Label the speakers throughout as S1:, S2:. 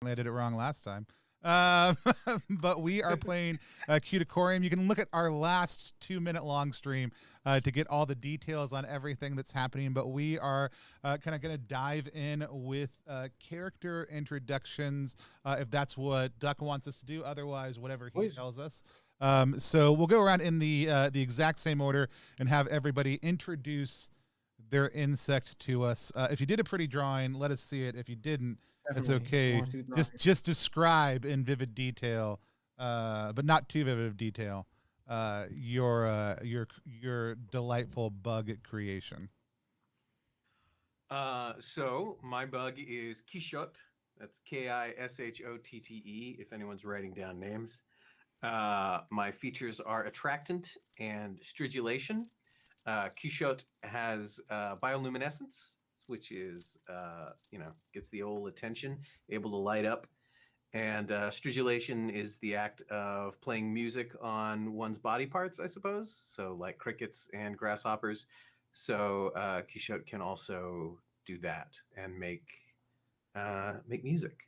S1: I did it wrong last time. But we are playing Cuticorium. You can look at our last 2-minute long stream to get all the details on everything that's happening. But we are kind of going to dive in with character introductions, if that's what Duck wants us to do. Otherwise, whatever he tells us. So we'll go around in the exact same order and have everybody introduce their insect to us. If you did a pretty drawing, let us see it. If you didn't, that's okay. Just describe in vivid detail, but not too vivid detail, your delightful bug creation.
S2: So my bug is Quichotte. That's Kishotte. If anyone's writing down names. My features are attractant and stridulation. Quichotte has bioluminescence, which is, gets the old attention, able to light up. And stridulation is the act of playing music on one's body parts, I suppose. So like crickets and grasshoppers. So Quichotte can also do that and make music.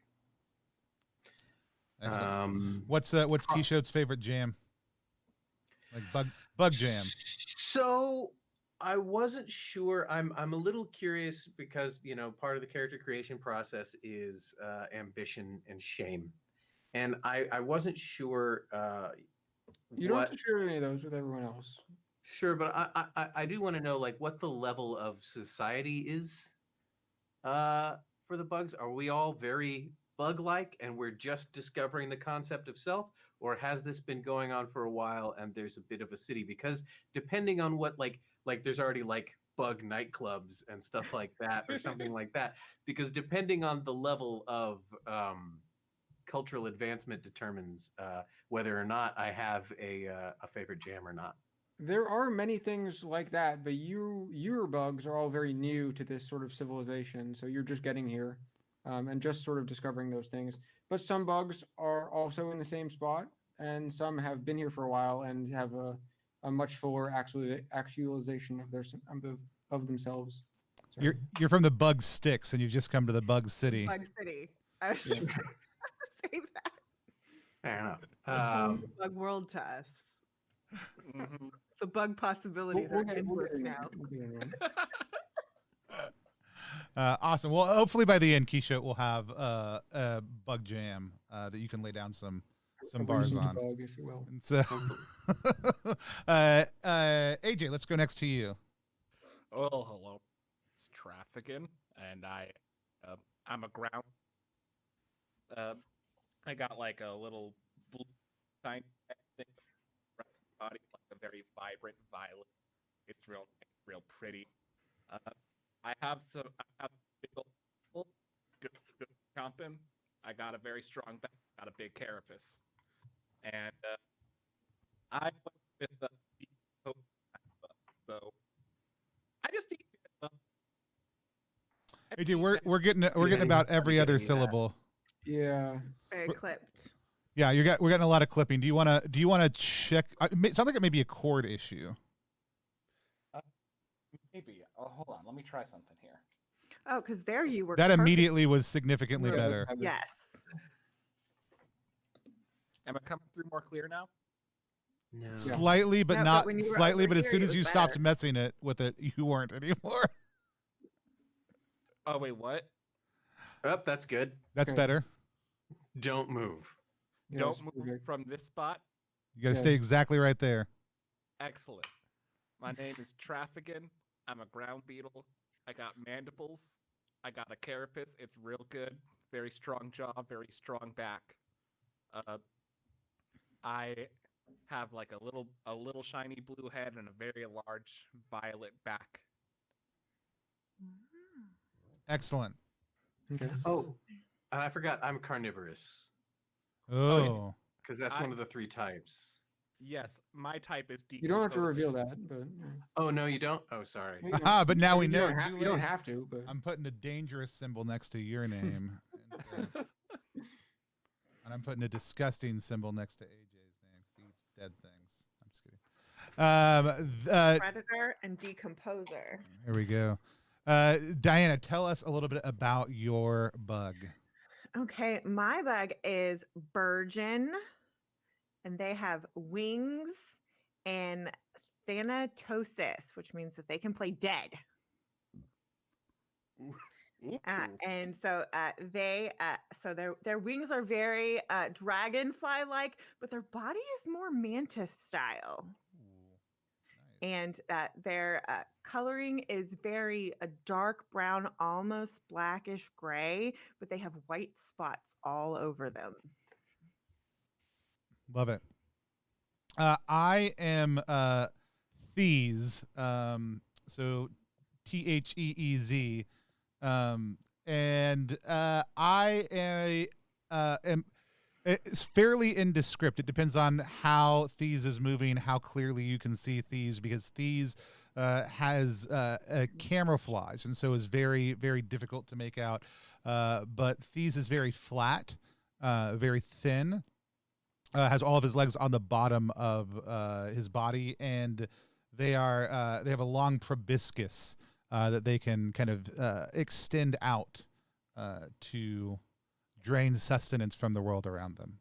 S1: What's Quixote's favorite jam? Like bug jam.
S2: So I wasn't sure. I'm a little curious because part of the character creation process is ambition and shame, and I wasn't sure.
S3: You don't have to share any of those with everyone else.
S2: Sure, but I do want to know like what the level of society is for the bugs. Are we all very bug-like and we're just discovering the concept of self, or has this been going on for a while and there's a bit of a city? Because depending on what like there's already like bug nightclubs and stuff like that or something like that, because depending on the level of cultural advancement determines whether or not I have a favorite jam or not.
S3: There are many things like that, but your bugs are all very new to this sort of civilization, so you're just getting here. And just sort of discovering those things. But some bugs are also in the same spot, and some have been here for a while and have a much fuller actualization of themselves.
S1: So. You're from the bug sticks, and you've just come to the bug city.
S4: Bug city. I was just about to say that.
S2: Fair enough.
S4: Bug world to us. The bug possibilities are endless now.
S1: Awesome. Well, hopefully by the end, Quichotte will have a bug jam that you can lay down some bars on.
S3: Bug, if you will.
S1: And so, AJ, let's go next to you.
S5: Oh, hello. It's Trafficking, and I'm a ground. I got like a little blue shiny thing around my body, like a very vibrant violet. It's real pretty. I have big old good chomping. I got a very strong back. Got a big carapace, and I went with the so I just eat.
S1: AJ, we're getting about every other syllable.
S3: Yeah.
S4: Very clipped.
S1: Yeah, we're getting a lot of clipping. Do you want to check? It sounds like it may be a chord issue.
S5: Maybe. Oh, hold on. Let me try something here.
S4: Oh, because there you were.
S1: That immediately was significantly better.
S4: Yes.
S5: Am I coming through more clear now?
S2: No.
S1: Slightly, but
S4: No,
S1: not
S4: but
S1: slightly. But as soon as you
S4: better.
S1: stopped messing it with it, you weren't anymore.
S5: Oh wait, what?
S2: Oh, that's good.
S1: That's better.
S2: Don't move.
S3: Yes,
S5: Don't move from this spot.
S1: You got to stay exactly right there.
S5: Excellent. My name is Trafficking. I'm a ground beetle. I got mandibles. I got a carapace. It's real good. Very strong jaw. Very strong back. I have like a little shiny blue head and a very large violet back.
S1: Excellent.
S3: Okay.
S2: Oh, and I forgot. I'm carnivorous.
S1: Oh.
S2: Because that's one of the 3 types.
S5: Yes, my type is deep.
S3: You don't have to reveal that, but.
S2: Oh no, you don't. Oh, sorry.
S1: Aha, but now we know.
S3: You don't have to. But
S1: I'm putting a dangerous symbol next to your name, and I'm putting a disgusting symbol next to AJ's name. He eats dead things. I'm just kidding.
S4: Predator and decomposer.
S1: Here we go. Diana, tell us a little bit about your bug.
S4: Okay, my bug is Burgeon, and they have wings and Thanatosis, which means that they can play dead.
S5: Ooh.
S4: And so their wings are very dragonfly-like, but their body is more mantis style.
S1: Ooh, nice.
S4: And their coloring is very dark brown, almost blackish gray, but they have white spots all over them.
S1: Love it. I am Thees, so Theez, and am it's fairly indescript. It depends on how Thees is moving, how clearly you can see Thees, because Thees has a camouflage, and so is very, very difficult to make out. But Thees is very flat, very thin. Has all of his legs on the bottom of his body, and they have a long proboscis that they can kind of extend out to drain sustenance from the world around them.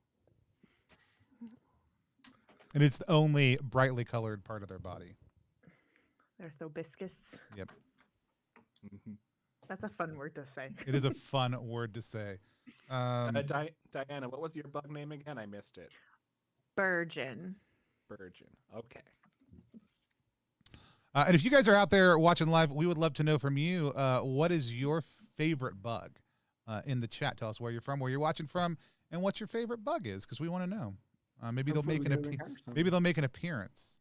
S1: And it's the only brightly colored part of their body.
S4: They're thobiscus.
S1: Yep.
S5: Mm-hmm.
S4: That's a fun word to say.
S1: It is a fun word to say.
S5: Diana, what was your bug name again? I missed it.
S4: Burgeon.
S5: Virgin. Okay.
S1: And if you guys are out there watching live, we would love to know from you, what is your favorite bug in the chat? Tell us where you're from, where you're watching from, and what your favorite bug is, because we want to know. Maybe they'll make an appearance.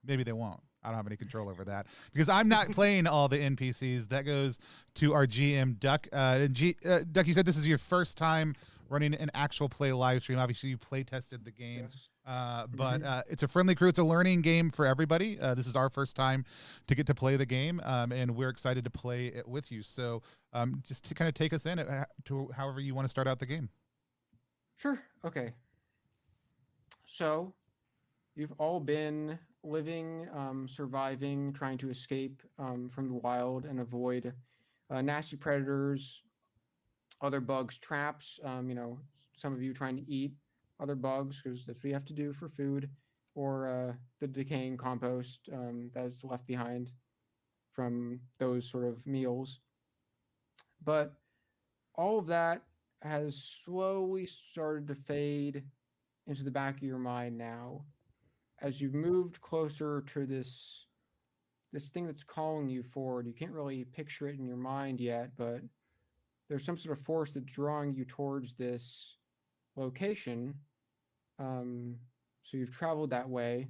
S1: Maybe they won't. I don't have any control over that because I'm not playing all the NPCs. That goes to our GM, Duck. Duck, you said this is your first time running an actual play live stream. Obviously, you play tested the game. Yes. But it's a friendly crew. It's a learning game for everybody. This is our first time to get to play the game, and we're excited to play it with you. So just to kind of take us in to however you want to start out the game.
S3: Sure. Okay. So you've all been living, surviving, trying to escape from the wild and avoid nasty predators, other bugs, traps. Some of you trying to eat other bugs because that's what you have to do for food, or the decaying compost that is left behind from those sort of meals. But all of that has slowly started to fade into the back of your mind now as you've moved closer to this thing that's calling you forward. You can't really picture it in your mind yet, but there's some sort of force that's drawing you towards this location. So you've traveled that way,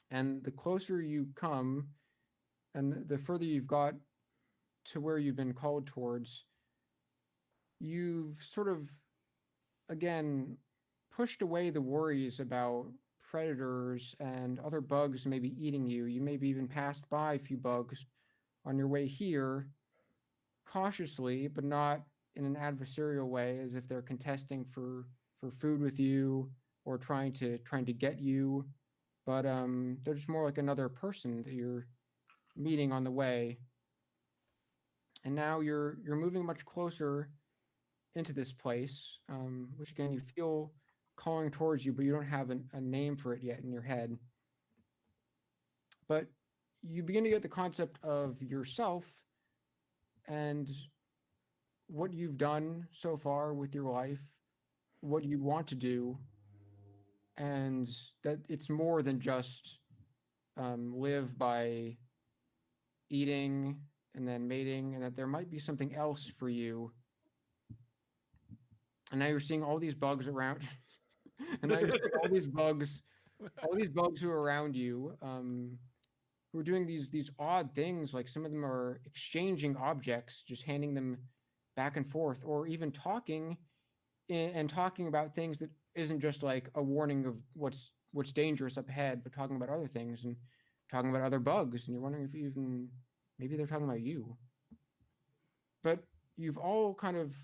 S3: and the closer you come and the further you've got to where you've been called towards, you've sort of, again, pushed away the worries about predators and other bugs maybe eating you. You maybe even passed by a few bugs on your way here, cautiously, but not in an adversarial way, as if they're contesting for food with you or trying to get you. But they're just more like another person that you're meeting on the way. And now you're moving much closer into this place, which again you feel calling towards you, but you don't have a name for it yet in your head. But you begin to get the concept of yourself and what you've done so far with your life, what you want to do, and that it's more than just live by eating and then mating, and that there might be something else for you. And now you're seeing all these bugs around. And now you're seeing all these bugs who are around you, who are doing these odd things. Like some of them are exchanging objects, just handing them back and forth, or even talking about things that isn't just like a warning of what's dangerous up ahead, but talking about other things and talking about other bugs. And you're wondering if maybe they're talking about you. But you've all kind of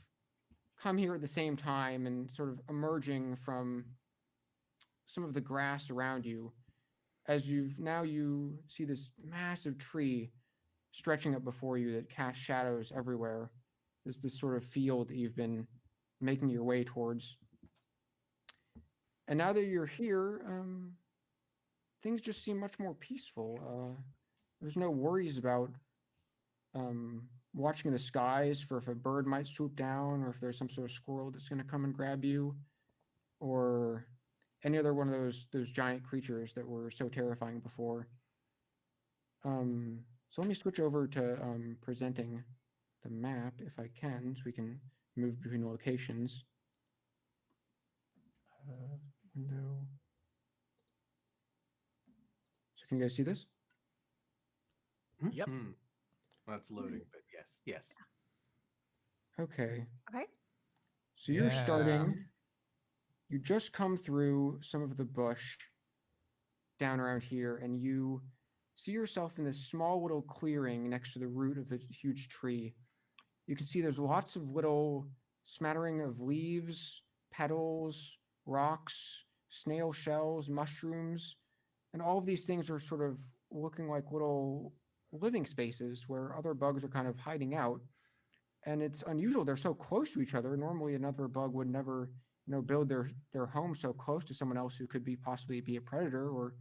S3: come here at the same time and sort of emerging from some of the grass around you as you see this massive tree stretching up before you that casts shadows everywhere. There's this sort of field that you've been making your way towards. And now that you're here, things just seem much more peaceful. There's no worries about watching the skies for if a bird might swoop down, or if there's some sort of squirrel that's going to come and grab you, or any other one of those giant creatures that were so terrifying before. So let me switch over to presenting the map if I can, so we can move between locations. Window. So can you guys see this?
S5: Yep.
S2: Well, that's loading, but yes.
S3: Okay.
S4: Okay.
S3: So you're
S1: Yeah.
S3: starting. You just come through some of the bush down around here, and you see yourself in this small little clearing next to the root of the huge tree. You can see there's lots of little smattering of leaves, petals, rocks, snail shells, mushrooms, and all of these things are sort of looking like little living spaces where other bugs are kind of hiding out. And it's unusual. They're so close to each other. Normally another bug would never, build their home so close to someone else who could possibly be a predator or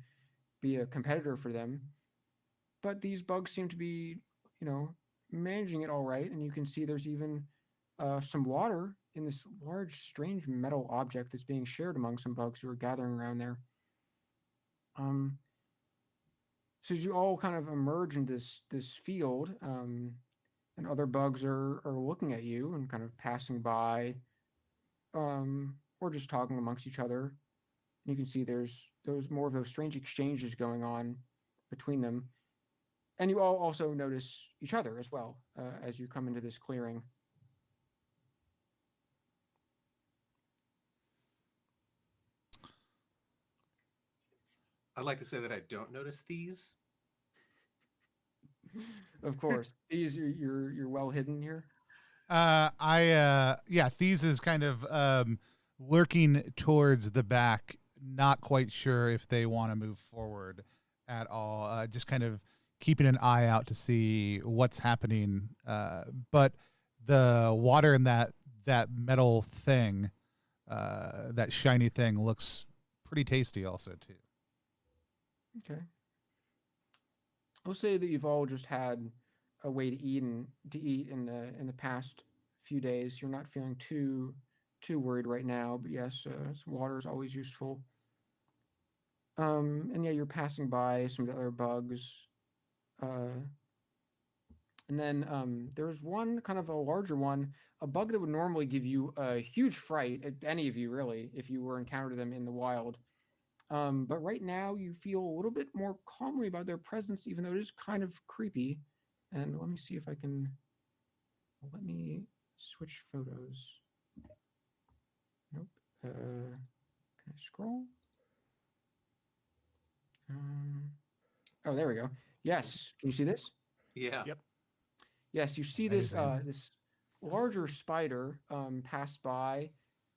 S3: be a competitor for them. But these bugs seem to be, managing it all right. And you can see there's even some water in this large, strange metal object that's being shared among some bugs who are gathering around there. So as you all kind of emerge in this field, and other bugs are looking at you and kind of passing by, or just talking amongst each other. You can see there's more of those strange exchanges going on between them. And you all also notice each other as well as you come into this clearing.
S2: I'd like to say that I don't notice these.
S3: Of course, these you're well hidden here.
S1: Thies is kind of lurking towards the back, not quite sure if they want to move forward at all. Just kind of keeping an eye out to see what's happening. But the water in that metal thing, that shiny thing, looks pretty tasty also too.
S3: Okay. I'll say that you've all just had a way to eat in the past few days. You're not feeling too worried right now, but yes, some water is always useful. And yeah, you're passing by some of the other bugs, and then there's one kind of a larger one, a bug that would normally give you a huge fright, any of you really, if you were encountered them in the wild. But right now you feel a little bit more calmly about their presence, even though it is kind of creepy. And let me see if I can. Let me switch photos. Nope. Can I scroll? Oh, there we go. Yes. Can you see this?
S2: Yeah.
S5: Yep.
S3: Yes, you see this this larger spider pass by,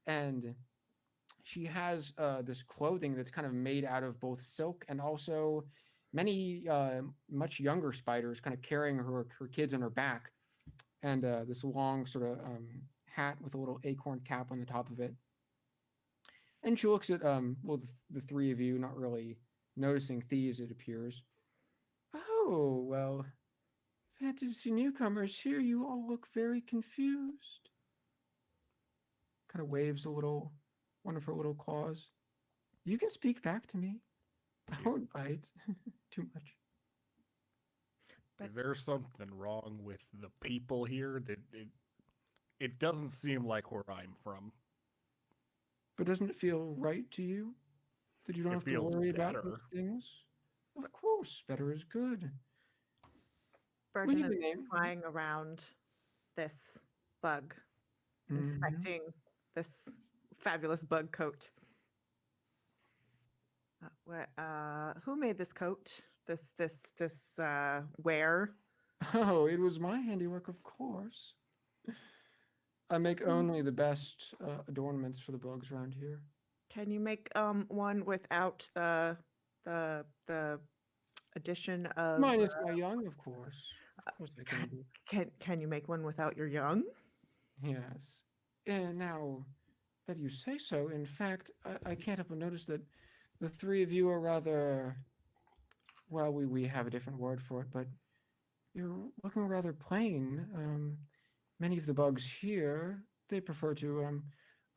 S3: and she has this clothing that's kind of made out of both silk and also many much younger spiders kind of carrying her kids on her back, and this long sort of hat with a little acorn cap on the top of it. And she looks at the three of you, not really noticing Thieves, it appears. Oh, well, fantasy newcomers here, you all look very confused. Kind of waves one of her little claws. You can speak back to me. I won't bite too much.
S5: Is there something wrong with the people here? It doesn't seem like where I'm from.
S3: But doesn't it feel right to you that you don't have to worry about those things? Of course, better is good.
S4: Virgin is flying around this bug, inspecting this fabulous bug coat. Who made this coat? This wear?
S3: Oh, it was my handiwork, of course. I make only the best adornments for the bugs around here.
S4: Can you make one without the addition of
S3: minus my young, of course? Of course I can do.
S4: Can you make one without your young?
S3: Yes. Now that you say so, in fact, I can't help but notice that the three of you are rather, well, we have a different word for it, but you're looking rather plain. Many of the bugs here, they prefer to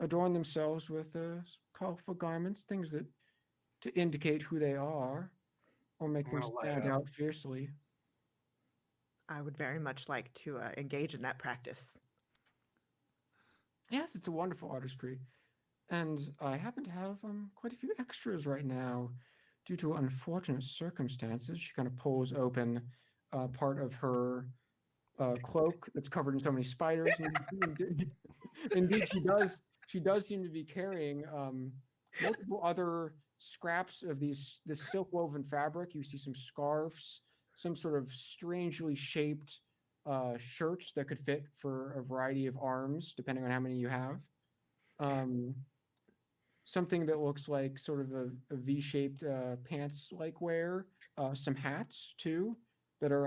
S3: adorn themselves with colorful garments, things that to indicate who they are or make them
S2: Well, light
S3: stand
S2: up.
S3: out fiercely.
S4: I would very much like to engage in that practice.
S3: Yes, it's a wonderful artistry. And I happen to have quite a few extras right now due to unfortunate circumstances. She kind of pulls open part of her cloak that's covered in so many spiders. Indeed, she does. She does seem to be carrying multiple other scraps of this silk woven fabric. You see some scarves, some sort of strangely shaped shirts that could fit for a variety of arms, depending on how many you have. Something that looks like sort of a V-shaped pants-like wear. Some hats too that are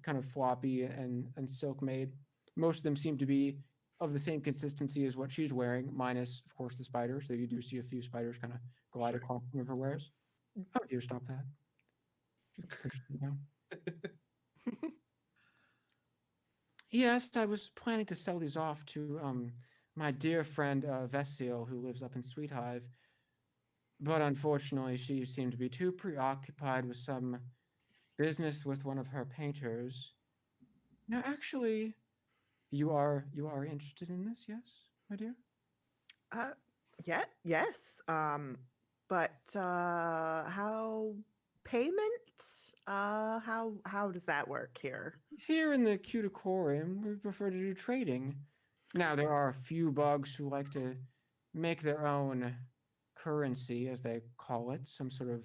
S3: kind of floppy and silk made. Most of them seem to be of the same consistency as what she's wearing, minus of course the spiders. So you do see a few spiders kind of glide
S2: Sure.
S3: across some of her wares. How would you stop that? Yes, I was planning to sell these off to my dear friend Vessil, who lives up in Sweet Hive. But unfortunately, she seemed to be too preoccupied with some business with one of her painters. Now, actually, you are interested in this, yes, my dear?
S4: Yeah, yes. But how payment? How does that work here?
S3: Here in the Cuticorium, we prefer to do trading. Now, there are a few bugs who like to make their own currency, as they call it, some sort of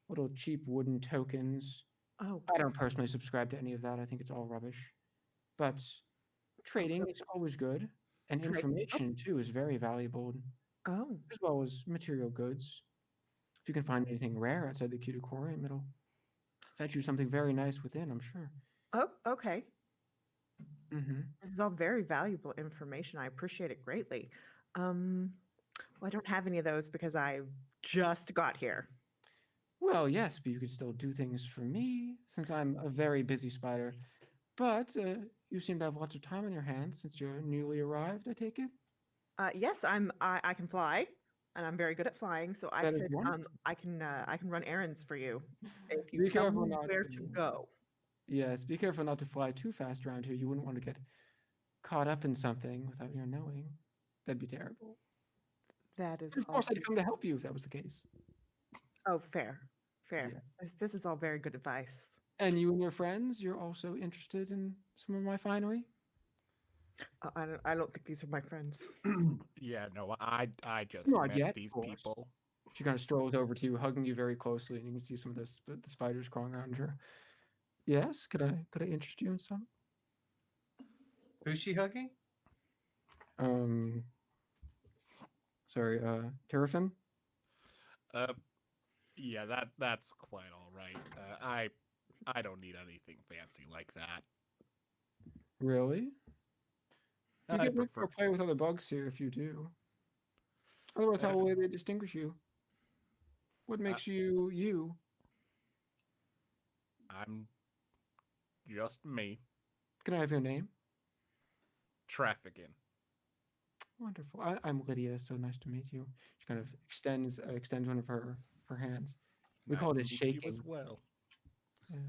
S3: little cheap wooden tokens.
S4: Oh,
S3: I don't personally subscribe to any of that. I think it's all rubbish. But trading is always good, and
S4: Trade-
S3: information too is very valuable,
S4: oh,
S3: as well as material goods. If you can find anything rare outside the Cuticorium, it'll fetch you something very nice within, I'm sure.
S4: oh, okay.
S3: Mm-hmm.
S4: This is all very valuable information. I appreciate it greatly. Well, I don't have any of those because I just got here.
S3: Well, yes, but you could still do things for me, since I'm a very busy spider. But you seem to have lots of time on your hands since you're newly arrived, I take it?
S4: Yes, I can fly, and I'm very good at flying. So
S3: That is wonderful.
S4: I can run errands for you if you
S3: Be
S4: tell
S3: careful
S4: me
S3: not
S4: where
S3: to.
S4: to go.
S3: Yes, be careful not to fly too fast around here. You wouldn't want to get caught up in something without your knowing. That'd be terrible.
S4: That is
S3: And of
S4: all.
S3: course, I'd come to help you if that was the case.
S4: Oh, fair, fair.
S3: Yeah.
S4: This is all very good advice.
S3: And you and your friends, you're also interested in some of my finery?
S4: I don't think these are my friends.
S5: Yeah, no, I just
S3: Not
S5: met
S3: yet, of
S5: these
S3: course.
S5: people.
S3: She kind of strolls over to you, hugging you very closely, and you can see some of the spiders crawling around her. Yes, could I interest you in some?
S2: Who's she hugging?
S3: Sorry, Terrafin?
S5: Yeah, that's quite all right. I don't need anything fancy like that.
S3: Really? You
S5: I
S3: get much
S5: prefer.
S3: more play with other bugs here if you do. Otherwise, how will they distinguish you? What makes you you?
S5: I'm just me.
S3: Can I have your name?
S5: Trafficking.
S3: Wonderful. I'm Lydia. So nice to meet you. She kind of extends one of her hands. We call this
S5: Nice to meet you
S3: shaking.
S5: as well.
S3: Yes.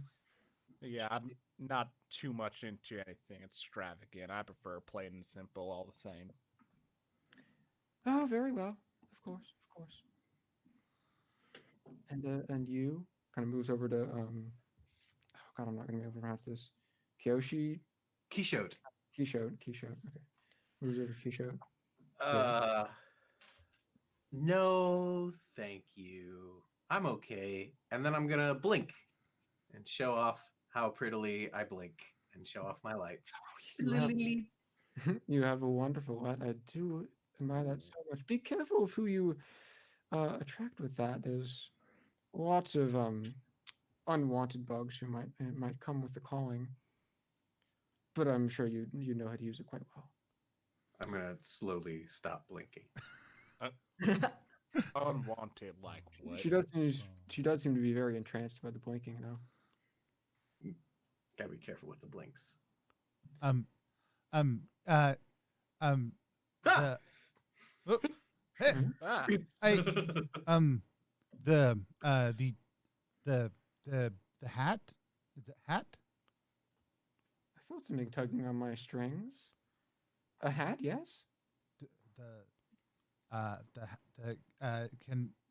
S5: Yeah, I'm not too much into anything extravagant. I prefer plain and simple all the same.
S3: Oh, very well. Of course, of course. And you kind of moves over to oh God, I'm not gonna be able to pronounce this. Kyoshi,
S2: Quixote.
S3: Kishode. Okay, moves over to Kishode.
S2: No, thank you. I'm okay. And then I'm gonna blink and show off how prettily I blink and show off my lights.
S3: You have a wonderful light. I do admire that so much. Be careful of who you attract with that. There's lots of unwanted bugs who might come with the calling. But I'm sure you know how to use it quite well.
S2: I'm gonna slowly stop blinking.
S5: Unwanted, like what?
S3: She does seem to be very entranced by the blinking, though.
S2: Gotta be careful with the blinks.
S1: Um, um, uh, um,
S2: Ah!
S1: oh, hey,
S5: Ah,
S1: I, the the hat, is it hat?
S3: I felt something tugging on my strings. A hat, yes.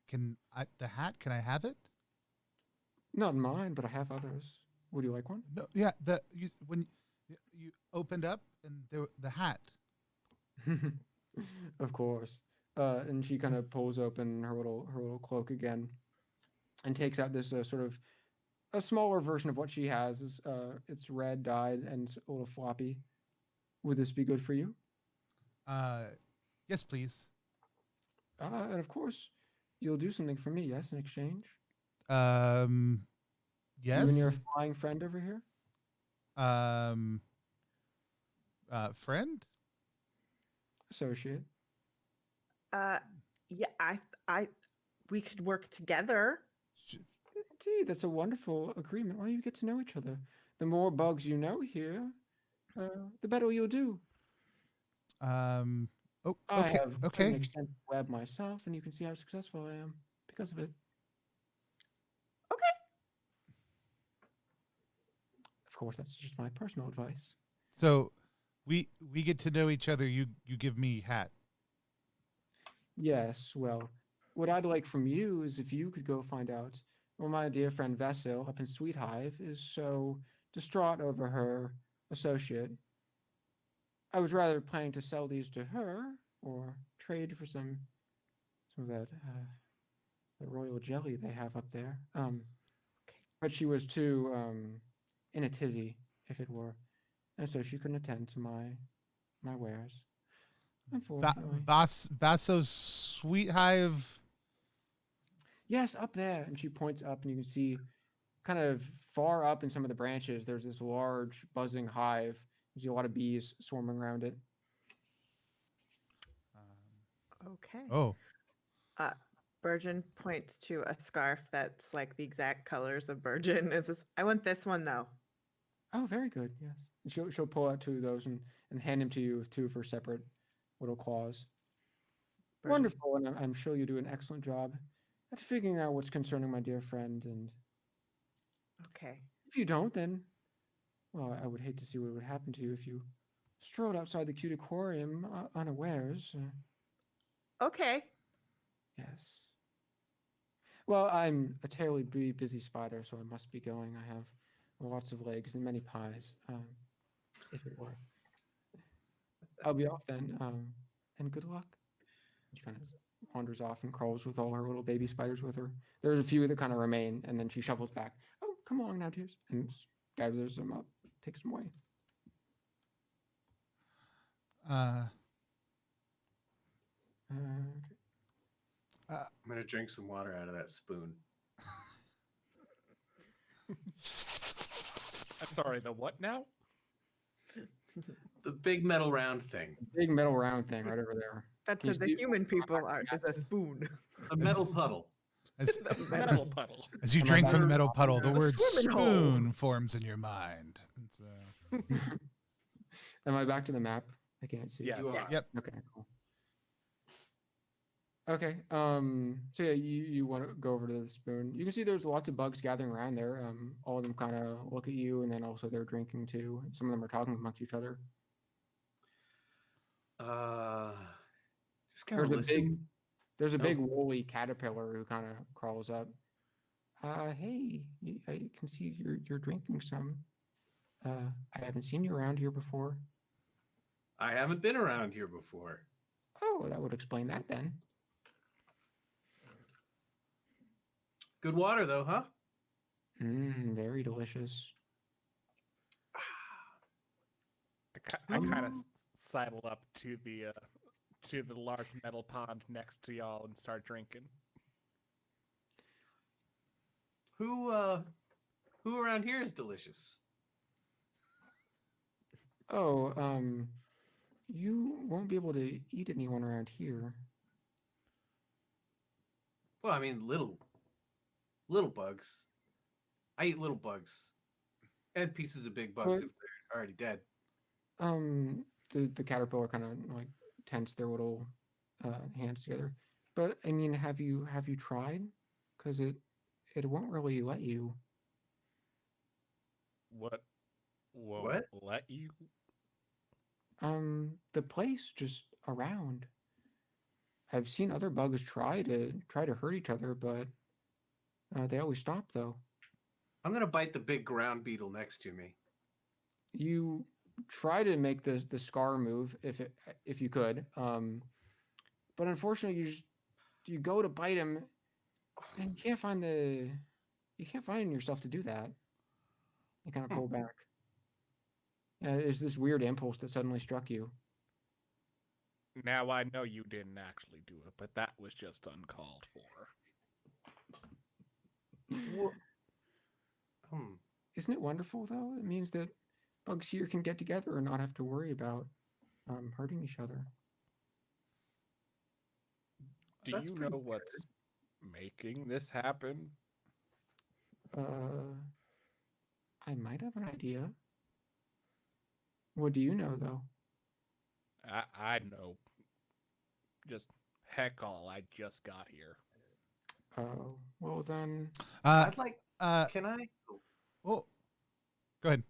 S1: Can I the hat? Can I have it?
S3: Not mine, but I have others. Would you like one?
S1: No, yeah. When you opened up and the hat.
S3: Of course. And she kind of pulls open her little cloak again, and takes out this sort of a smaller version of what she has. It's red dyed and it's a little floppy. Would this be good for you?
S1: Yes, please.
S3: And of course, you'll do something for me, yes, in exchange.
S1: Yes.
S3: You and your flying friend over here.
S1: Friend.
S3: Associate.
S4: Yeah, we could work together.
S3: Indeed, that's a wonderful agreement. Why don't you get to know each other? The more bugs you know here, the better you'll do.
S1: Oh,
S3: I
S1: okay.
S3: have an
S1: Okay.
S3: extensive web myself, and you can see how successful I am because of it.
S4: Okay.
S3: Of course, that's just my personal advice.
S1: So, we get to know each other. You give me hat.
S3: Yes, well, what I'd like from you is if you could go find out where my dear friend Vessil up in Sweet Hive is so distraught over her associate. I was rather planning to sell these to her or trade for some of that the royal jelly they have up there. But she was too in a tizzy, if it were, and so she couldn't attend to my wares. Unfortunately.
S1: Vasso's Sweet Hive.
S3: Yes, up there. And she points up, and you can see kind of far up in some of the branches, there's this large buzzing hive. You see a lot of bees swarming around it.
S4: Okay.
S1: Oh.
S4: Burgeon points to a scarf that's like the exact colors of Burgeon. It says, I want this one though.
S3: Oh, very good. Yes. And she'll pull out two of those and hand them to you with two of her separate little claws.
S4: Burgeon.
S3: Wonderful. And I'm sure you do an excellent job at figuring out what's concerning my dear friend. And
S4: Okay.
S3: if you don't, then, well, I would hate to see what would happen to you if you strolled outside the Cuticorium unawares.
S4: Okay.
S3: Yes. Well, I'm a terribly busy spider, so I must be going. I have lots of legs and many pies, if it were. I'll be off then, and good luck. She kind of wanders off and crawls with all her little baby spiders with her. There's a few that kind of remain, and then she shuffles back. Oh, come along now, dears, and gathers them up, takes them away.
S2: I'm gonna drink some water out of that spoon.
S5: I'm sorry, the what now?
S2: The big metal round thing.
S3: Big metal round thing right over there.
S4: That's
S3: Can you
S4: the
S3: see-
S4: human people are is a spoon.
S2: A metal puddle.
S1: As,
S5: Metal puddle.
S1: as you
S3: Am I
S1: drink from the
S3: back?
S1: metal puddle, the
S4: A
S1: word
S4: swimming hole.
S1: spoon forms in your mind. It's,
S3: Am I back to the map? I can't see.
S5: Yes.
S2: You are.
S1: Yep.
S3: Okay, cool. Okay, so yeah, you want to go over to the spoon. You can see there's lots of bugs gathering around there. All of them kind of look at you, and then also they're drinking too. And some of them are talking amongst each other.
S2: Just kind of
S3: There's
S2: listen.
S3: a
S2: Oh.
S3: big woolly caterpillar who kind of crawls up. Hey, I can see you're drinking some. I haven't seen you around here before.
S2: I haven't been around here before.
S3: Oh, that would explain that then.
S2: Good water though, huh?
S3: Very delicious.
S5: I kind of sidle up to the large metal pond next to y'all and start drinking.
S2: Who around here is delicious?
S3: Oh, You won't be able to eat anyone around here.
S2: Well, I mean, little bugs. I eat little bugs and pieces of big bugs
S3: But
S2: if they're already dead.
S3: the caterpillar kind of like tense their little hands together. But I mean, have you tried? Because it won't really let you.
S5: What won't
S2: What?
S5: let you?
S3: The place just around. I've seen other bugs try to hurt each other, but they always stop though.
S2: I'm gonna bite the big ground beetle next to me.
S3: You try to make the scar move if you could, but unfortunately you go to bite him and you can't find in yourself to do that. You kind of pull back. There's this weird impulse that suddenly struck you.
S5: Now I know you didn't actually do it, but that was just uncalled for.
S3: Isn't it wonderful though? It means that bugs here can get together and not have to worry about hurting each other.
S5: Do
S2: That's
S5: you
S2: pretty
S5: know what's making this happen?
S3: I might have an idea. What do you know though?
S5: I know. Just heck all, I just got here.
S3: Oh, well then.
S2: I'd like.
S1: uh,
S2: Can I?
S1: oh, go ahead.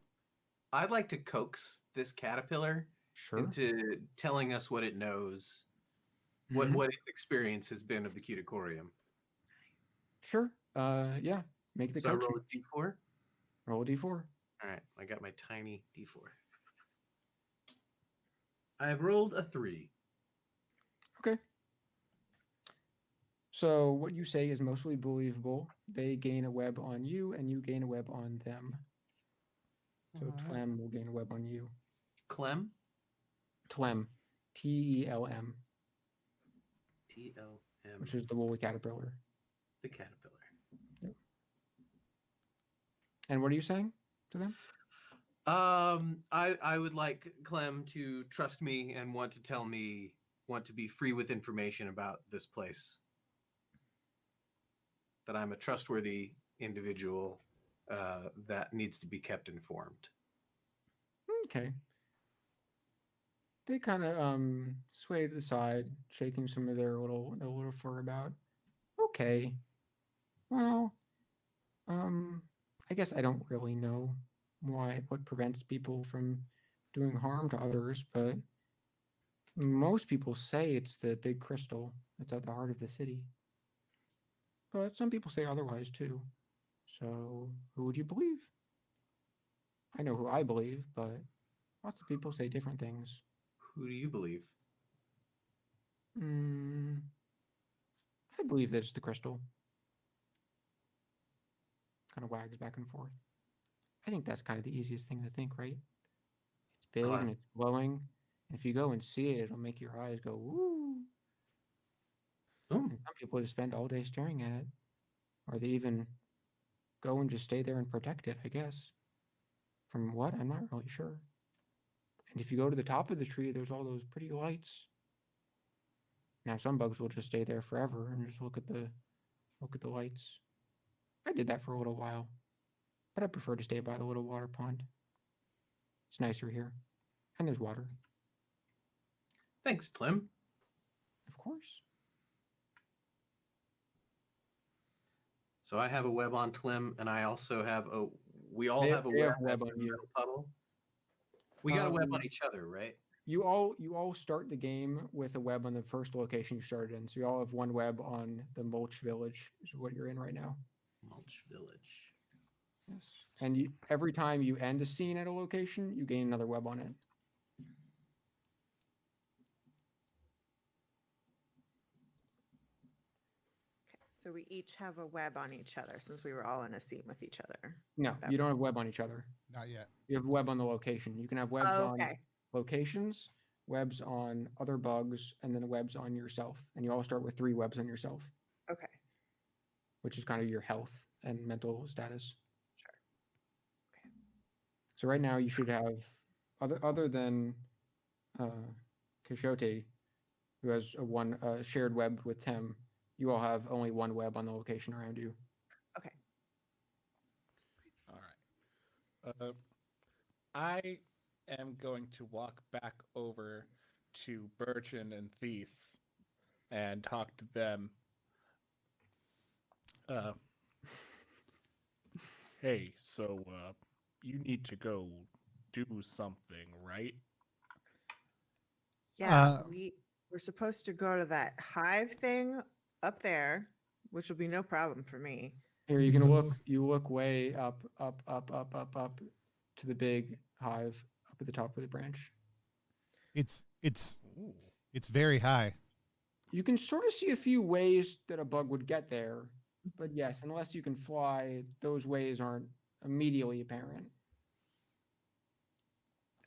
S2: I'd like to coax this caterpillar
S3: Sure.
S2: into telling us what it knows, what its experience has been of the Cuticorium.
S3: Sure. Yeah. Make the
S2: So I
S3: coach.
S2: roll a d4.
S3: Roll a d4.
S2: All right, I got my tiny d4. I've rolled a 3.
S3: Okay. So what you say is mostly believable. They gain a web on you, and you gain a web on them. So Tlem will gain a web on you.
S2: Clem?
S3: Tlem. T-E-L-M.
S2: T-L-M.
S3: Which is the woolly caterpillar.
S2: The caterpillar.
S3: Yep. And what are you saying to them?
S2: I would like Clem to trust me and want to be free with information about this place. That I'm a trustworthy individual that needs to be kept informed.
S3: Okay. They kind of sway to the side, shaking some of their little fur about. Okay. Well, I guess I don't really know what prevents people from doing harm to others, but most people say it's the big crystal that's at the heart of the city. But some people say otherwise too. So who would you believe? I know who I believe, but lots of people say different things.
S2: Who do you believe?
S3: I believe that it's the crystal. Kind of wags back and forth. I think that's kind of the easiest thing to think, right? It's big and it's glowing. And if you go and see it, it'll make your eyes go, woo. And some people just spend all day staring at it. Or they even go and just stay there and protect it, I guess. From what? I'm not really sure. And if you go to the top of the tree, there's all those pretty lights. Now some bugs will just stay there forever and just look at the lights. I did that for a little while, but I prefer to stay by the little water pond. It's nicer here, and there's water.
S2: Thanks, Clem.
S3: Of course.
S2: So I have a web on Clem, and I also have a. We all have a web on you. Puddle. We got a web on each other, right?
S3: You all start the game with a web on the first location you started in. So you all have one web on the Mulch Village, which is what you're in right now.
S2: Mulch Village.
S3: Yes. And every time you end a scene at a location, you gain another web on it.
S4: So we each have a web on each other since we were all in a scene with each other.
S3: No, you don't have web on each other.
S1: Not yet.
S3: You have web on the location. You can have webs on locations, webs on other bugs, and then webs on yourself. And you all start with 3 webs on yourself.
S4: Okay.
S3: Which is kind of your health and mental status.
S4: Sure. Okay.
S3: So right now you should have, other than Quixote, who has a shared web with Tim, you all have only one web on the location around you.
S4: Okay.
S5: All right. I am going to walk back over to Burgeon and Thies and talk to them. Hey, so you need to go do something, right?
S4: Yeah, we're supposed to go to that hive thing up there, which will be no problem for me.
S3: Here you can look. You look way up to the big hive up at the top of the branch.
S1: It's
S5: Ooh.
S1: very high.
S3: You can sort of see a few ways that a bug would get there, but yes, unless you can fly, those ways aren't immediately apparent.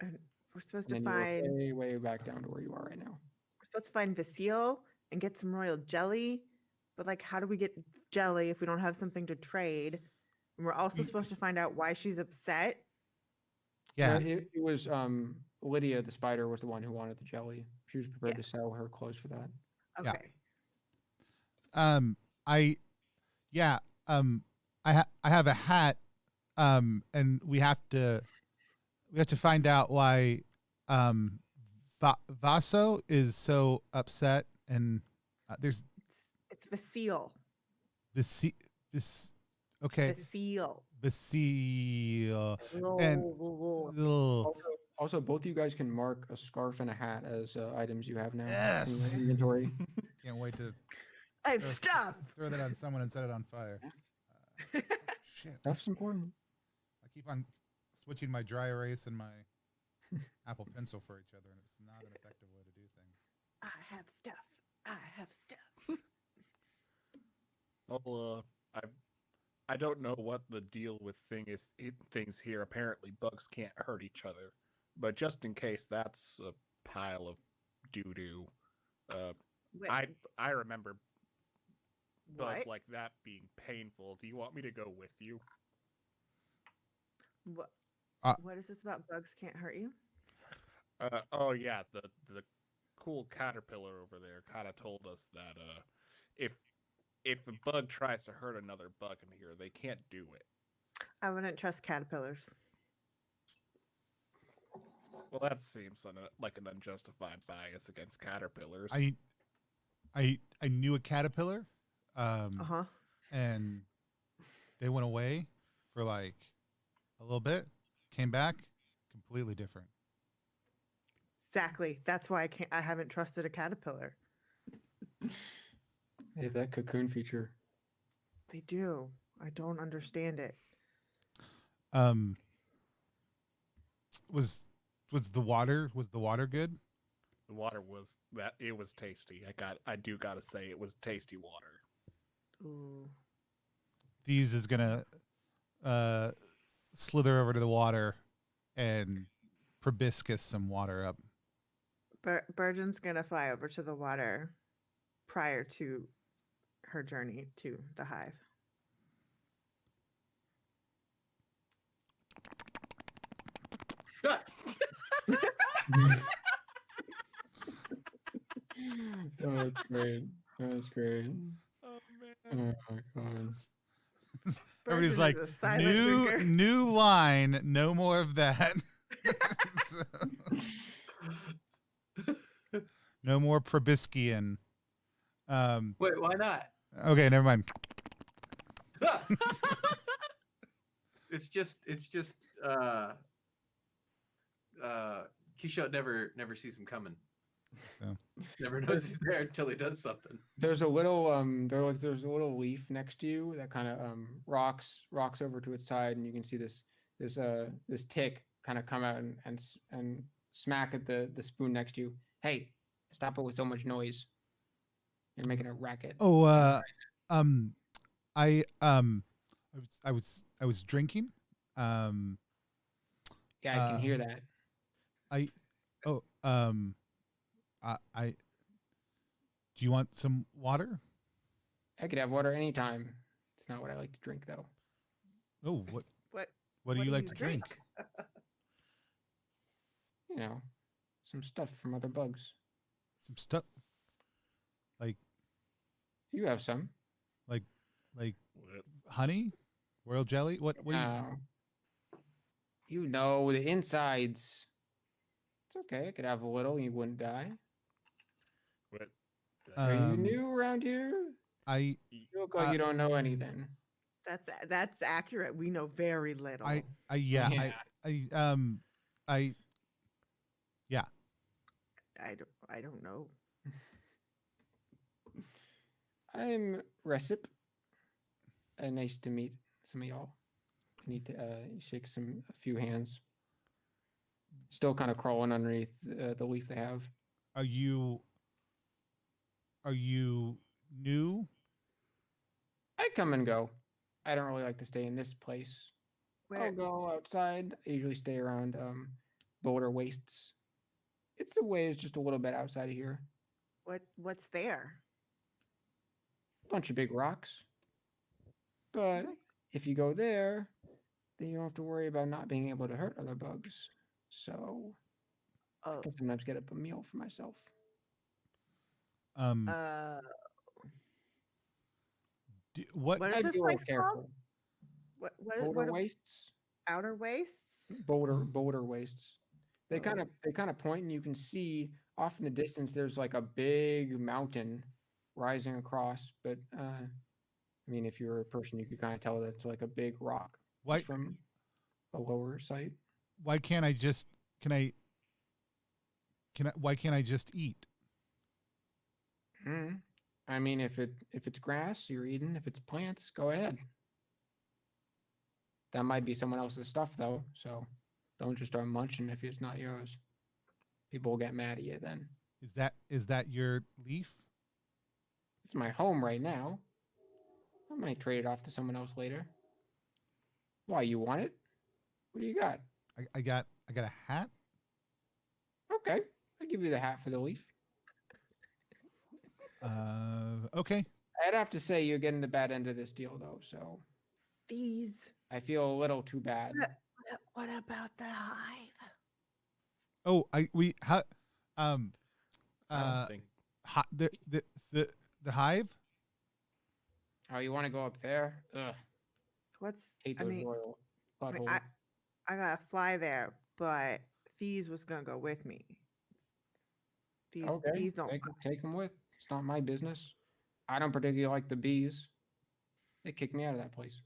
S4: And we're supposed
S3: And
S4: to
S3: then you
S4: find
S3: look way back down to where you are right now.
S4: we're supposed to find Vasile and get some royal jelly. But like, how do we get jelly if we don't have something to trade? And we're also supposed to find out why she's upset.
S1: Yeah.
S3: It was Lydia the spider was the one who wanted the jelly. She was prepared to sell her clothes for that.
S1: Yeah.
S4: Okay.
S1: I have a hat, and we have to find out why Vaso is so upset, and there's
S4: It's Vasile.
S1: okay,
S4: Vasile.
S1: Vasile,
S4: Lol,
S1: and
S4: lol, lol.
S1: little,
S3: Also, both of you guys can mark a scarf and a hat as items you have now in
S1: Yes.
S3: your inventory.
S1: can't wait to
S4: I have
S1: throw-
S4: stuff.
S1: throw that on someone and set it on fire. Shit,
S3: Stuff's important.
S1: I keep on switching my dry erase and my Apple Pencil for each other, and it's not an effective way to do things.
S4: I have stuff. I have stuff.
S5: Well, I don't know what the deal with things here. Apparently, bugs can't hurt each other, but just in case that's a pile of doo doo.
S4: Wait,
S5: I remember bugs
S4: what?
S5: like that being painful. Do you want me to go with you?
S4: What?
S1: Uh,
S4: What is this about? Bugs can't hurt you?
S5: Oh yeah, the cool caterpillar over there kind of told us that if a bug tries to hurt another bug in here, they can't do it.
S4: I wouldn't trust caterpillars.
S5: Well, that seems like an unjustified bias against caterpillars.
S1: I knew a caterpillar,
S4: Uh-huh.
S1: and they went away for like a little bit, came back, completely different.
S4: Exactly. That's why I haven't trusted a caterpillar.
S3: They have that cocoon feature.
S4: They do. I don't understand it.
S1: Was the water good?
S5: The water was tasty. I do gotta say it was tasty water.
S4: Ooh.
S1: These is gonna slither over to the water and proboscis some water up.
S4: Burgeon's gonna fly over to the water prior to her journey to the hive.
S3: Oh, that's great. That's great.
S5: Oh man.
S3: Oh my god.
S1: Everybody's
S4: Burgeon
S1: like,
S4: is a silent drinker.
S1: new line, no more of that. So, no more proboscian.
S2: Wait, why not?
S1: Okay, never mind.
S2: It's just Quixote never sees him coming.
S1: So.
S2: Never knows he's there until he does something.
S3: There's a little there's a little leaf next to you that kind of rocks over to its side, and you can see this tick kind of come out and smack at the spoon next to you. Hey, stop it with so much noise. You're making a racket.
S1: Oh, I was drinking.
S3: Yeah, I can hear that.
S1: Do you want some water?
S3: I could have water anytime. It's not what I like to drink, though.
S1: Oh, what
S4: What
S1: do you like to drink?
S3: You know, some stuff from other bugs.
S1: some stuff like
S3: You have some.
S1: like honey, royal jelly. What do you?
S3: You know the insides. It's okay. I could have a little. You wouldn't die.
S5: What?
S3: Are you new around here?
S1: I
S3: You look like you don't know anything.
S4: That's accurate. We know very little.
S1: yeah.
S3: Yeah.
S1: Yeah.
S4: I don't know.
S3: I'm Recip. Nice to meet some of y'all. I need to shake a few hands. Still kind of crawling underneath the leaf they have.
S1: Are you new?
S3: I come and go. I don't really like to stay in this place. I'll
S4: Where?
S3: go outside. I usually stay around Boulder Wastes. It's a ways just a little bit outside of here.
S4: What's there?
S3: Bunch of big rocks. But if you go there, then you don't have to worry about not being able to hurt other bugs. So I
S4: Oh,
S3: can sometimes get up a meal for myself.
S1: What?
S4: what is
S3: I'd
S4: this
S3: be a little
S4: place called?
S3: careful.
S4: What
S3: Boulder
S4: are
S3: Wastes.
S4: outer wastes?
S3: Boulder Wastes. They
S4: Oh.
S3: kind of point, and you can see off in the distance. There's like a big mountain rising across. But I mean, if you're a person, you could kind of tell that it's like a big rock
S1: Why?
S3: from a lower site.
S1: Why can't I just? Why can't I just eat?
S3: I mean, if it's grass, you're eating. If it's plants, go ahead. That might be someone else's stuff, though. So don't just start munching if it's not yours. People will get mad at you then.
S1: Is that your leaf?
S3: It's my home right now. I might trade it off to someone else later. Why, you want it? What do you got?
S1: I got a hat.
S3: Okay, I'll give you the hat for the leaf.
S1: Okay.
S3: I'd have to say you're getting the bad end of this deal, though. So
S4: These.
S3: I feel a little too bad.
S4: What about the hive?
S1: Oh,
S5: I don't think.
S1: the hive.
S3: Oh, you want to go up there? Ugh, hate
S4: I
S3: those
S4: mean,
S3: royal
S4: I mean,
S3: buttholes.
S4: I gotta fly there, but Thieves was gonna go with me.
S3: Okay,
S4: These don't.
S3: take them with. It's not my business. I don't particularly like the bees. They kicked me out of that place.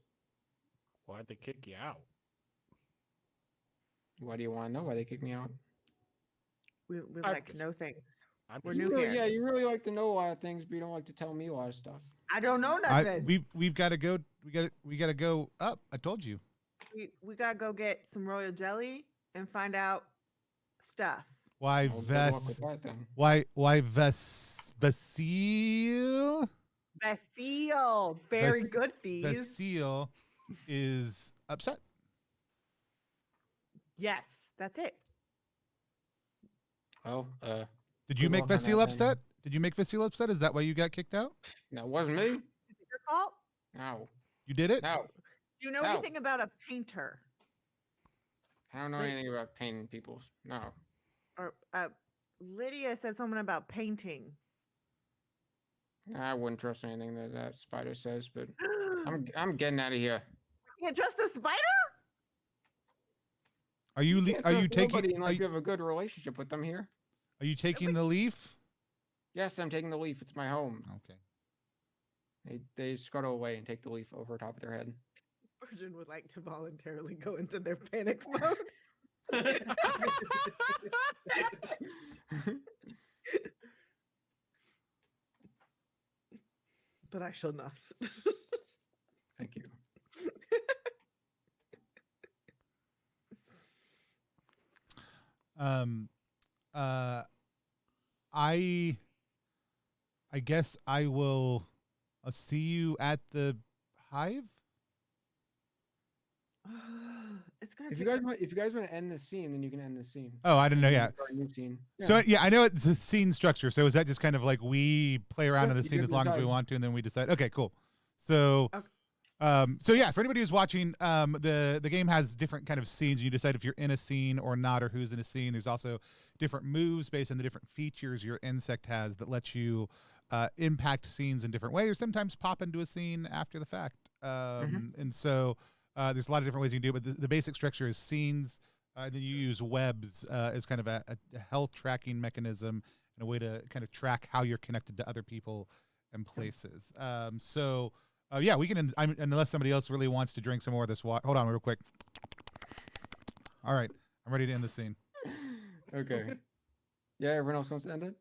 S5: Why'd they kick you out?
S3: Why do you want to know why they kicked me out?
S4: We
S5: I'm
S4: like to
S5: just-
S4: know things.
S5: I'm
S4: We're
S5: just
S4: new
S3: Really,
S4: here.
S3: yeah, you really like to know a lot of things, but you don't like to tell me a lot of stuff.
S4: I don't know nothing.
S1: We've got to go. We got to go up. I told you.
S4: We gotta go get some royal jelly and find out stuff.
S1: Why
S3: Well, good luck with that then.
S1: Why Vasile?
S4: Bastille. Very
S1: Bas-
S4: good, Thieves.
S1: Vasile is upset.
S4: Yes, that's it.
S3: Well,
S1: Did you
S3: Good
S1: make
S3: luck on that
S1: Vasile
S3: then.
S1: upset? Did you make Vasile upset? Is that why you got kicked out?
S3: that wasn't me.
S4: Is it your fault?
S3: No,
S1: You did it?
S3: no,
S4: Do you know
S3: No.
S4: anything about a painter?
S3: I don't know
S4: Like-
S3: anything about painting people. No.
S4: Or Lydia said something about painting.
S3: I wouldn't trust anything that spider says, but I'm getting out of here.
S4: Can't trust the spider?
S1: Are you
S3: Can't
S1: are you
S3: trust nobody
S1: taking
S3: unless you have a good relationship with them here?
S1: are you taking the leaf?
S3: Yes, I'm taking the leaf. It's my home.
S1: Okay.
S3: They scuttle away and take the leaf over top of their head.
S4: Virgin would like to voluntarily go into their panic mode. But I shall not.
S3: Thank you.
S1: I guess I'll see you at the hive.
S4: It's gonna
S3: If
S4: take
S3: you guys want to end this scene, then you can end this scene.
S1: Oh, I didn't know.
S3: And
S1: Yeah.
S3: start a new scene.
S1: So yeah, I know it's a scene structure. So is that just kind of like we play around
S3: Yeah,
S1: in the
S3: you
S1: scene
S3: give
S1: as
S3: me
S1: long as we
S3: time.
S1: want to, and then we decide? Okay, cool. So,
S4: Okay.
S1: So yeah, for anybody who's watching, the game has different kind of scenes. You decide if you're in a scene or not, or who's in a scene. There's also different moves based on the different features your insect has that lets you impact scenes in different ways, or sometimes pop into a scene after the fact. And so there's a lot of different ways you can do it, but the basic structure is scenes. Then you use webs as kind of a health tracking mechanism and a way to kind of track how you're connected to other people and places. Yeah, we can, unless somebody else really wants to drink some more of this water. Hold on real quick. All right, I'm ready to end the scene.
S3: Okay. Yeah, everyone else wants to end it?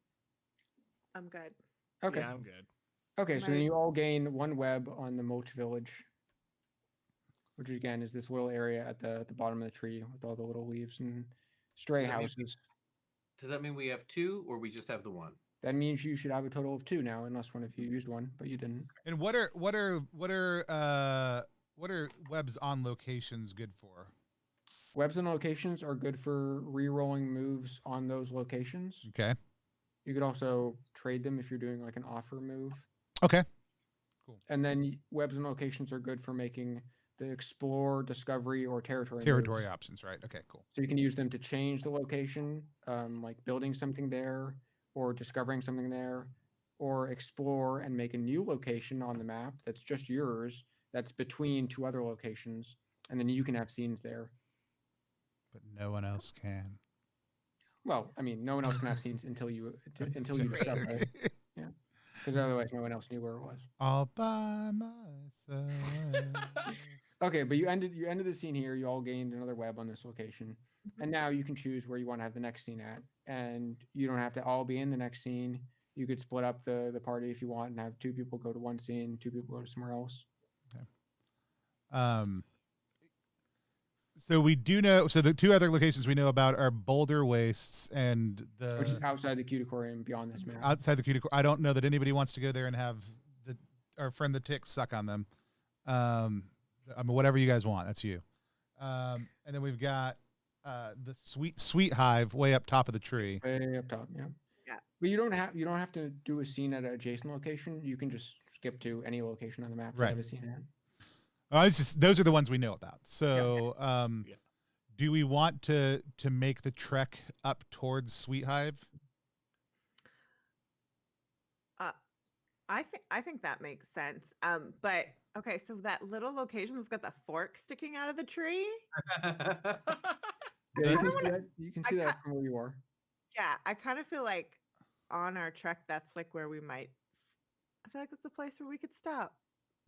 S4: I'm good.
S3: Okay.
S5: Yeah, I'm good.
S3: Okay, so then
S4: Right.
S3: you all gain 1 web on the Mulch Village, which again is this little area at the bottom of the tree with all the little leaves and stray
S2: Does that mean-
S3: houses.
S2: Does that mean we have 2 or we just have the 1?
S3: That means you should have a total of 2 now, unless one of you used one, but you didn't.
S1: And what are webs on locations good for?
S3: Webs and locations are good for re-rolling moves on those locations.
S1: Okay.
S3: You could also trade them if you're doing like an offer move.
S1: Okay.
S3: And then webs and locations are good for making the explore, discovery, or territory
S1: Territory
S3: moves.
S1: options, right? Okay, cool.
S3: So you can use them to change the location, like building something there, or discovering something there, or explore and make a new location on the map that's just yours, that's between 2 other locations, and then you can have scenes there.
S1: But no one else can.
S3: Well, I mean, no one else can have scenes until you discover it. Yeah, because otherwise no one else knew where it was.
S1: All by myself.
S3: Okay, but you ended the scene here. You all gained another web on this location, and now you can choose where you want to have the next scene at. And you don't have to all be in the next scene. You could split up the party if you want and have 2 people go to one scene, 2 people go to somewhere else.
S1: So we do know. So the 2 other locations we know about are Boulder Wastes and
S3: Which is outside the Cuticorium beyond this map.
S1: outside the Cuticorium. I don't know that anybody wants to go there and have our friend the tick suck on them. I mean, whatever you guys want, that's you. And then we've got the sweet hive way up top of the tree.
S3: Way up top, yeah.
S4: Yeah.
S3: But you don't have to do a scene at an adjacent location. You can just skip to any location on the map to
S1: Right.
S3: have a scene at.
S1: It's just those are the ones we know about. So,
S5: Yeah.
S1: do we want to make the trek up towards Sweet Hive?
S4: I think that makes sense. But okay, so that little location's got the fork sticking out of the tree.
S3: Yeah,
S1: The-
S3: you can see that. You can see that from where you are.
S4: Yeah, I kind of feel like on our trek, that's like where we might. I feel like that's a place where we could stop.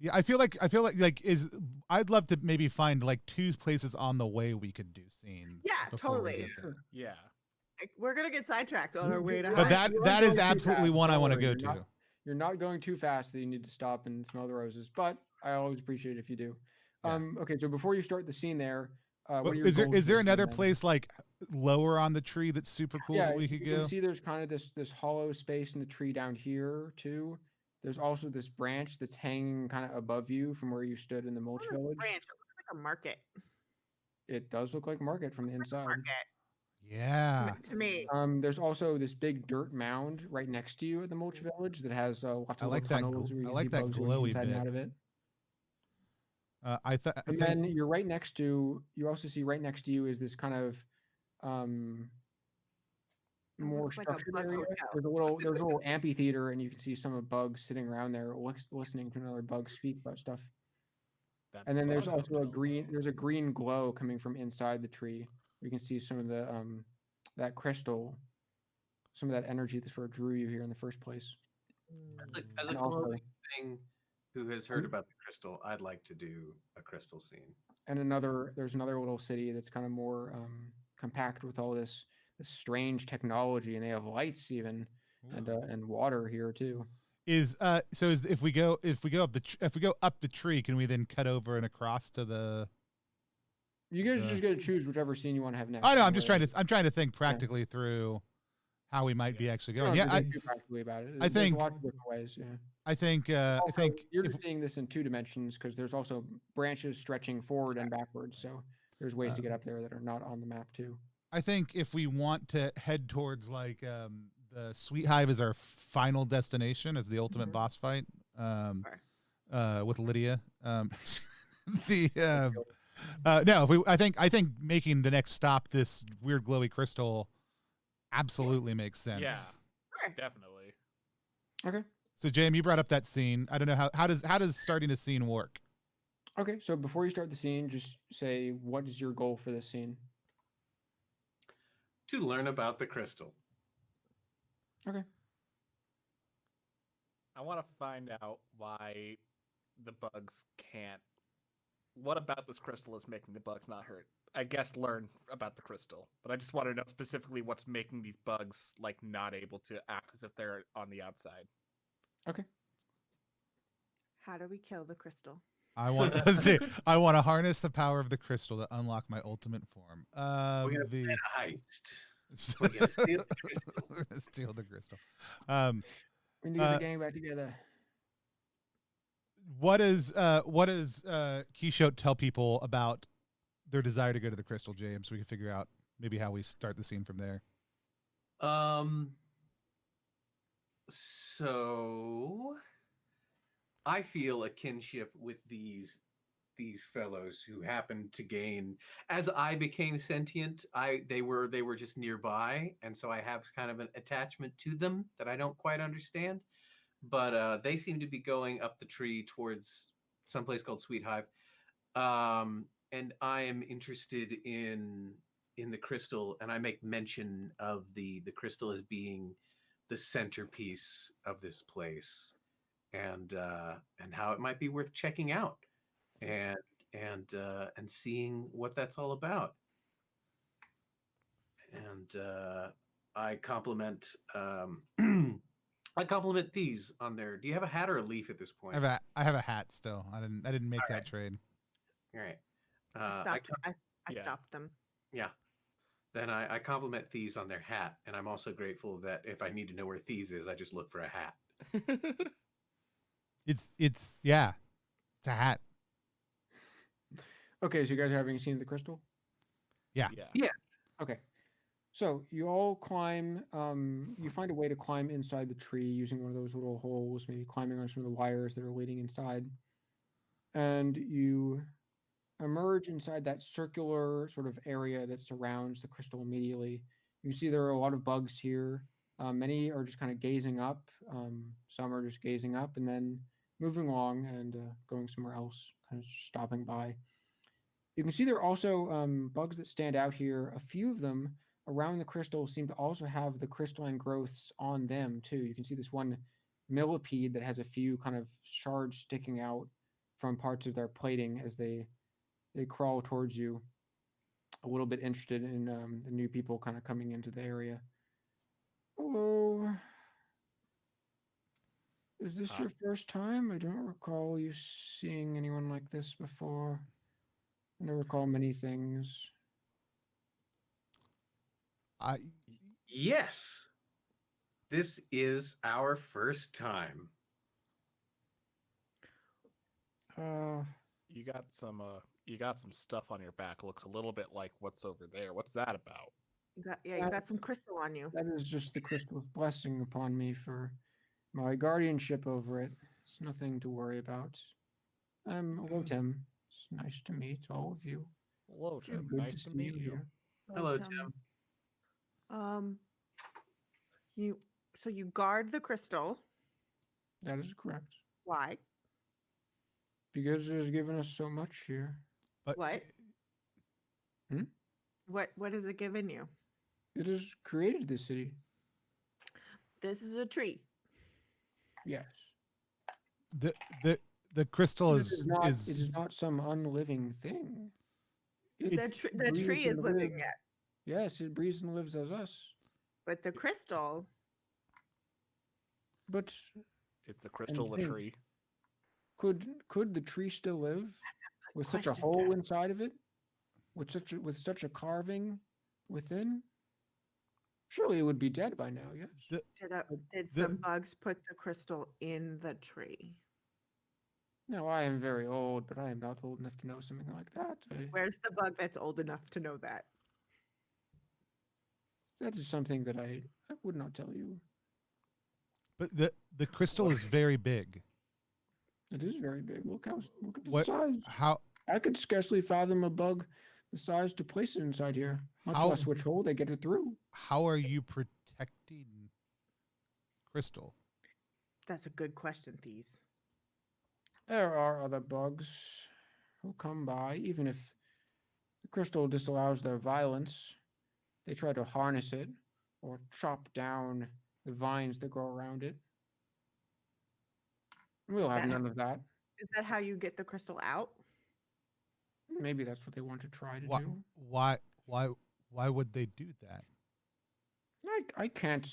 S1: Yeah, I feel like I'd love to maybe find like 2 places on the way we could do scenes.
S4: Yeah,
S1: before we
S4: totally.
S1: get there.
S5: Yeah.
S4: Like, we're gonna get sidetracked on our way to.
S1: But
S4: Hive.
S1: that is absolutely one I want to go
S3: You're
S1: to.
S3: You're not going too fast that you need to stop and smell the roses, but I always appreciate it if you do.
S1: Yeah.
S3: Okay, so before you start the scene there, what
S1: Well,
S3: are your
S1: is
S3: goals
S1: there
S3: for the scene
S1: another
S3: then?
S1: place like lower on the tree that's super cool
S3: Yeah,
S1: that we
S3: you
S1: could
S3: can
S1: go?
S3: see there's kind of this hollow space in the tree down here too. There's also this branch that's hanging kind of above you from where you stood in the mulch
S4: What a
S3: village.
S4: branch. It looks like a market.
S3: It does look like a market from the inside.
S4: Market
S1: Yeah.
S4: to me.
S3: There's also this big dirt mound right next to you at the mulch village that has lots
S1: I
S3: of
S1: like
S3: little
S1: that
S3: tunnels
S1: gl-
S3: where you
S1: I
S3: can
S1: like
S3: see
S1: that
S3: bugs going
S1: glowy
S3: inside
S1: bit.
S3: and out of it.
S1: I
S3: And
S1: think
S3: then you're right next to. You also see right next to you is this kind of more
S4: looks like a
S3: structured
S4: bug
S3: area.
S4: hotel.
S3: There's a little amphitheater, and you can see some of bugs sitting around there, listening to another bug speak about stuff.
S5: That
S3: And then there's
S5: bug
S3: also a
S5: hotel.
S3: green. There's a green glow coming from inside the tree. You can see some of the that crystal, some of that energy that sort of drew you here in the first place.
S2: As a
S3: And also,
S2: clothing thing who has heard about the crystal, I'd like to do a crystal scene.
S3: and there's another little city that's kind of more compact with all this strange technology, and they have lights even, and water here too.
S1: if we go up the tree, can we then cut over and across to the?
S3: You guys are just gonna choose whichever scene you want to have next.
S1: I know.
S3: and
S1: I'm just
S3: where-
S1: trying to think practically through how we might be actually
S3: you don't
S1: going.
S3: have
S1: Yeah,
S3: to think too practically about it.
S1: I
S3: There's
S1: think-
S3: lots of different ways. Yeah.
S1: I think
S3: Also, you're
S1: if,
S3: just seeing this in 2 dimensions because there's also branches stretching forward and backwards. So there's ways to get up there that are not on the map too.
S1: I think if we want to head towards like the Sweet Hive as our final destination, as the ultimate boss fight, with Lydia. The no, if we, I think making the next stop this weird glowy crystal absolutely makes sense.
S5: Yeah,
S4: Sure.
S5: definitely.
S3: Okay.
S1: So, James, you brought up that scene. I don't know how does starting a scene work?
S3: Okay. So before you start the scene, just say what is your goal for this scene?
S2: To learn about the crystal.
S3: Okay.
S5: I want to find out why the bugs can't. What about this crystal is making the bugs not hurt? I guess learn about the crystal, but I just want to know specifically what's making these bugs like not able to act as if they're on the outside.
S3: Okay.
S4: How do we kill the crystal?
S1: I want to see. I want to harness the power of the crystal to unlock my ultimate form.
S2: We're gonna
S1: The
S2: plan a heist. We're gonna steal the crystal.
S1: We're gonna steal the crystal.
S3: We need to get the gang back together.
S1: What does Quichotte tell people about their desire to go to the crystal, James? We can figure out maybe how we start the scene from there.
S2: So I feel a kinship with these fellows who happened to gain as I became sentient. They were just nearby, and so I have kind of an attachment to them that I don't quite understand. But they seem to be going up the tree towards someplace called Sweet Hive, and I am interested in the crystal, and I make mention of the crystal as being the centerpiece of this place, and how it might be worth checking out, and seeing what that's all about. And I compliment these on there. Do you have a hat or a leaf at this point?
S1: I have a hat still. I didn't make that trade.
S2: All right.
S4: I stopped them.
S2: Yeah. Then I compliment Thies on their hat, and I'm also grateful that if I need to know where Thies is, I just look for a hat.
S1: It's a hat.
S3: Okay, so you guys are having seen the crystal?
S1: Yeah.
S3: Okay. So you all climb, you find a way to climb inside the tree using one of those little holes, maybe climbing on some of the wires that are leading inside. And you emerge inside that circular sort of area that surrounds the crystal immediately. You see there are a lot of bugs here. Many are just kind of gazing up. Some are just gazing up and then moving along and going somewhere else, kind of stopping by. You can see there are also bugs that stand out here. A few of them around the crystal seem to also have the crystalline growths on them too. You can see this one millipede that has a few kind of shards sticking out from parts of their plating as they crawl towards you, a little bit interested in the new people kind of coming into the area. Hello. Is this your first time? I don't recall you seeing anyone like this before. I don't recall many things.
S2: Yes. This is our first time.
S5: You got some stuff on your back. Looks a little bit like what's over there. What's that about?
S4: You got some crystal on you.
S3: That is just the crystal's blessing upon me for my guardianship over it. It's nothing to worry about. Hello, Tim. It's nice to meet all of you.
S5: Hello, Tim.
S3: Good
S5: Nice to meet you.
S2: Hello,
S4: Tim.
S2: Tim.
S4: You guard the crystal.
S3: That is correct.
S4: Why?
S3: Because it has given us so much here.
S1: But
S4: What? What has it given you?
S3: It has created this city.
S4: This is a tree.
S3: Yes.
S1: the crystal
S3: It is not some unliving thing.
S4: The tree is living, yes.
S3: Yes, it breathes and lives as us.
S4: But the crystal.
S3: But
S5: Is the crystal a
S3: think-
S5: tree?
S3: could the tree still live with such a
S4: question,
S3: hole
S4: Dad.
S3: inside of it? With such a carving within? Surely it would be dead by now, yes.
S4: Did some bugs put the crystal in the tree?
S3: No, I am very old, but I am not old enough to know something like that.
S4: Where's the bug that's old enough to know that?
S3: That is something that I would not tell you.
S1: But the crystal is very big.
S3: It is very big. Look at the
S1: What?
S3: size.
S1: How?
S3: I could scarcely fathom a bug the size to place it inside here, much
S1: How-
S3: less which hole they get it through.
S1: How are you protecting Crystal?
S4: That's a good question, These.
S3: There are other bugs who come by, even if the crystal disallows their violence. They try to harness it or chop down the vines that grow around it. We'll have none of that.
S4: Is that how you get the crystal out?
S3: Maybe that's what they want to try to
S1: Why?
S3: do.
S1: Why would they do that?
S3: I can't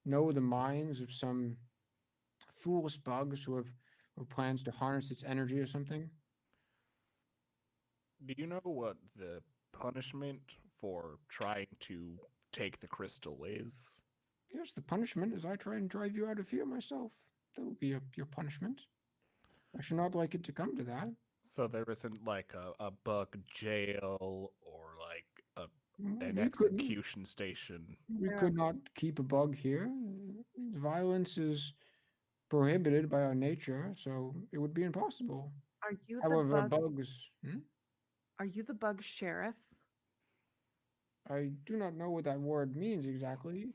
S3: know the minds of some foolish bugs who plans to harness its energy or something.
S5: Do you know what the punishment for trying to take the crystal is?
S3: Yes, the punishment is I try and drive you out of here myself. That will be your punishment. I should not like it to come to that.
S5: So there isn't like a bug jail or like an
S3: We couldn't-
S5: execution station.
S3: We
S4: Yeah.
S3: could not keep a bug here. Violence is prohibited by our nature, so it would be impossible.
S4: Are you
S3: However,
S4: the bug?
S3: bugs.
S4: Are you the bug sheriff?
S3: I do not know what that word means exactly,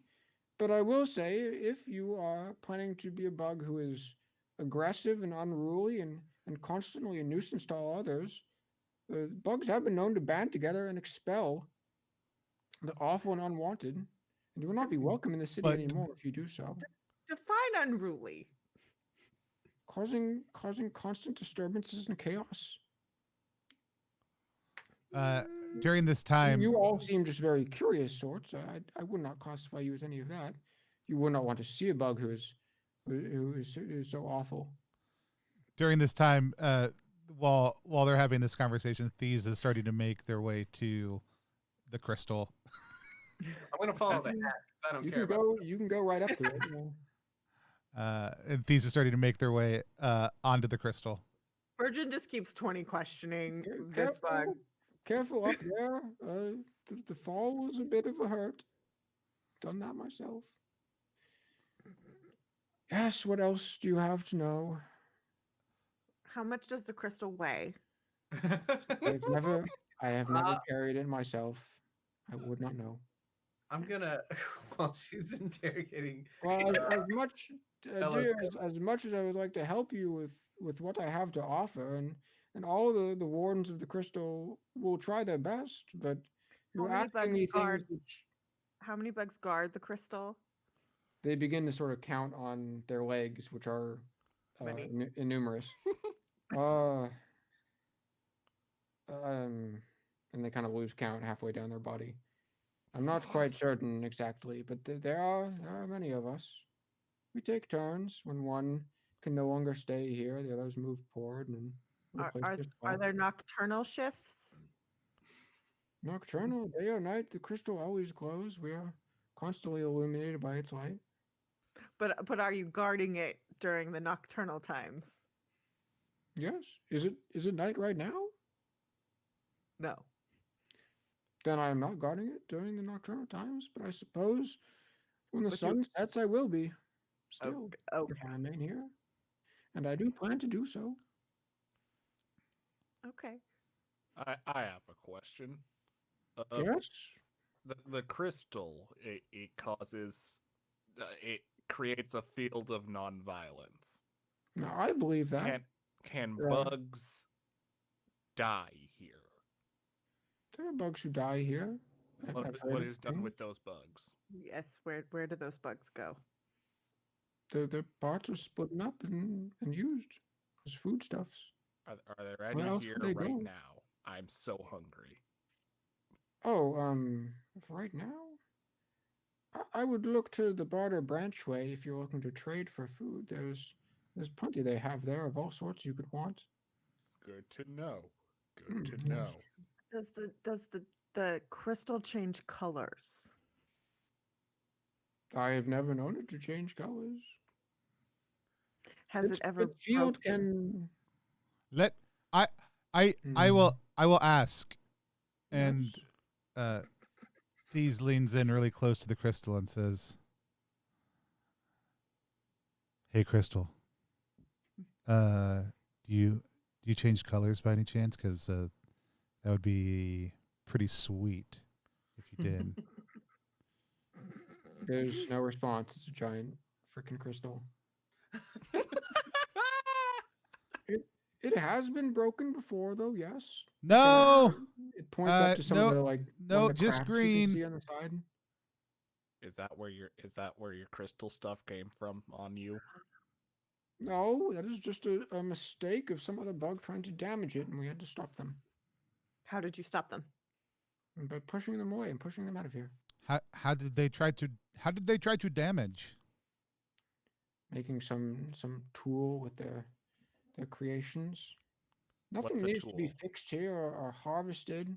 S3: but I will say if you are planning to be a bug who is aggressive and unruly and constantly a nuisance to all others, bugs have been known to band together and expel the awful and unwanted, and you will not be welcome in the city
S1: But-
S3: anymore if you do so.
S4: Define unruly.
S3: Causing constant disturbances and chaos.
S1: During this time,
S3: You all seem just very curious sorts. I would not classify you as any of that. You would not want to see a bug who is so awful.
S1: during this time, while they're having this conversation, Thieves is starting to make their way to the crystal.
S2: I'm gonna follow the hat 'cause I don't
S3: You
S2: care
S3: can
S2: about.
S3: go. You can go right up to it.
S1: And Thieves is starting to make their way onto the crystal.
S4: Virgin just keeps 20 questioning
S3: Care-
S4: this bug.
S3: Careful up there. The fall was a bit of a hurt. Done that myself. Yes. What else do you have to know?
S4: How much does the crystal weigh?
S3: I have never carried it myself. I would not know.
S2: I'm gonna while she's interrogating.
S3: Well, as much,
S2: Tell
S3: dear,
S2: us.
S3: as much as I would like to help you with what I have to offer, and all the wardens of the crystal will try their best, but you're
S4: many
S3: asking
S4: bugs
S3: me things
S4: guard-
S3: which
S4: How many bugs guard the crystal?
S3: they begin to sort of count on their legs, which are
S4: Many.
S3: innumerous. And they kind of lose count halfway down their body. I'm not quite certain exactly, but there are many of us. We take turns. When one can no longer stay here, the others move forward and replace their
S4: Are
S3: spot.
S4: there nocturnal shifts?
S3: Nocturnal, day or night, the crystal always glows. We are constantly illuminated by its light.
S4: But are you guarding it during the nocturnal times?
S3: Yes. Is it night right now?
S4: No.
S3: Then I am not guarding it during the nocturnal times, but I suppose when the
S4: But you-
S3: sun sets, I will be. Still,
S4: Okay.
S3: if I remain here. And I do plan to do so.
S4: Okay.
S5: I have a question.
S3: Yes?
S5: The crystal it causes it creates a field of nonviolence.
S3: Now, I believe that.
S5: Can
S3: Yeah.
S5: bugs die here?
S3: There are bugs who die here. I've heard
S5: What
S3: of
S5: is done
S3: things.
S5: with those bugs?
S4: Yes. Where do those bugs go?
S3: The parts are split up and used as foodstuffs.
S5: Are there
S3: Where
S5: any
S3: else
S5: here
S3: would they
S5: right
S3: go?
S5: now? I'm so hungry.
S3: Oh, right now? I would look to the barter branchway if you're looking to trade for food. There's plenty they have there of all sorts you could want.
S5: Good to know. Good to
S3: yes.
S5: know.
S4: Does the crystal change colors?
S3: I have never known it to change colors.
S4: Has it ever
S3: Its field
S4: broken?
S3: can
S1: I will ask, and
S3: Yes.
S1: Thieves leans in really close to the crystal and says, "Hey, Crystal, Do you change colors by any chance? Because that would be pretty sweet if you did.
S3: There's no response. It's a giant freaking crystal. It has been broken before, though. Yes.
S1: No,
S3: It points up to some of the one
S1: no,
S3: of the
S1: just
S3: cracks you
S1: green.
S3: can see on the side.
S5: Is that where your crystal stuff came from on you?
S3: No, that is just a mistake of some other bug trying to damage it, and we had to stop them.
S4: How did you stop them?
S3: And by pushing them away and pushing them out of here.
S1: How did they try to damage?
S3: Making some tool with their creations. Nothing
S5: What's a
S3: needs to be
S5: tool?
S3: fixed here or harvested.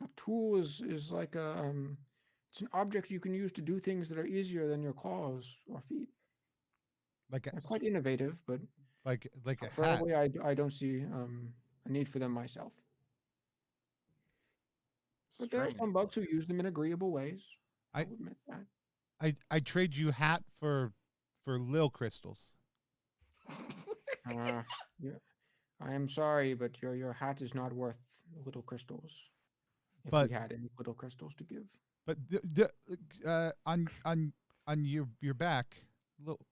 S3: A tool is like it's an object you can use to do things that are easier than your claws or feet.
S1: Like
S3: They're quite innovative, but
S1: a hat.
S3: preferably I don't see a need for them myself. But there are
S5: Strange
S3: some bugs who
S5: place.
S3: use them in agreeable ways.
S1: I-
S3: I'll admit that.
S1: I trade you hat for lil crystals.
S3: Yeah, I am sorry, but your hat is not worth little crystals. If
S1: But-
S3: we had any little crystals to give.
S1: But on your back, little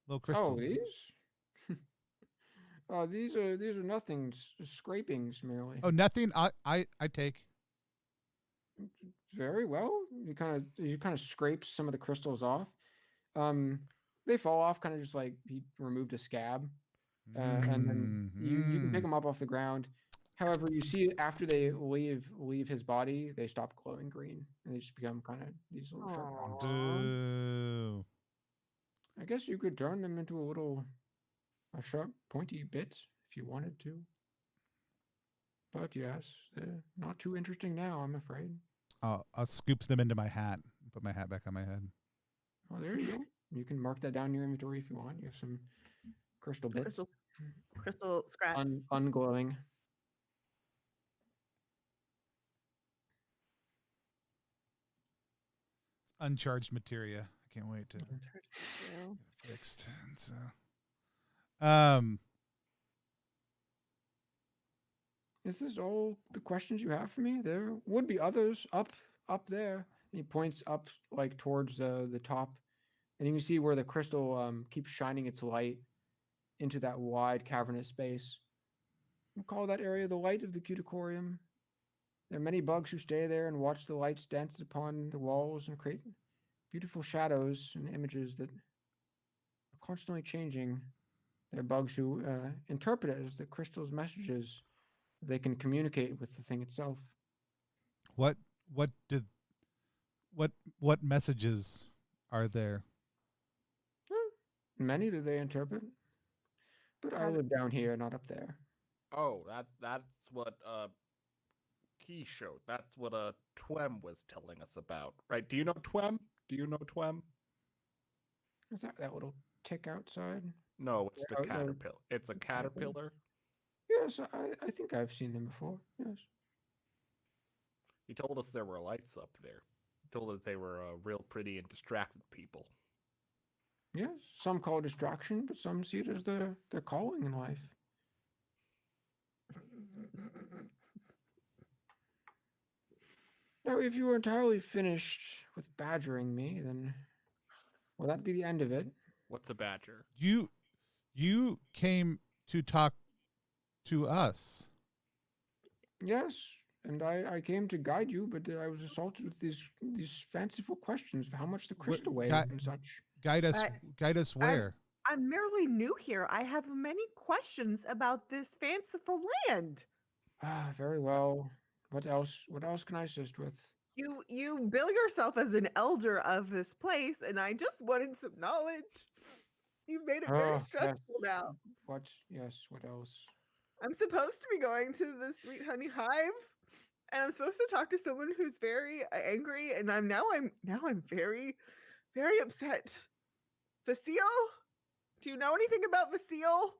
S3: Oh,
S1: crystals.
S3: these? Oh, these are nothing. Scrapings merely.
S1: Oh, nothing. I take.
S3: Very well. You kind of scrapes some of the crystals off. They fall off, kind of just like he removed a scab, and then you can pick them up off the ground. However, you see after they leave his body, they stop glowing green, and they just become kind of these little sharp rocks.
S1: Boo.
S3: I guess you could turn them into a sharp, pointy bit if you wanted to. But yes, they're not too interesting now, I'm afraid.
S1: I'll scoop them into my hat and put my hat back on my head.
S3: Oh, there you go. You can mark that down in your inventory if you want. You have some crystal bits.
S4: Crystal scraps.
S3: Unglowing.
S1: Uncharged materia. I can't wait to get
S4: Yeah.
S1: it fixed. And so,
S3: This is all the questions you have for me. There would be others up there. And he points up like towards the top, and you can see where the crystal keeps shining its light into that wide cavernous space. We call that area the light of the Cuticorium. There are many bugs who stay there and watch the lights dance upon the walls and create beautiful shadows and images that are constantly changing. There are bugs who interpret it as the crystal's messages. They can communicate with the thing itself.
S1: what messages are there?
S3: Many that they interpret. But I live down here, not up there.
S5: Oh, that's what Key showed. That's what Twem was telling us about, right? Do you know Twem?
S3: Is that little tick outside?
S5: No, it's
S3: Yeah,
S5: the caterpillar. It's a caterpillar.
S3: Yes, I think I've seen them before. Yes.
S5: He told us there were lights up there. He told us they were real pretty and distracted people.
S3: Yes, some call it distraction, but some see it as their calling in life. Now, if you were entirely finished with badgering me, then will that be the end of it?
S5: What's a badger?
S1: You came to talk to us.
S3: Yes, and I came to guide you, but I was assaulted with these fanciful questions of how much the crystal weighed and such.
S1: Guide us where?
S4: I'm merely new here. I have many questions about this fanciful land.
S3: Ah, very well. What else can I assist with?
S4: You bill yourself as an elder of this place, and I just wanted some knowledge. You've made it very
S3: yes.
S4: stressful now.
S3: What else?
S4: I'm supposed to be going to the Sweet Honey Hive, and I'm supposed to talk to someone who's very angry, and I'm very, very upset. Vasile? Do you know anything about Vasile?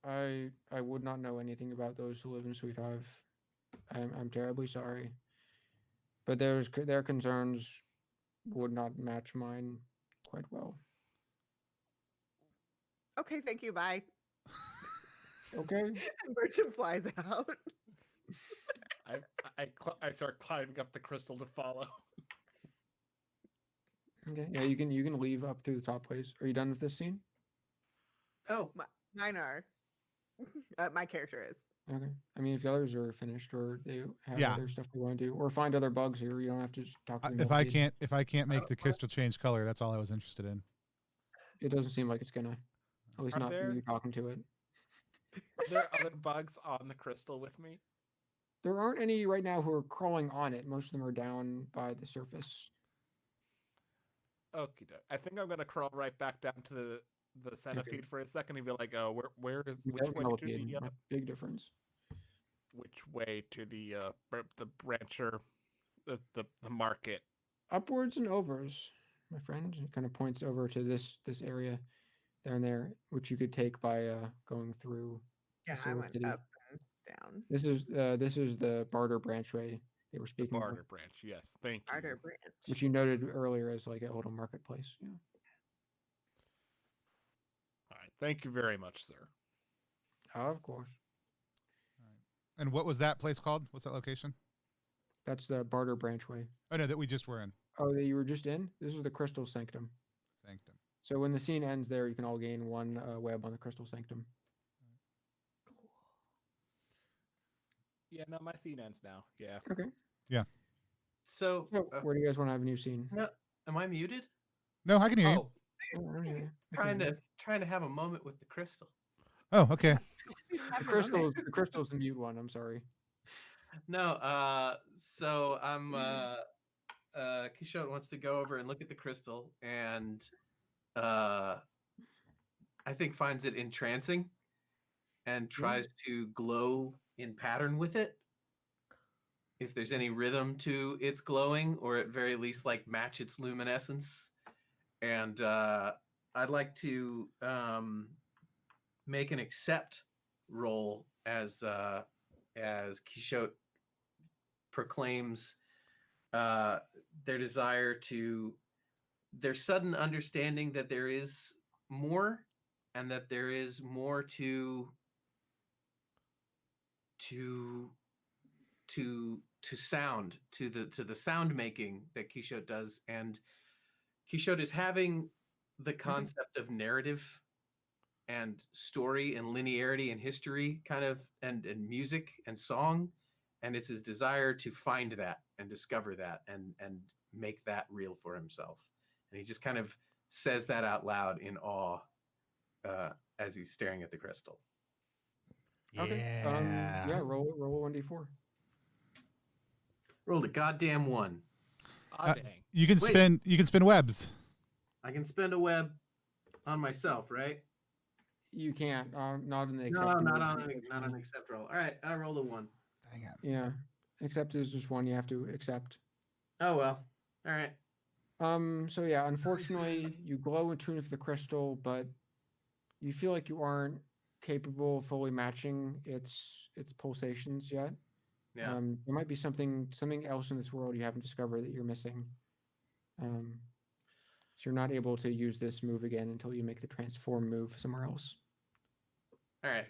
S3: I would not know anything about those who live in Sweet Hive. I'm terribly sorry, but their concerns would not match mine quite well.
S4: Okay, thank you. Bye.
S3: Okay.
S4: And Bertram flies out.
S5: I start climbing up the crystal to follow.
S3: Okay. Yeah, you can leave up through the top place. Are you done with this scene?
S2: Oh,
S4: Mine are. My character is.
S3: Okay. I mean, if the others are finished or they have
S1: Yeah.
S3: other stuff they want to do, or find other bugs here, you don't have to just talk to the
S1: If I
S3: millipede.
S1: can't make the crystal change color, that's all I was interested in.
S3: It doesn't seem like it's gonna. At least
S5: Are
S3: not from
S5: there-
S3: you talking to it.
S5: Are there other bugs on the crystal with me?
S3: There aren't any right now who are crawling on it. Most of them are down by the surface.
S5: Okay, I think I'm gonna crawl right back down to the centipede for a second and be like, "Oh, where is
S3: You
S5: which
S3: have
S5: way to
S3: millipede,
S5: the
S3: big difference.
S5: which way to the brancher, the market?"
S3: Upwards and overs, my friend. It kind of points over to this area down there, which you could take by going through
S4: Yeah,
S3: the
S4: I
S3: Sword
S4: went
S3: City.
S4: up and down.
S3: This is the barter branchway they were
S5: The
S3: speaking
S5: barter
S3: of,
S5: branch, yes, thank you.
S4: Carter Branch.
S3: which you noted earlier as like a little marketplace. Yeah.
S5: All right, thank you very much, sir.
S3: Of course.
S1: And what was that place called? What's that location?
S3: That's the barter branchway.
S1: Oh no, that we just were in.
S3: Oh, that you were just in? This is the Crystal Sanctum.
S1: Sanctum.
S3: So when the scene ends there, you can all gain one web on the Crystal Sanctum.
S5: Yeah, no, my scene ends now. Yeah.
S3: Okay.
S2: so
S3: So where do you guys want to have a new scene?
S2: no, am I muted?
S1: No, I can hear you.
S2: Oh,
S3: Oh, I don't hear you. I
S2: trying
S3: can hear
S2: to have a moment with the crystal.
S1: Oh, okay.
S3: you. The crystal's the mute one. I'm sorry.
S2: No, so I'm Kishot wants to go over and look at the crystal and I think finds it entrancing and tries to glow in pattern with it. If there's any rhythm to its glowing, or at very least like match its luminescence. And I'd like to make an accept roll as Kishot proclaims their desire to, their sudden understanding that there is more, and that there is more to sound, to the sound making that Kishot does. And Kishot is having the concept of narrative and story and linearity and history kind of, and music and song, and it's his desire to find that and discover that and make that real for himself. And he just kind of says that out loud in awe as he's staring at the crystal.
S3: Okay. Yeah. Roll a 1d4.
S2: Rolled a goddamn 1.
S5: Ah, dang.
S1: You can spin webs.
S2: I can spend a web on myself, right?
S3: You can't. Not in the
S2: No,
S3: accept.
S2: not on an accept roll. All right, I rolled a 1.
S1: Dang it.
S3: Yeah. Accept is just one you have to accept.
S2: Oh well. All right.
S3: So yeah, unfortunately, you glow in tune with the crystal, but you feel like you aren't capable of fully matching its pulsations yet.
S2: Yeah.
S3: There might be something else in this world you haven't discovered that you're missing. So you're not able to use this move again until you make the transform move somewhere else.
S2: All right.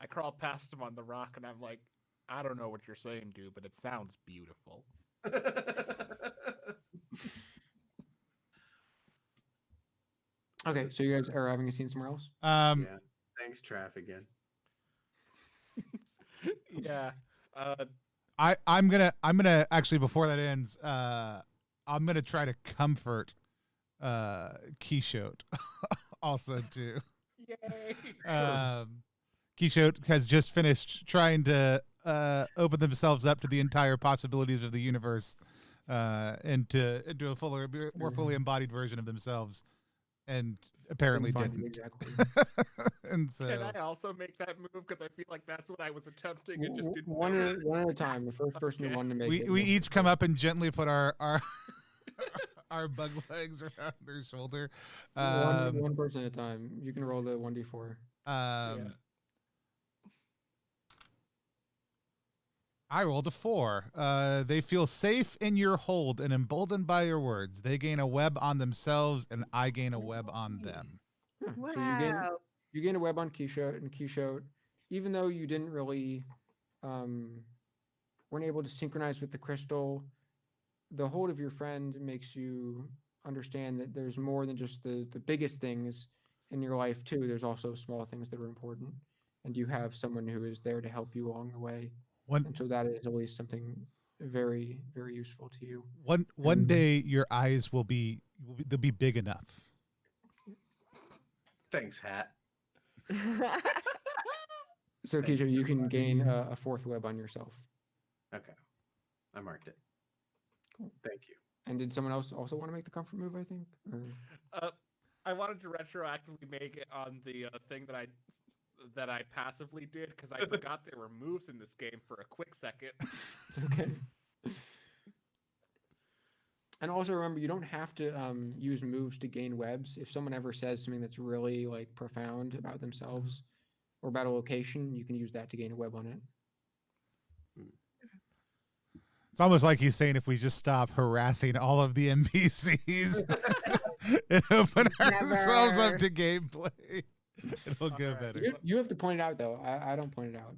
S5: I crawl past him on the rock and I'm like, I don't know what you're saying, dude, but it sounds beautiful.
S3: Okay, so you guys are having a scene somewhere else?
S2: Yeah. Thanks, Traff, again.
S5: Yeah.
S1: I'm gonna actually, before that ends, I'm gonna try to comfort Kishot also too.
S5: Yay.
S1: Kishot has just finished trying to open themselves up to the entire possibilities of the universe, into a fuller, more fully embodied version of themselves, and apparently
S3: Couldn't find it
S1: didn't.
S3: exactly.
S1: And so,
S5: Can I also make that move? Because I feel like that's what I was attempting and just didn't.
S3: One at a time. The first person who wanted to make it.
S1: we each come up and gently put our our bug legs around their shoulder.
S3: One person at a time. You can roll the 1d4.
S5: Yeah.
S1: I rolled a 4. They feel safe in your hold and emboldened by your words. They gain a web on themselves, and I gain a web on them.
S3: Yeah,
S4: Wow.
S3: So you gain a web on Quichotte, and Quichotte, even though you didn't really weren't able to synchronize with the crystal, the hold of your friend makes you understand that there's more than just the biggest things in your life too. There's also small things that are important, and you have someone who is there to help you along the way.
S1: One
S3: And so that is always something very, very useful to you.
S1: one day your eyes will be they'll be big enough.
S2: Thanks, Hat.
S3: So
S2: Thank
S3: Keisha, you can gain a fourth web on yourself.
S2: Okay. I marked it.
S3: Cool.
S2: Thank you.
S3: And did someone else also want to make the comfort move, I think? Or...
S5: I wanted to retroactively make it on the thing that I passively did because I forgot there were moves in this game for a quick second.
S3: It's okay. And also remember, you don't have to use moves to gain webs. If someone ever says something that's really like profound about themselves or about a location, you can use that to gain a web on it.
S1: It's almost like he's saying if we just stop harassing all of the NPCs and open ourselves up to gameplay, it'll go better.
S3: You have to point it out, though. I don't point it out.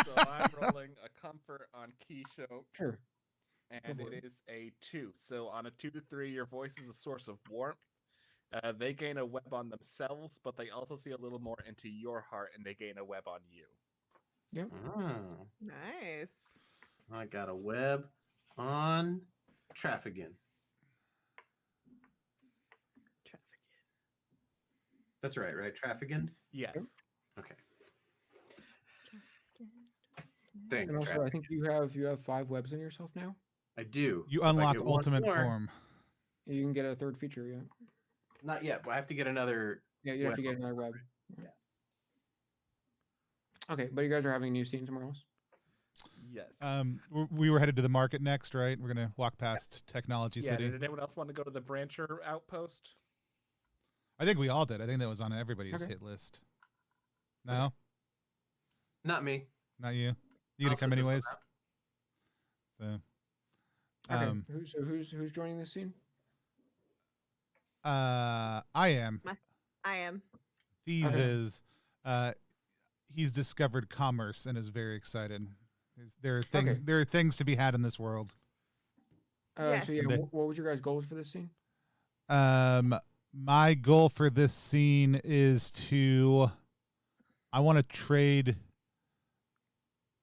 S5: So I'm rolling a comfort on Quichotte.
S3: Sure.
S5: And it is a 2. So on a 2 to 3, your voice is a source of warmth. They gain a web on themselves, but they also see a little more into your heart, and they gain a web on you.
S3: Yep.
S4: Nice.
S2: I got a web on Traffigan. That's right? Traffigan?
S5: Yes.
S3: Yep.
S2: Okay. Thank
S3: And also, I think you have 5 webs on yourself now.
S2: I do.
S1: You
S2: So if I
S1: unlock
S2: get one
S1: ultimate
S2: more-
S1: form.
S3: You can get a third feature, yeah.
S2: Not yet, but I have to get another.
S3: Yeah, you have to get another web.
S2: Yeah.
S3: Okay, but you guys are having a new scene somewhere else?
S5: Yes.
S1: We were headed to the market next, right? We're gonna walk past Technology City.
S5: Did anyone else want to go to the Brancher outpost?
S1: I think we all did. I think that was on everybody's
S3: Okay.
S1: hit list. No,
S2: Not me.
S1: not you. You
S2: I'll
S1: gonna come
S2: sit this one
S1: anyways?
S2: out.
S1: So,
S3: Okay, who's joining this scene?
S1: I am.
S4: I am.
S1: These
S3: Okay.
S1: is, he's discovered commerce and is very excited. There are things.
S3: Okay.
S1: There are things to be had in this world.
S4: Yes.
S3: So yeah,
S1: They-
S3: what was your guys' goals for this scene?
S1: My goal for this scene is I want to trade.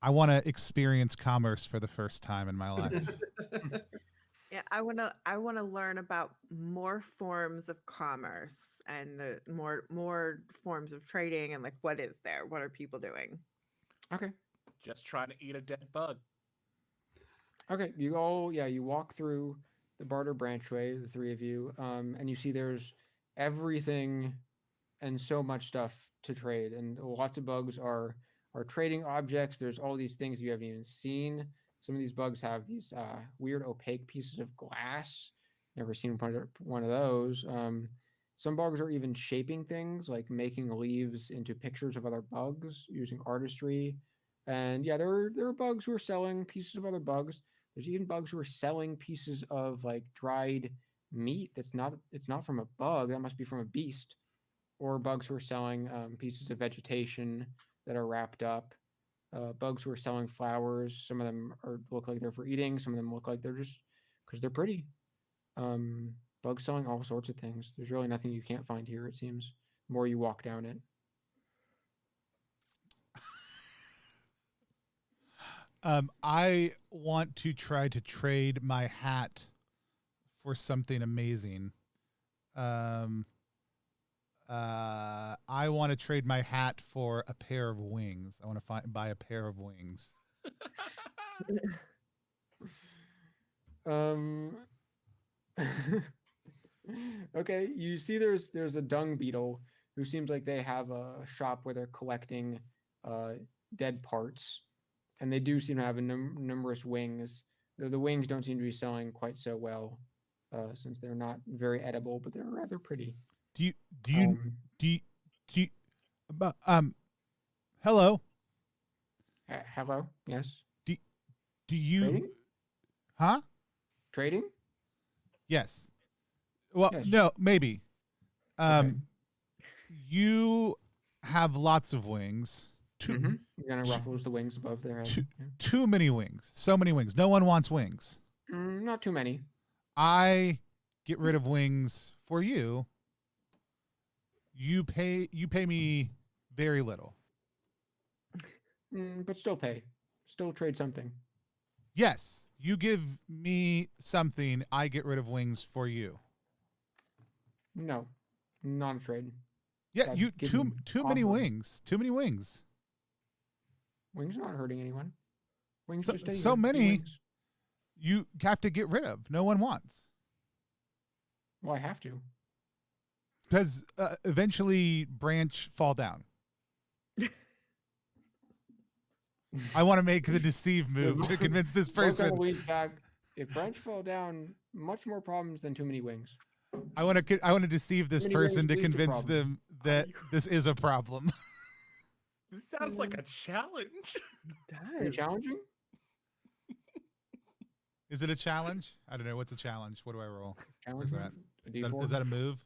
S1: I want to experience commerce for the first time in my life.
S4: Yeah, I wanna learn about more forms of commerce and the more forms of trading and like what is there? What are people doing?
S3: Okay.
S5: Just trying to eat a dead bug.
S3: Okay, you walk through the barter branchway, the 3 of you, and you see there's everything and so much stuff to trade, and lots of bugs are trading objects. There's all these things you haven't even seen. Some of these bugs have these weird opaque pieces of glass. Never seen one of those. Some bugs are even shaping things, like making leaves into pictures of other bugs using artistry. And yeah, there are bugs who are selling pieces of other bugs. There's even bugs who are selling pieces of like dried meat it's not from a bug, that must be from a beast. Or bugs who are selling pieces of vegetation that are wrapped up. Bugs who are selling flowers. Some of them look like they're for eating. Some of them look like they're just because they're pretty. Bugs selling all sorts of things. There's really nothing you can't find here, it seems, the more you walk down it.
S1: I want to try to trade my hat for something amazing. I want to trade my hat for a pair of wings. I want to buy a pair of wings.
S3: Okay, you see there's a dung beetle who seems like they have a shop where they're collecting dead parts, and they do seem to have numerous wings. The wings don't seem to be selling quite so well, since they're not very edible, but they're rather pretty.
S1: Hello?
S3: Hello? Yes?
S1: Do you...
S3: Trading?
S1: Huh?
S3: Trading?
S1: Yes. Well,
S3: Yes.
S1: no, maybe.
S3: Okay.
S1: you have lots of wings.
S3: It kind of ruffles the wings above their head.
S1: Too many wings. So many wings. No one wants wings.
S3: Not too many.
S1: I get rid of wings for you. You pay me very little.
S3: But still pay. Still trade something.
S1: Yes, you give me something, I get rid of wings for you.
S3: No, not a trade.
S1: Yeah,
S3: I'd
S1: you
S3: give
S1: too
S3: you
S1: many
S3: offer.
S1: wings. Too many wings.
S3: Wings are not hurting anyone. Wings
S1: So-
S3: just stay
S1: so
S3: here. Be
S1: many-
S3: wings.
S1: You have to get rid of. No one wants.
S3: Well, I have to.
S1: Because eventually branch fall down. I want to make the deceive move to convince this
S3: Both kind
S1: person.
S3: of leans back. If branch fall down, much more problems than too many wings.
S1: I want to deceive this
S3: Many
S1: person
S3: wings
S1: to
S3: leads to
S1: convince
S3: problem.
S1: them that this is a problem.
S5: This sounds like a challenge.
S3: Are you
S4: Does.
S3: challenging?
S1: Is it a challenge? I don't know. What's a challenge? What do I roll?
S3: Challenging?
S1: that?
S3: A
S1: Is
S3: D4?
S1: that a move?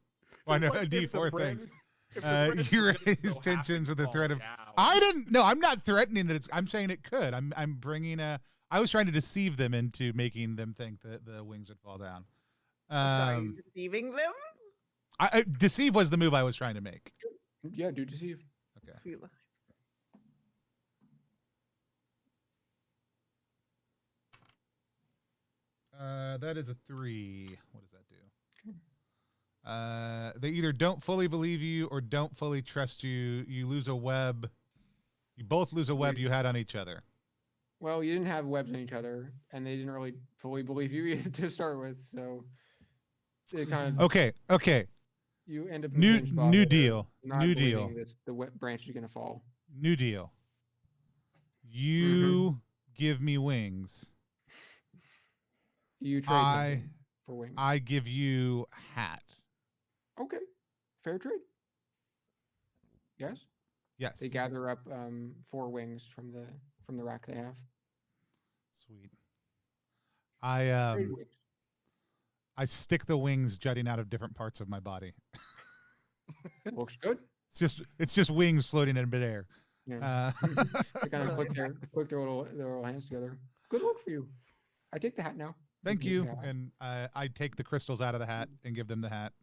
S1: Oh, I know, a
S5: Like, if the
S1: D4 thing.
S5: branch- if the branch
S1: You
S5: just
S1: raise
S5: so happens
S1: tensions
S5: to
S1: with the
S5: fall
S1: threat of.
S5: down.
S1: I didn't. No, I'm not threatening that it's. I'm saying it could. I'm bringing a. I was trying to deceive them into making them think that the wings would fall down.
S4: Sorry, deceiving them?
S1: Deceive was the move I was trying to make.
S3: Yeah, do deceive.
S1: Okay.
S4: Sweet life.
S1: That is a 3. What does that do? They either don't fully believe you or don't fully trust you. You lose a web. You both lose a web you had on each other.
S3: Well, you didn't have webs on each other, and they didn't really fully believe you either to start with, so it kind of
S1: Okay.
S3: you end up in the same spot
S1: New
S3: where they're
S1: deal.
S3: not
S1: New
S3: believing
S1: deal.
S3: that the branch is gonna fall.
S1: New deal. You give me wings.
S3: You trade something for wings.
S1: I give you hat.
S3: Okay, fair trade. Yes,
S1: Yes.
S3: they gather up 4 wings from the rack they have.
S1: Sweet. I
S3: Trade wings.
S1: I stick the wings jutting out of different parts of my body.
S3: Looks good.
S1: It's just wings floating in midair.
S3: Yeah. They kind of click their little hands together. Good look for you. I take the hat now.
S1: Thank
S3: can
S1: you.
S3: take the hat.
S1: And I take the crystals out of the hat and give them the hat.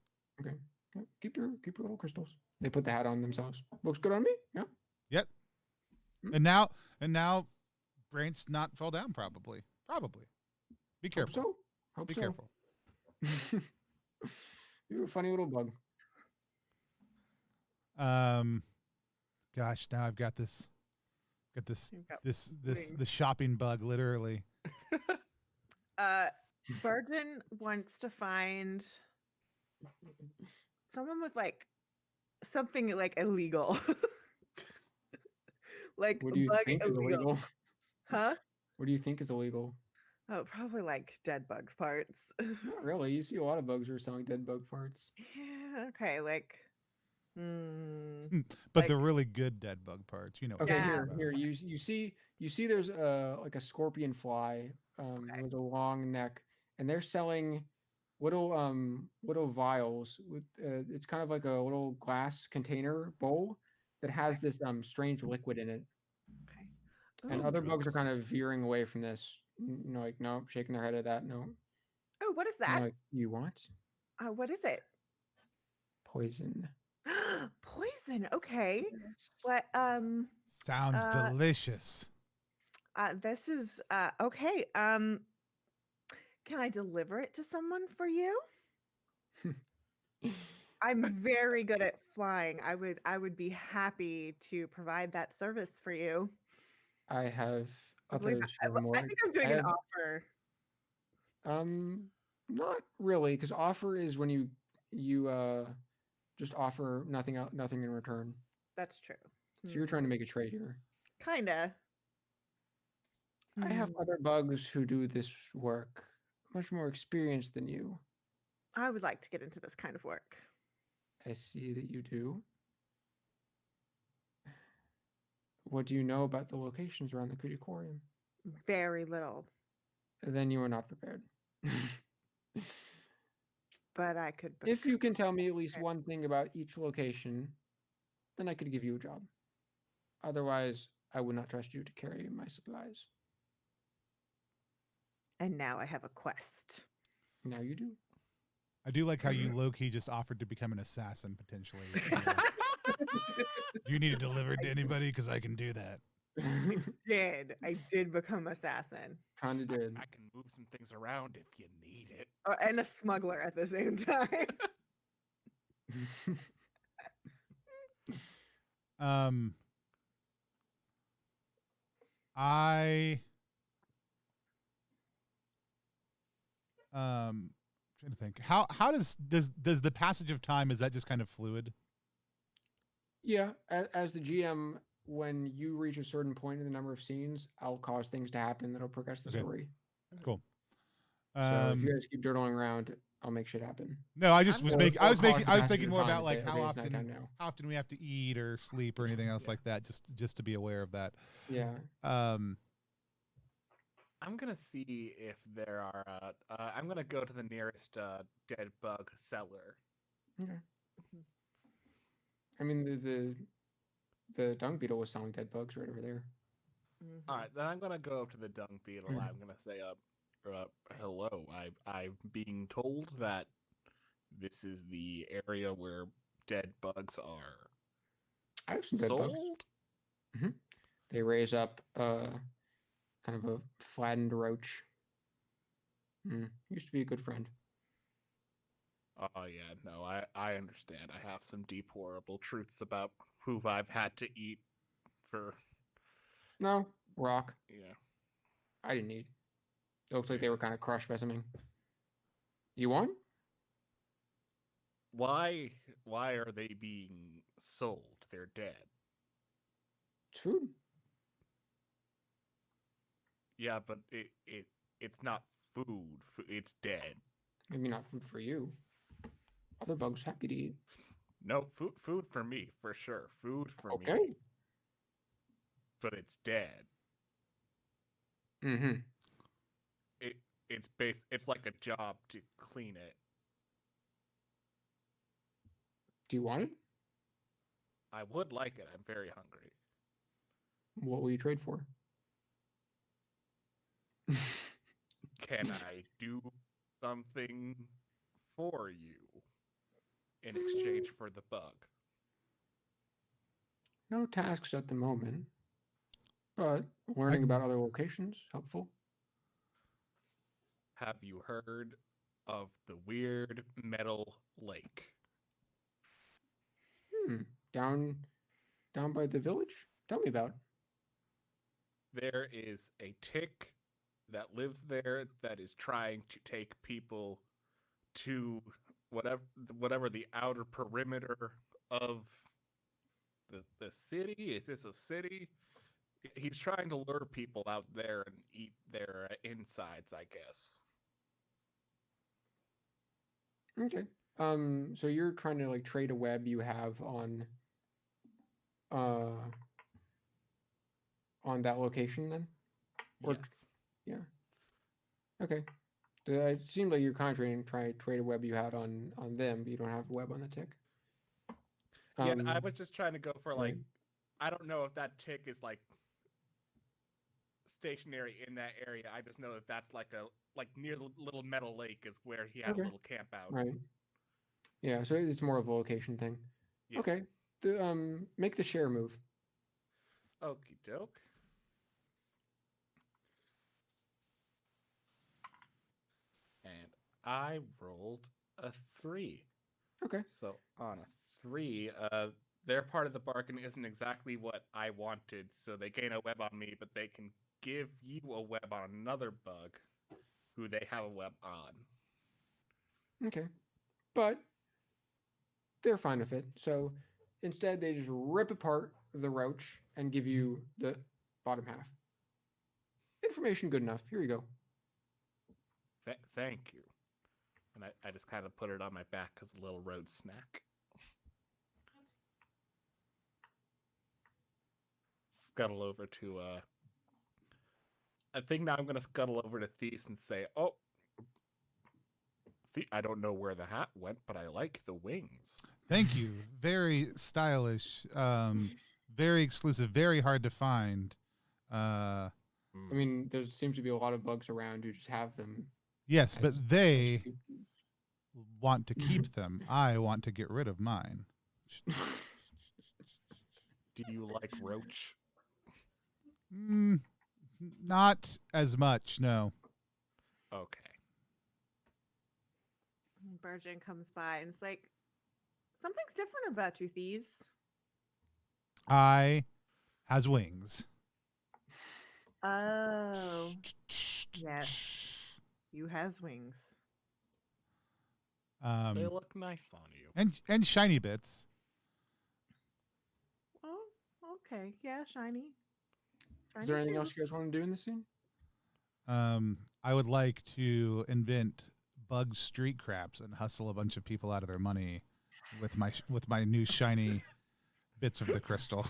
S3: Okay. Yeah, keep your little crystals. They put the hat on themselves. Looks good on me. Yeah.
S1: Yep.
S3: Hmm.
S1: And now branch not fall down probably. Be careful.
S3: Hope
S1: Be
S3: so.
S1: careful.
S3: You're a funny little bug.
S1: Gosh, now I've got this
S4: You've got
S1: the
S4: wings.
S1: shopping bug literally.
S4: Burden wants to find someone with like something like illegal. Like
S3: What do you
S4: bug
S3: think is illegal?
S4: Huh?
S3: What do you think is illegal?
S4: Oh, probably like dead bugs parts.
S3: Not really. You see a lot of bugs who are selling dead bug parts.
S4: Yeah, okay, like
S1: But
S4: Like-
S1: they're really good dead bug parts. You know. what
S3: Okay,
S1: I'm
S4: Yeah.
S1: talking
S3: here
S1: about.
S3: you see there's like a scorpion fly
S4: Okay.
S3: with a long neck, and they're selling little vials with it's kind of like a little glass container bowl that has this strange liquid in it,
S4: okay.
S3: and
S4: Ooh.
S3: other bugs are
S1: drugs.
S3: kind of veering away from this, like no, shaking their head at that, no.
S4: Oh, what is
S3: And I'm
S4: that?
S3: like, you want
S4: What is it?
S3: poison?
S4: Poison. Okay.
S3: Yes.
S4: What
S1: Sounds
S4: Uh,
S1: delicious.
S4: this is okay. Can I deliver it to someone for you? I'm very good at flying. I would be happy to provide that service for you.
S3: I have
S4: I believe
S3: others who are more.
S4: I think I'm doing
S3: I
S4: an
S3: have-
S4: offer.
S3: Not really, because offer is when you just offer nothing in return.
S4: That's true.
S3: So you're trying to make a trade here.
S4: Kinda.
S3: I have other bugs who do this work, much more experienced than you.
S4: I would like to get into this kind of work.
S3: I see that you do. What do you know about the locations around the Cuticorium?
S4: Very little,
S3: Then you are not prepared.
S4: but I could.
S3: If you can tell me at least
S4: Okay.
S3: one thing about each location, then I could give you a job. Otherwise, I would not trust you to carry my supplies.
S4: And now I have a quest.
S3: Now you do.
S1: I do like how you low-key just offered to become an assassin potentially. You need to deliver to anybody because I can do that.
S4: I did become assassin.
S3: Kind of did.
S5: I can move some things around if you need it.
S4: And a smuggler at the same time.
S1: I trying to think. How does the passage of time, is that just kind of fluid?
S3: Yeah, as the GM, when you reach a certain point in the number of scenes, I'll cause things to happen that'll progress the
S1: Okay.
S3: story.
S1: Cool.
S3: So if you guys keep doodling around, I'll make shit happen.
S1: No, I just was making. I was thinking more about
S3: and
S1: like
S3: say,
S1: how
S3: "Okay, it's nighttime
S1: often
S3: now."
S1: we have to eat or sleep or anything else
S5: Yeah.
S1: like that. Just to be aware of that.
S3: Yeah.
S5: I'm gonna see if there are. I'm gonna go to the nearest dead bug cellar.
S3: Okay. I mean, the dung beetle was selling dead bugs right over there.
S5: All right, then I'm gonna go up to the dung beetle.
S3: Mhm.
S5: I'm gonna say, hello. I'm being told that this is the area where dead bugs are
S3: I have some dead bugs.
S5: sold.
S3: They raise up kind of a flattened roach. Used to be a good friend.
S5: Oh yeah, no, I understand. I have some deep, horrible truths about who I've had to eat for.
S3: No, rock.
S5: Yeah.
S3: I didn't eat. It looks like they were kind of crushed by something. You want?
S5: Why are they being sold? They're dead.
S3: It's food.
S5: Yeah, but it's not food. It's dead.
S3: Maybe not food for you. Other bugs happy to eat.
S5: No, food for me, for sure. Food for me.
S3: Okay.
S5: But it's dead.
S3: Mm-hmm.
S5: It's like a job to clean it.
S3: Do you want it?
S5: I would like it. I'm very hungry.
S3: What will you trade for?
S5: Can I do something for you in exchange for the bug?
S3: No tasks at the moment, but learning about other locations helpful.
S5: Have you heard of the weird metal lake?
S3: Down by the village? Tell me about it.
S5: There is a tick that lives there that is trying to take people to whatever the outer perimeter of the city. Is this a city? He's trying to lure people out there and eat their insides, I guess.
S3: Okay. So you're trying to like trade a web you have on that location then? Or-
S5: Yes.
S3: Yeah. Okay. It seemed like you're kind of trying to trade a web you had on them, but you don't have a web on the tick.
S5: Yeah, I was just trying to go for like,
S3: right.
S5: I don't know if that tick is like stationary in that area. I just know that that's like near the little metal lake is where he had
S3: Okay.
S5: a little camp out.
S3: Right. Yeah, so it's more of a location thing.
S5: Yeah.
S3: Okay. Make the share move.
S5: Okie doke. And I rolled a 3.
S3: Okay.
S5: So on a 3, their part of the bargain isn't exactly what I wanted, so they gain a web on me, but they can give you a web on another bug who they have a web on.
S3: Okay. But they're fine with it. So instead, they just rip apart the roach and give you the bottom half. Information good enough. Here you go.
S5: Thank you. And I just kind of put it on my back as a little road snack. Scuttle over to I think now I'm gonna scuttle over to Thies and say, "Oh, I don't know where the hat went, but I like the wings.
S1: Thank you. Very stylish. Very exclusive. Very hard to find.
S3: I mean, there seems to be a lot of bugs around who just have them.
S1: Yes,
S3: as-
S1: but
S3: as
S1: they
S3: features.
S1: want to keep them. I want to get rid of mine.
S5: Do you like roach?
S1: Not as much, no.
S5: Okay.
S4: And Burgeon comes by and it's like, something's different about you, thieves.
S1: I has wings.
S4: Oh, yes. You has wings.
S5: They look nice on you.
S1: And shiny bits.
S4: Oh, okay. Yeah, shiny.
S3: Is there anything
S4: shiny.
S3: else you guys want to do in this scene?
S1: I would like to invent bug street craps and hustle a bunch of people out of their money with my new shiny bits of the crystal.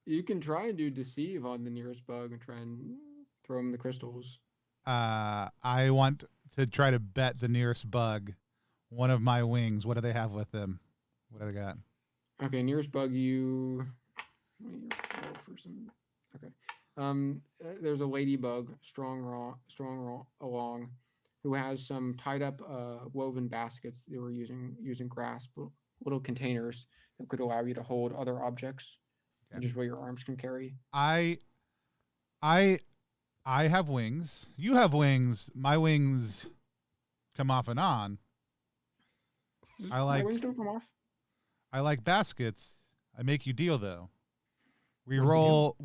S3: You can try and do deceive on the nearest bug and try and throw him the crystals.
S1: I want to try to bet the nearest bug one of my wings. What do they have with them? What do they got?
S3: Okay, nearest bug, you. Let me roll for some. Okay. There's a ladybug, strong along, who has some tied up woven baskets they were using grass, little containers that could allow you to hold other objects, just where your arms can carry.
S1: I have wings. You have wings. My wings come off and on.
S3: My wings don't come off.
S1: I like baskets. I make you deal though. We
S3: What's the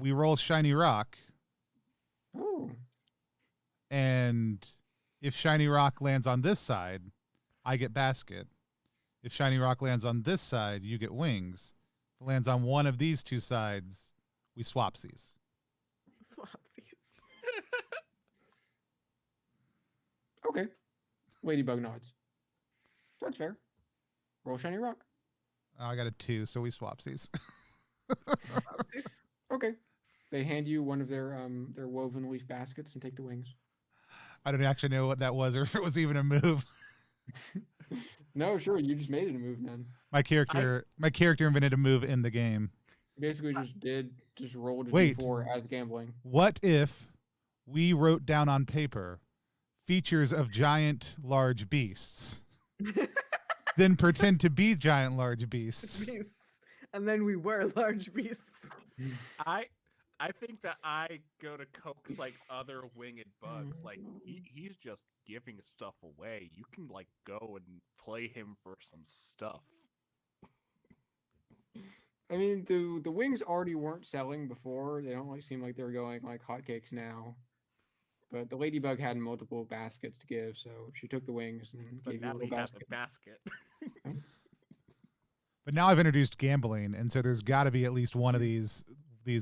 S3: deal?
S1: roll shiny rock,
S3: Oh,
S1: and if shiny rock lands on this side, I get basket. If shiny rock lands on this side, you get wings. If it lands on one of these two sides, we swapsies.
S4: Swapsies.
S3: okay. Ladybug nods. That's fair. Roll shiny rock.
S1: I got a 2, so we swapsies.
S3: Okay. They hand you one of their woven leaf baskets and take the wings.
S1: I don't actually know what that was or if it was even a move.
S3: No, sure, you just made it a move, man.
S1: My character invented a move in the game.
S3: Basically, just rolled a
S1: Wait.
S3: d4 as gambling.
S1: What if we wrote down on paper features of giant large beasts, then pretend to be giant large beasts?
S4: Beasts. And then we were large beasts.
S5: I think that I go to coax like other winged bugs. Like he's just giving stuff away. You can like go and play him for some stuff.
S3: I mean, the wings already weren't selling before. They don't seem like they're going like hotcakes now. But the ladybug had multiple baskets to give, so she took the wings and
S5: But
S3: gave you
S5: now
S3: a
S5: we
S3: little
S5: have
S3: basket.
S5: the basket.
S1: But now I've introduced gambling, and so there's got to be at least one of these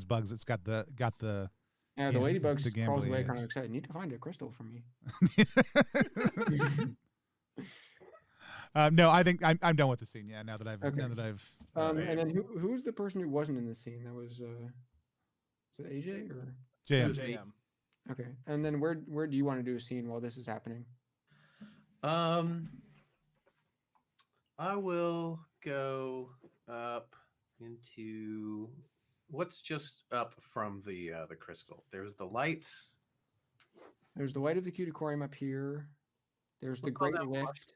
S1: bugs that's got the
S3: Yeah, the ladybug
S1: the
S3: crawls
S1: gambling
S3: away kind of
S1: edge.
S3: excited. Need to find a crystal for me.
S1: No, I think I'm done with the scene. Yeah, now that I've
S3: Okay.
S1: Right.
S3: And then who's the person who wasn't in the scene? That was is it AJ or
S1: JM.
S5: JM.
S3: okay? And then where do you want to do a scene while this is happening?
S2: I will go up into what's just up from the crystal. There's the lights.
S3: There's the light of the Cuticorium up here. There's the
S2: What's all
S3: Great
S2: that
S3: Lift.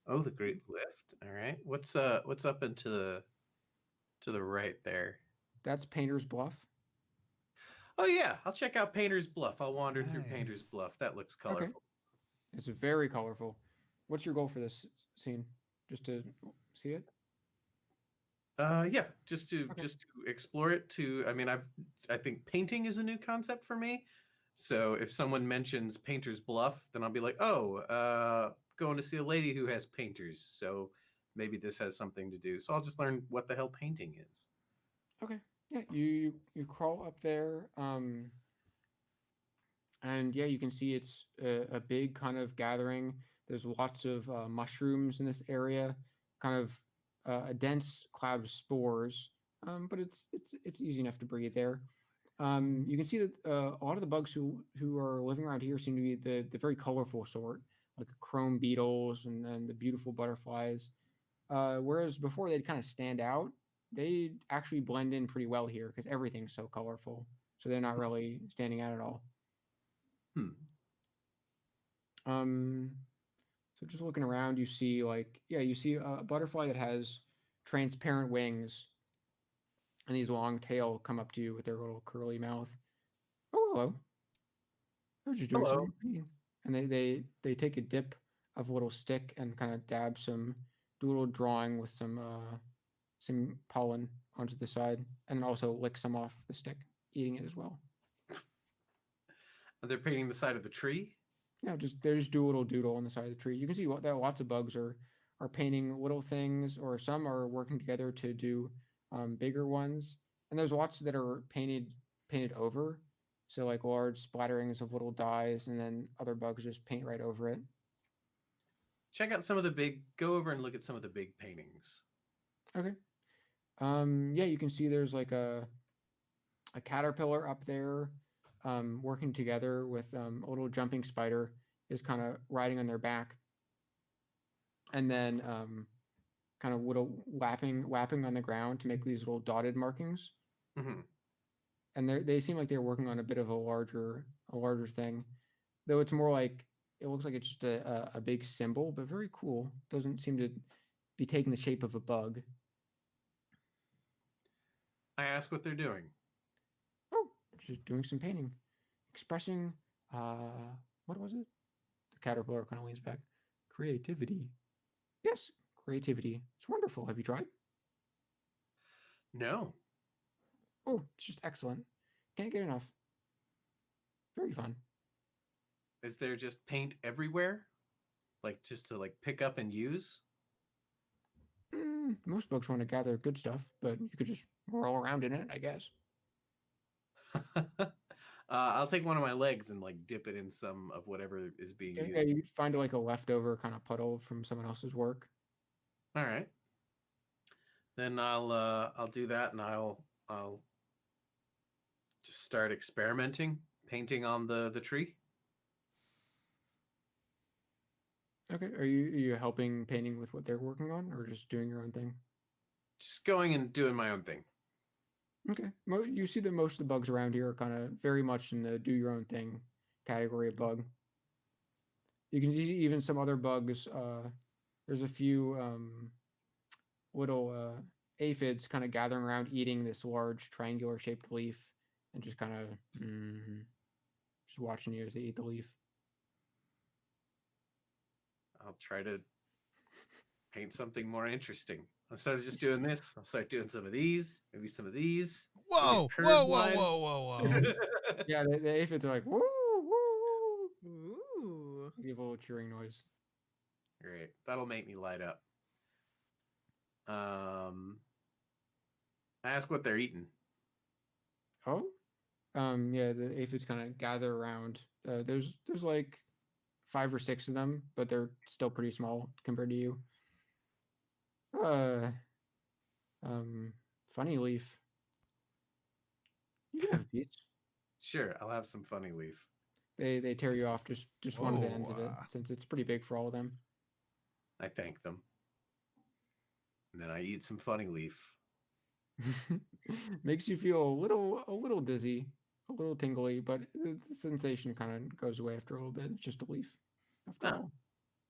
S2: Oh, the Great Lift. All right. What's up into the right there?
S3: That's Painter's Bluff.
S2: Oh yeah, I'll check out Painter's Bluff. I'll wander through Painter's
S1: Nice.
S2: Bluff. That looks colorful.
S3: It's very colorful. What's your goal for this scene? Just to see it?
S2: Yeah, just to
S3: Okay.
S2: explore it. I think painting is a new concept for me. So if someone mentions Painter's Bluff, then I'll be like, oh, going to see a lady who has painters. So maybe this has something to do. So I'll just learn what the hell painting is.
S3: Okay. Yeah, you crawl up there, and yeah, you can see it's a big kind of gathering. There's lots of mushrooms in this area, kind of a dense cloud of spores, but it's easy enough to breathe there. You can see that a lot of the bugs who are living around here seem to be the very colorful sort, like chrome beetles and the beautiful butterflies. Whereas before they'd kind of stand out, they actually blend in pretty well here because everything's so colorful. So they're not really standing out at all.
S2: Hmm.
S3: So just looking around, you see you see a butterfly that has transparent wings and these long tail come up to you with their little curly mouth. Oh, hello. I was just doing
S2: Hello.
S3: some reading. And they take a dip of a little stick and kind of do a little drawing with some pollen onto the side, and then also lick some off the stick, eating it as well.
S2: They're painting the side of the tree.
S3: Yeah, they just do a little doodle on the side of the tree. You can see that lots of bugs are painting little things, or some are working together to do bigger ones. And there's lots that are painted over, so like large splatterings of little dyes, and then other bugs just paint right over it.
S2: Check out some of the big. Go over and look at some of the big paintings.
S3: Okay. Yeah, you can see there's like a caterpillar up there, working together with a little jumping spider is kind of riding on their back, and then kind of little lapping on the ground to make these little dotted markings.
S2: Mm-hmm.
S3: And they seem like they're working on a bit of a larger thing, though it's more like it looks like it's just a big symbol, but very cool. Doesn't seem to be taking the shape of a bug.
S2: I ask what they're doing.
S3: Oh, just doing some painting, expressing what was it? The caterpillar kind of leans back. Creativity. Yes, creativity. It's wonderful. Have you tried?
S2: No.
S3: Oh, it's just excellent. Can't get enough. Very fun.
S2: Is there just paint everywhere? Like just to like pick up and use?
S3: Most bugs want to gather good stuff, but you could just roll around in it, I guess.
S2: I'll take one of my legs and like dip it in some of whatever is being
S3: Yeah,
S2: used.
S3: you find like a leftover kind of puddle from someone else's work.
S2: All right. Then I'll do that, and I'll just start experimenting, painting on the tree.
S3: Okay, are you helping painting with what they're working on, or just doing your own thing?
S2: Just going and doing my own thing.
S3: Okay, you see that most of the bugs around here are kind of very much in the do your own thing category of bug. You can see even some other bugs. There's a few little aphids kind of gathering around eating this large triangular shaped leaf, and just kind of just watching you as they eat the leaf.
S2: I'll try to paint something more interesting. Instead of just doing this, I'll start doing some of these, maybe some of these.
S1: Whoa,
S2: maybe
S1: whoa,
S2: a curved
S1: whoa,
S2: line.
S1: whoa, whoa, whoa.
S3: Yeah, the aphids are like woo woo.
S4: Ooh.
S3: Give a little cheering noise.
S2: Great. That'll make me light up. Ask what they're eating.
S3: Oh, yeah, the aphids kind of gather around. There's like 5 or 6 of them, but they're still pretty small compared to you. Funny leaf. You can have a piece.
S2: Sure, I'll have some funny leaf.
S3: They tear you off just one of the ends of it,
S1: Whoa.
S3: since it's pretty big for all of them.
S2: I thank them. And then I eat some funny leaf.
S3: Makes you feel a little dizzy, a little tingly, but the sensation kind of goes away after a little bit. It's just a leaf, after all.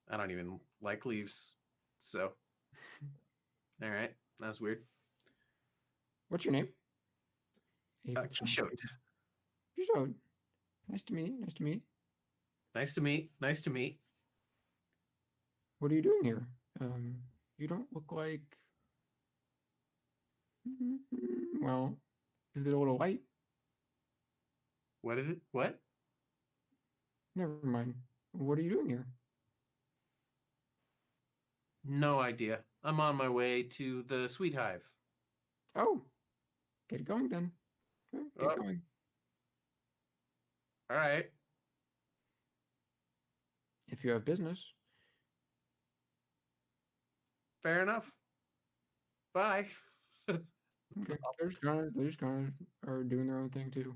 S2: I don't even like leaves. So, all right. That was weird.
S3: What's your name?
S2: Kishot.
S3: Kishot. Nice to meet. Nice to meet.
S2: Nice to meet. Nice to meet.
S3: What are you doing here? You don't look like. Well, is it a little light?
S2: What did it? What?
S3: Never mind. What are you doing here?
S2: No idea. I'm on my way to the Sweet Hive.
S3: Oh, get going then. Get going.
S2: All right.
S3: If you have business.
S2: Fair enough. Bye.
S3: Okay. They're just kind of are doing their own thing too.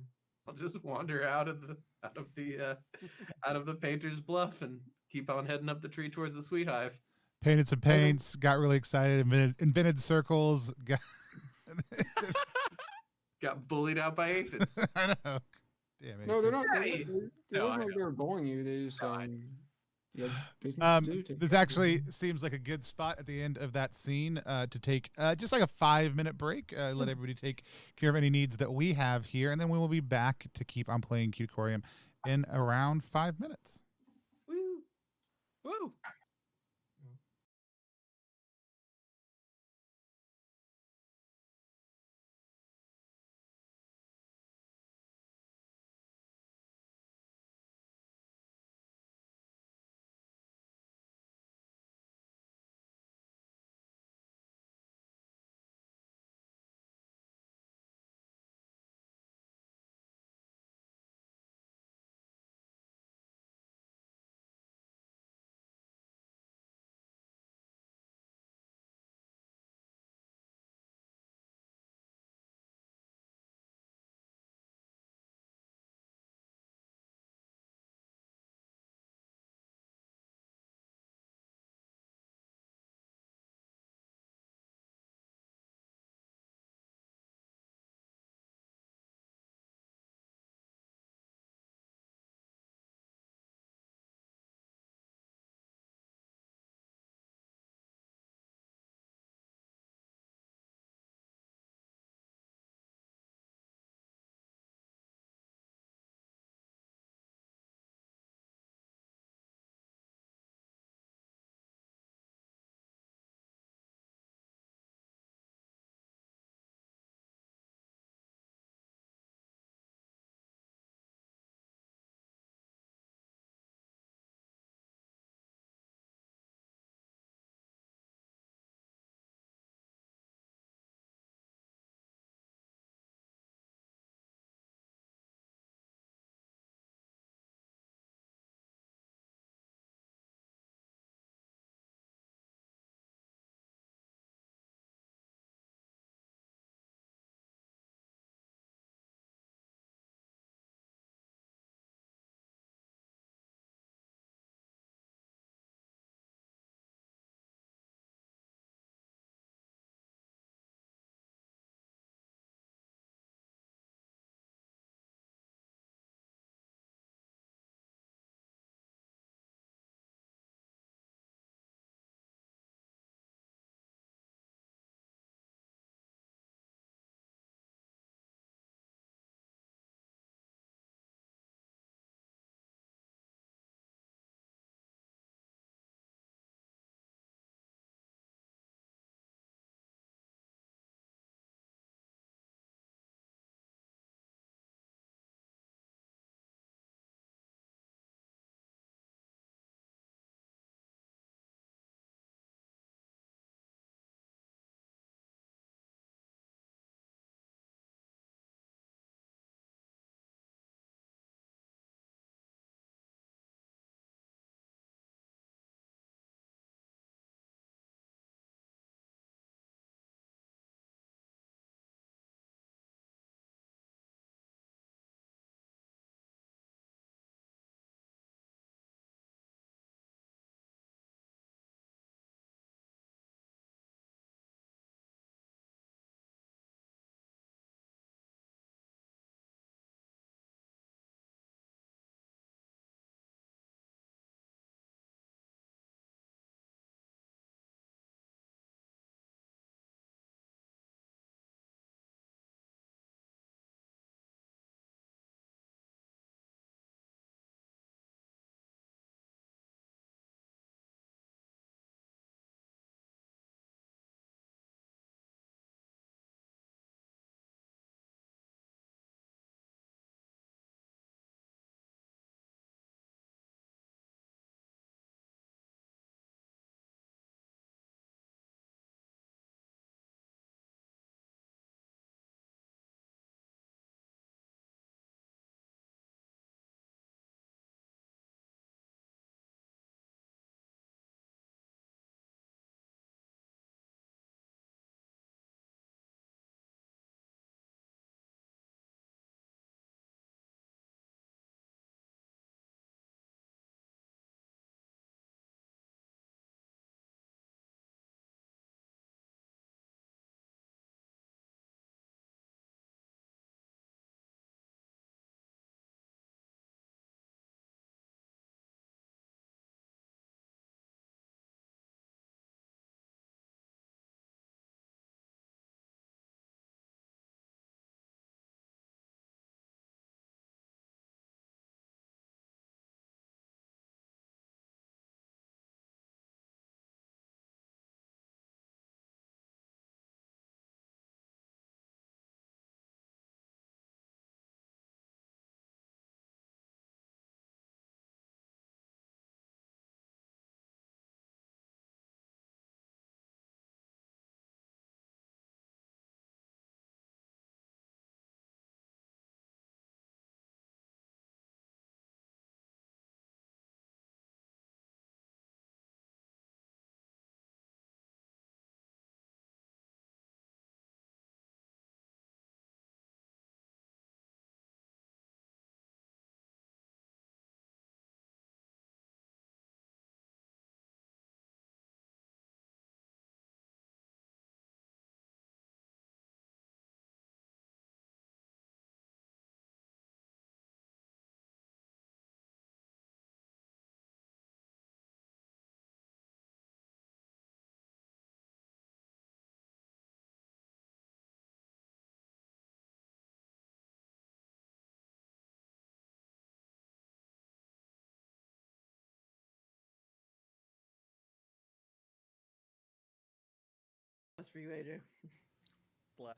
S2: I'll just wander out of the painter's bluff and keep on heading up the tree towards the sweet hive.
S1: Painted some paints, got really excited, invented circles.
S2: Got bullied out by aphids.
S1: I know. Damn it.
S3: No, they're not.
S2: Hey.
S3: It
S2: No,
S3: wasn't
S2: I
S3: like they were bullying you. They just
S2: No, I
S3: you had business to do. Take
S1: This
S3: care of
S1: actually
S3: business.
S1: seems like a good spot at the end of that scene to take just like a 5-minute break. Let everybody take care of any needs that we have here, and then we will be back to keep on playing Cuticorium in around 5 minutes.
S2: Woo. Woo.
S4: for you, AJ.
S5: Bless.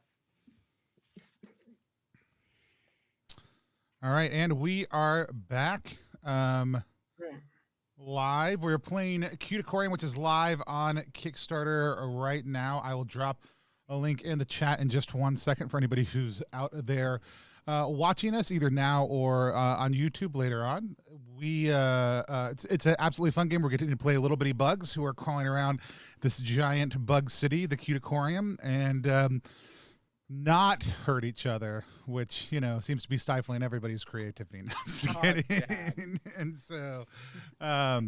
S1: All right, and we are back. Live. We're playing Cuticorium, which is live on Kickstarter right now. I will drop a link in the chat in just 1 second for anybody who's out there watching us either now or on YouTube later on. It's an absolutely fun game. We're getting to play little bitty bugs who are crawling around this giant bug city, the Cuticorium, and not hurt each other, which seems to be stifling everybody's creativity. No, I'm just kidding. And so, but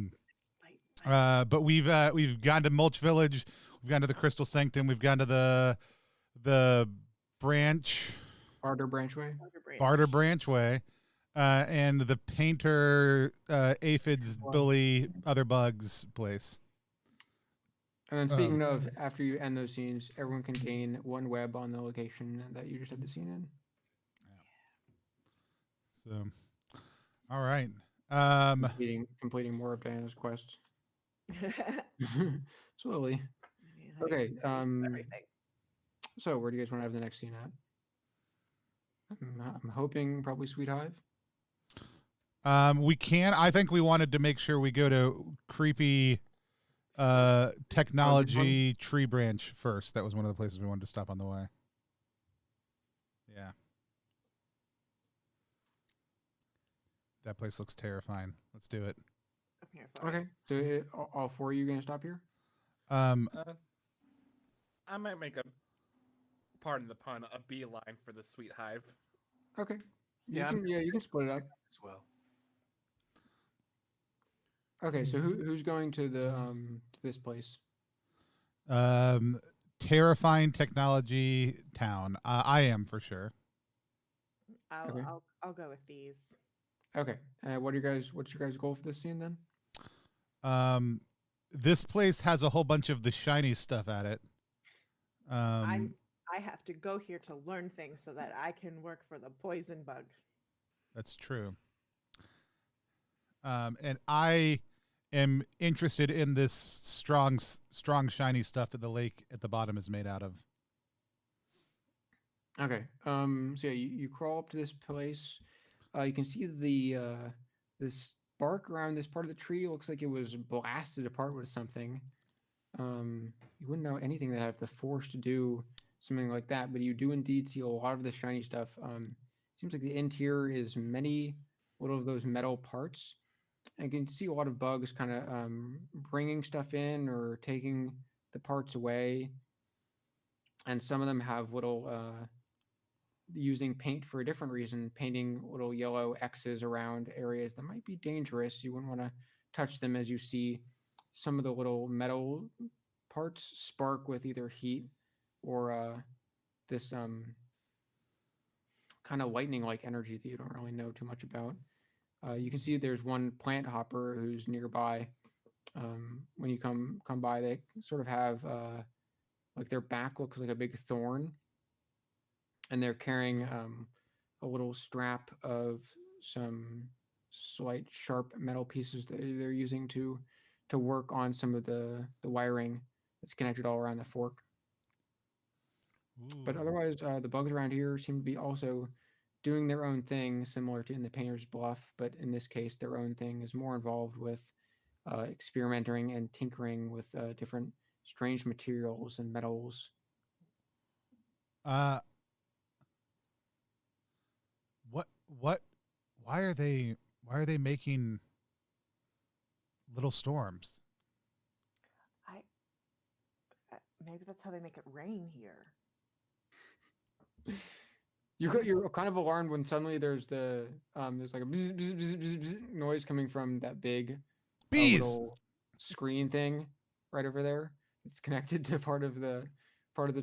S1: we've gone to Mulch Village, we've gone to the Crystal Sanctum, we've gone to the
S3: Barter Branchway,
S1: and the painter aphids bully other bugs place.
S3: And then speaking of, after you end those scenes, everyone can gain 1 web on the location that you just had the scene in.
S1: Yeah. So, all right.
S3: Completing more of Diana's quests. Slowly. Okay. So where do you guys want to have the next scene at? I'm hoping probably Sweet Hive.
S1: We can. I think we wanted to make sure we go to creepy technology tree branch first. That was one of the places we wanted to stop on the way. Yeah. That place looks terrifying. Let's do it.
S3: Okay. So all 4 of you going to stop here?
S5: I might make pardon the pun, a beeline for the Sweet Hive.
S3: Okay. You can split it up
S2: as well.
S3: Okay, so who's going to the to this place?
S1: Terrifying technology town. I am for sure.
S4: I'll go with these.
S3: Okay. What's your guys' goal for this scene then?
S1: This place has a whole bunch of the shiny stuff at it.
S4: I have to go here to learn things so that I can work for the poison bug.
S1: That's true. And I am interested in this strong, shiny stuff that the lake at the bottom is made out of.
S3: Okay. So yeah, you crawl up to this place. You can see this bark around this part of the tree. It looks like it was blasted apart with something. You wouldn't know anything that have the force to do something like that, but you do indeed see a lot of the shiny stuff. Seems like the interior is many little of those metal parts. And you can see a lot of bugs kind of bringing stuff in or taking the parts away. And some of them have little, using paint for a different reason, painting little yellow X's around areas that might be dangerous. You wouldn't want to touch them, as you see some of the little metal parts spark with either heat or this kind of lightning-like energy that you don't really know too much about. You can see there's one plant hopper who's nearby. When you come by, they sort of have like their back looks like a big thorn, and they're carrying a little strap of some slight sharp metal pieces that they're using to work on some of the wiring that's connected all around the fork. Ooh. But otherwise, the bugs around here seem to be also doing their own thing, similar to in the Painter's Bluff, but in this case, their own thing is more involved with experimenting and tinkering with different strange materials and metals.
S1: Why are they making little storms?
S4: Maybe that's how they make it rain here.
S3: You're kind of alarmed when suddenly there's like a bzz, bzz, bzz, bzz, bzz noise coming from that big little screen thing right over there. It's connected to part of the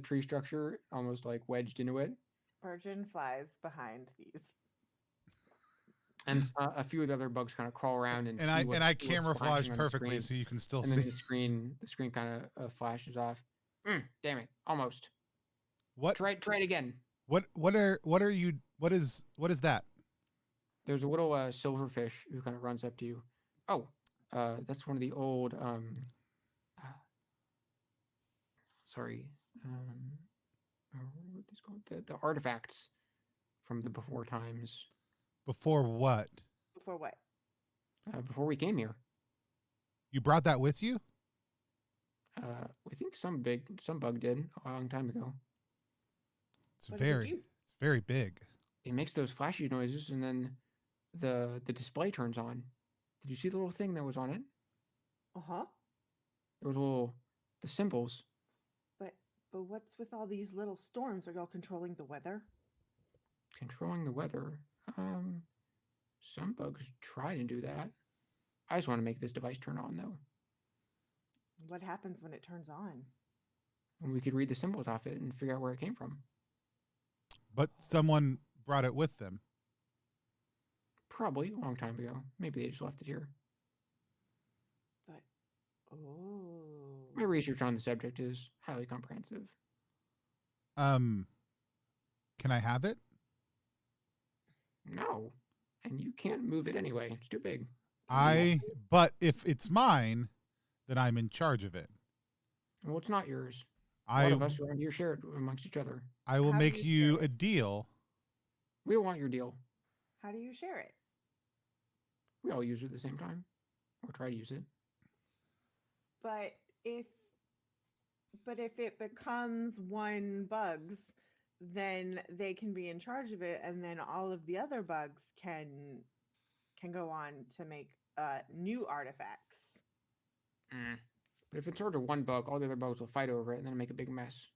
S3: tree structure, almost like wedged into it.
S4: Virgin flies behind these.
S3: And a few of the other bugs kind of crawl around and
S1: I camouflage perfectly so you can still see.
S3: And then the screen kind of flashes off. Damn it! Almost.
S1: What?
S3: Try it again.
S1: What is that?
S3: There's a little silverfish who kind of runs up to you. Oh, that's one of the old. Sorry, what are these called? The artifacts from the before times,
S1: Before what?
S4: Before what?
S3: before we came here.
S1: You brought that with you?
S3: I think some bug did a long time ago.
S1: It's
S4: What does it do?
S1: it's very big.
S3: It makes those flashy noises, and then the display turns on. Did you see the little thing that was on it?
S4: Uh-huh.
S3: There was the symbols.
S4: But what's with all these little storms? Are y'all controlling the weather?
S3: Controlling the weather. Some bugs try to do that. I just want to make this device turn on, though.
S4: What happens when it turns on?
S3: And we could read the symbols off it and figure out where it came from.
S1: But someone brought it with them.
S3: Probably a long time ago. Maybe they just left it here.
S4: But oh,
S3: My research on the subject is highly comprehensive.
S1: Can I have it?
S3: No. And you can't move it anyway. It's too big.
S1: But if it's mine, then I'm in charge of it.
S3: Well, it's not yours. A lot of us around here share it amongst each other.
S1: I will
S4: How do
S1: make
S4: you
S1: you
S4: share
S1: a deal.
S3: We don't want your deal.
S4: how do you share it?
S3: We all use it at the same time. Or try to use it.
S4: But if it becomes one bug's, then they can be in charge of it, and then all of the other bugs can go on to make new artifacts.
S3: But if it's sort of one bug, all the other bugs will fight over it and then make a big mess.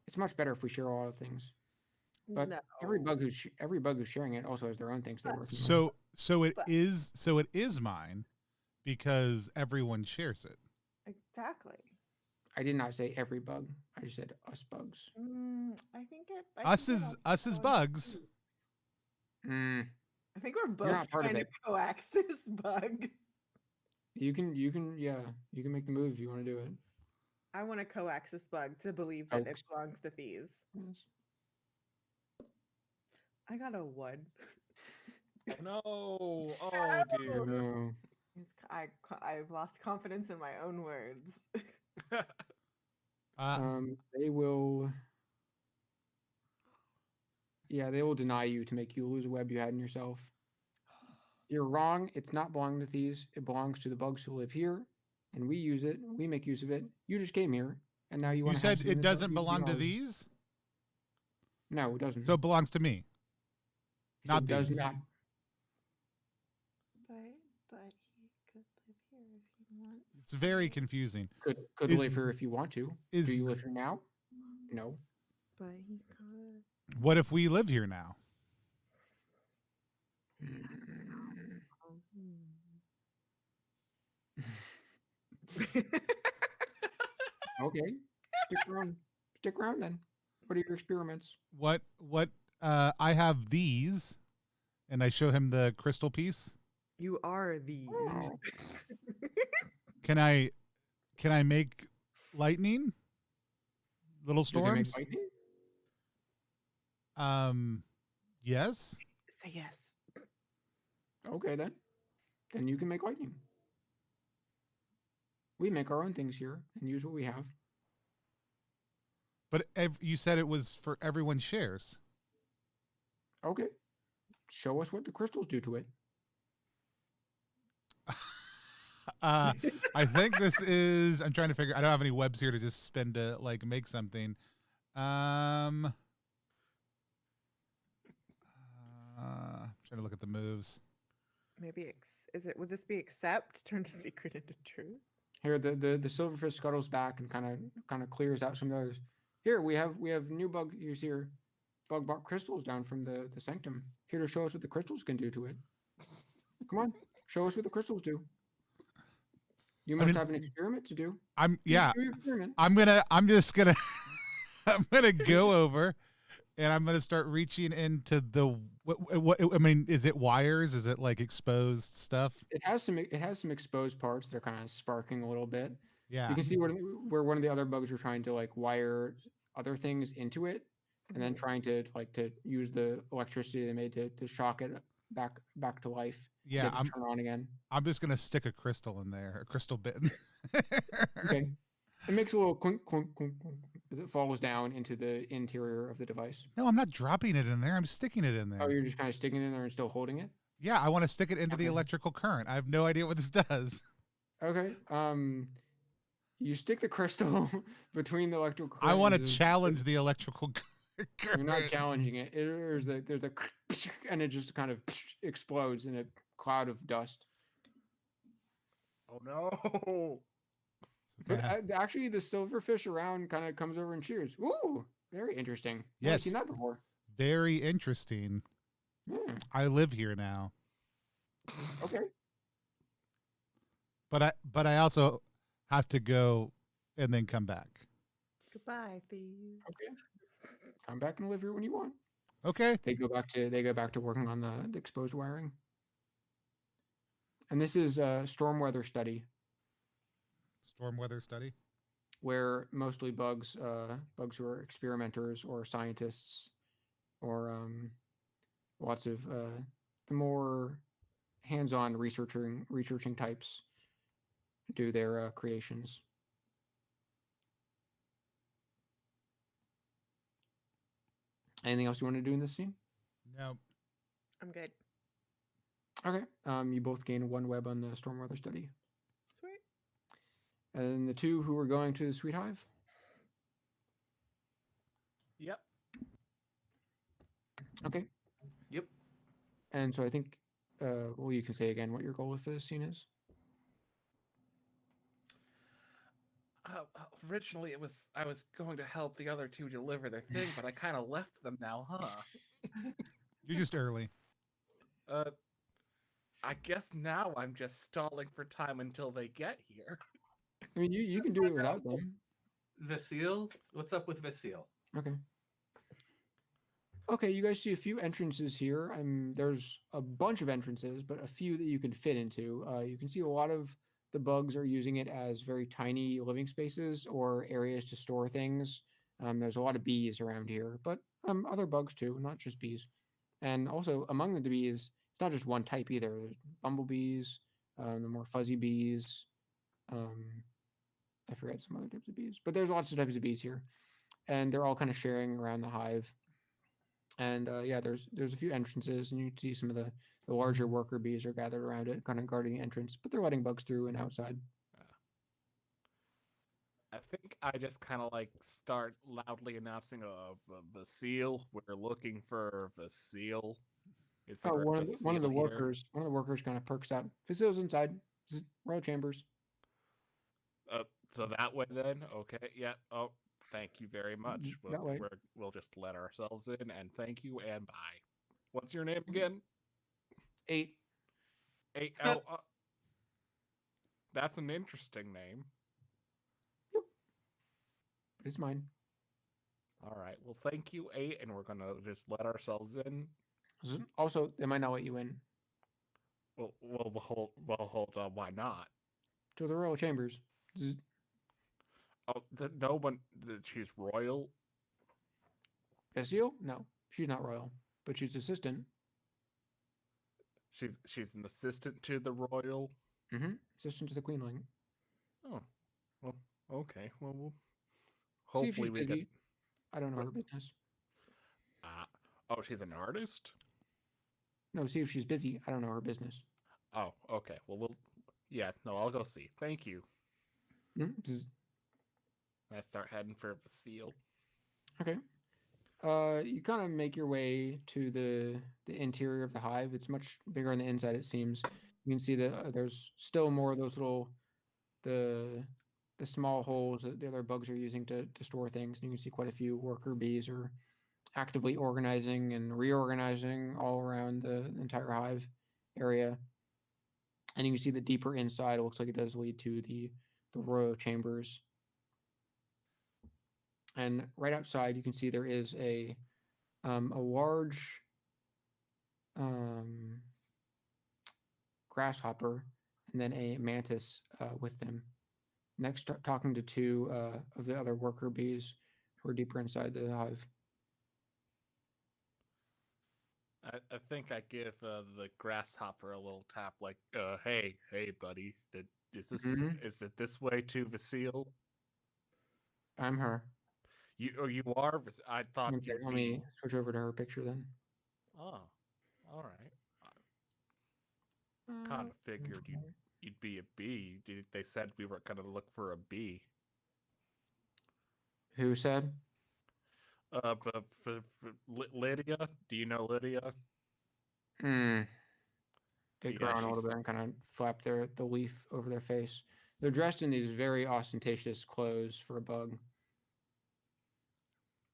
S3: It's much better if we share all the things. But
S4: No.
S3: every bug who's sharing it also has their own things they're working on.
S1: So it
S4: But-
S1: is mine because everyone shares it.
S4: Exactly.
S3: I did not say every bug. I just said us bugs.
S4: I think it.
S1: Us is bugs.
S3: Mm.
S4: I think we're
S3: not
S4: both
S3: part of
S4: trying to
S3: it.
S4: coax this bug.
S3: You can make the move if you want to do it.
S4: I want to coax this bug to believe that it
S3: Coax.
S4: belongs to these.
S3: Yes.
S4: I got a 1.
S5: Oh no! Oh
S4: No.
S5: dear.
S3: No.
S4: I've lost confidence in my own words.
S3: They will. Yeah, they will deny you to make you lose a web you had in yourself. You're wrong. It's not belonging to thieves. It belongs to the bugs who live here, and we use it. We make use of it. You just came here, and now you
S1: You
S3: want to.
S1: said it doesn't belong to these,
S3: No, it doesn't.
S1: so it belongs to me.
S3: So
S1: not
S3: it does
S1: these.
S3: not.
S4: But he could live here if he wants.
S1: It's very confusing.
S3: Could
S1: Is-
S3: live here if you want to.
S1: Is
S3: Do you live here now? No.
S4: But he could.
S1: what if we live here now?
S3: Okay. Stick around then. What are your experiments?
S1: What I have these, and I show him the crystal piece.
S4: You are these.
S3: Oh.
S1: Can I make lightning? Little
S3: You can make
S1: storms?
S3: lightning?
S1: Yes.
S4: Say yes.
S3: Okay then. Then you can make lightning. We make our own things here and use what we have.
S1: But you said it was for everyone shares.
S3: Okay. Show us what the crystals do to it.
S1: I think this is. I'm trying to figure. I don't have any webs here to just spend to like make something. Trying to look at the moves.
S4: Maybe would this be accept? Turn to secret into truth?
S3: Here the silverfish scuttles back and kind of clears out some of the others. Here we have new bug use here. Bug brought crystals down from the sanctum. Here to show us what the crystals can do to it. Come on, show us what the crystals do. You must have an experiment to do.
S1: I'm
S3: Do your experiment.
S1: I'm just gonna I'm gonna go over and I'm gonna start reaching into the what I mean, is it wires? Is it like exposed stuff?
S3: It has some exposed parts. They're kind of sparking a little bit.
S1: Yeah.
S3: You can see where one of the other bugs are trying to like wire other things into it, and then trying to use the electricity they made to shock it back to life.
S1: Yeah,
S3: get it to turn on again.
S1: I'm just gonna stick a crystal in there, a crystal bit.
S3: Okay. It makes a little clunk, clunk, clunk, clunk. as it falls down into the interior of the device.
S1: No, I'm not dropping it in there. I'm sticking it in there.
S3: Oh, you're just kind of sticking it in there and still holding it?
S1: Yeah, I want to stick it into the
S3: Okay.
S1: electrical current. I have no idea what this does.
S3: Okay. You stick the crystal between the electrical current.
S1: I want to
S3: and the-
S1: challenge the electrical current.
S3: You're not challenging it. There's a and it just kind of explodes in a cloud of dust.
S5: Oh no!
S3: But
S1: Yeah.
S3: actually, the silverfish around kind of comes over and cheers. Ooh, very interesting. Never
S1: Yes.
S3: seen that before.
S1: Very interesting.
S3: Yeah.
S1: I live here now.
S3: Okay.
S1: But I also have to go and then come back.
S4: Goodbye, thieves.
S3: Okay. Come back and live here when you want.
S1: Okay.
S3: They go back to working on the exposed wiring. And this is a storm weather study
S1: Storm weather study.
S3: where mostly bugs who are experimenters or scientists or lots of the more hands-on researching types do their creations. Anything else you want to do in this scene?
S1: No.
S4: I'm good.
S3: Okay. You both gain 1 web on the storm weather study.
S4: Sweet.
S3: And the 2 who are going to the Sweet Hive.
S5: Yep.
S3: Okay.
S2: Yep.
S3: And so I think, well, you can say again what your goal for this scene is.
S5: Originally, I was going to help the other 2 deliver their thing, but I kind of left them now, huh?
S1: You're just early.
S5: I guess now I'm just stalling for time until they get here.
S3: I mean, you can do it without them.
S2: Vasile? What's up with Vasile?
S3: Okay. Okay, you guys see a few entrances here. There's a bunch of entrances, but a few that you can fit into. You can see a lot of the bugs are using it as very tiny living spaces or areas to store things. There's a lot of bees around here, but other bugs too, not just bees. And also among the bees, it's not just one type either. There's bumblebees, the more fuzzy bees. I forget some other types of bees, but there's lots of types of bees here, and they're all kind of sharing around the hive. And yeah, there's a few entrances, and you can see some of the larger worker bees are gathered around it, kind of guarding the entrance, but they're letting bugs through and outside.
S5: I think I just kind of like start loudly announcing Vasile. We're looking for Vasile. Is
S3: Oh,
S5: there a
S3: one of the
S5: Vasile here?
S3: workers kind of perks up. Vasile's inside. Royal chambers.
S5: So that way then, okay, yeah. Oh, thank you very much.
S3: That way.
S5: We'll just let ourselves in, and thank you, and bye. What's your name again?
S3: 8.
S5: 8. Oh, that's an interesting name.
S3: It's mine.
S5: All right. Well, thank you, 8, and we're gonna just let ourselves in.
S3: Also, they might not let you in
S5: Well, hold on. Why not?
S3: to the royal chambers.
S5: Oh, no one. She's royal.
S3: Vasile? No, she's not royal, but she's assistant.
S5: She's an assistant to the royal.
S3: Mm-hmm. Assistant to the queenling.
S5: Oh, well, okay. Well,
S3: See if she's
S5: hopefully we
S3: busy.
S5: can.
S3: I don't know her business.
S5: Oh, she's an artist.
S3: No, see if she's busy. I don't know her business.
S5: Oh, okay. Well, yeah. No, I'll go see. Thank you.
S3: Mhm.
S5: I start heading for Vasile.
S3: Okay. You kind of make your way to the interior of the hive. It's much bigger on the inside, it seems. You can see that there's still more of those little the small holes that the other bugs are using to store things. And you can see quite a few worker bees are actively organizing and reorganizing all around the entire hive area. And you can see the deeper inside, it looks like it does lead to the royal chambers. And right outside, you can see there is a large grasshopper and then a mantis with them. Next, talking to 2 of the other worker bees who are deeper inside the hive.
S5: I think I give the grasshopper a little tap, like, hey, buddy, is
S3: Mhm.
S5: it this way to Vasile?
S3: I'm her.
S5: You are? I thought
S3: Okay,
S5: you'd
S3: let
S5: be.
S3: me switch over to her picture then.
S5: Oh, all right. I kind of figured you'd be a B. They said we were gonna look for a B.
S3: Who said?
S5: But for Lydia, do you know Lydia?
S3: Hmm. They
S5: Yeah,
S3: groan a little
S5: she's.
S3: bit and kind of flap the leaf over their face. They're dressed in these very ostentatious clothes for a bug.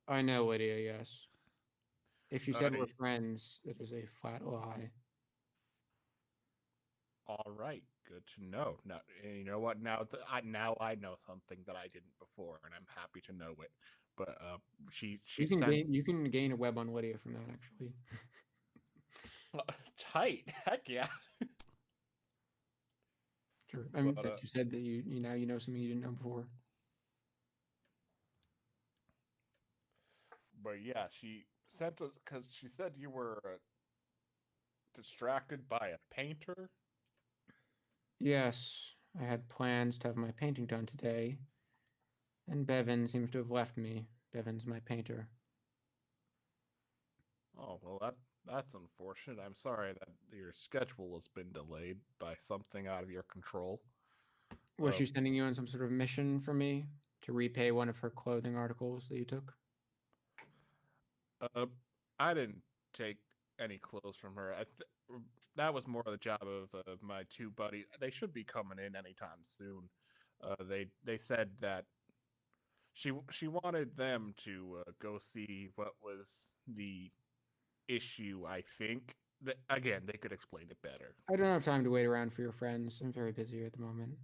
S3: I know, Lydia, yes. If you said we're friends, it is a flat lie.
S5: All right, good to know. Now, you know what? Now I know something that I didn't before, and I'm happy to know it. But she sent
S3: You can gain a web on Lydia from that actually.
S5: tight. Heck yeah.
S3: Sure. I mean,
S5: But,
S3: since you said that you now you know something you didn't know before.
S5: But yeah, she sent us because she said you were distracted by a painter.
S3: Yes, I had plans to have my painting done today, and Bevan seems to have left me. Bevan's my painter.
S5: Oh well, that's unfortunate. I'm sorry that your schedule has been delayed by something out of your control.
S3: Was she sending you on some sort of mission for me to repay one of her clothing articles that you took?
S5: I didn't take any clothes from her. That was more the job of my two buddies. They should be coming in anytime soon. They said that she wanted them to go see what was the issue. I think that again they could explain it better.
S3: I don't have time to wait around for your friends. I'm very busy at the moment.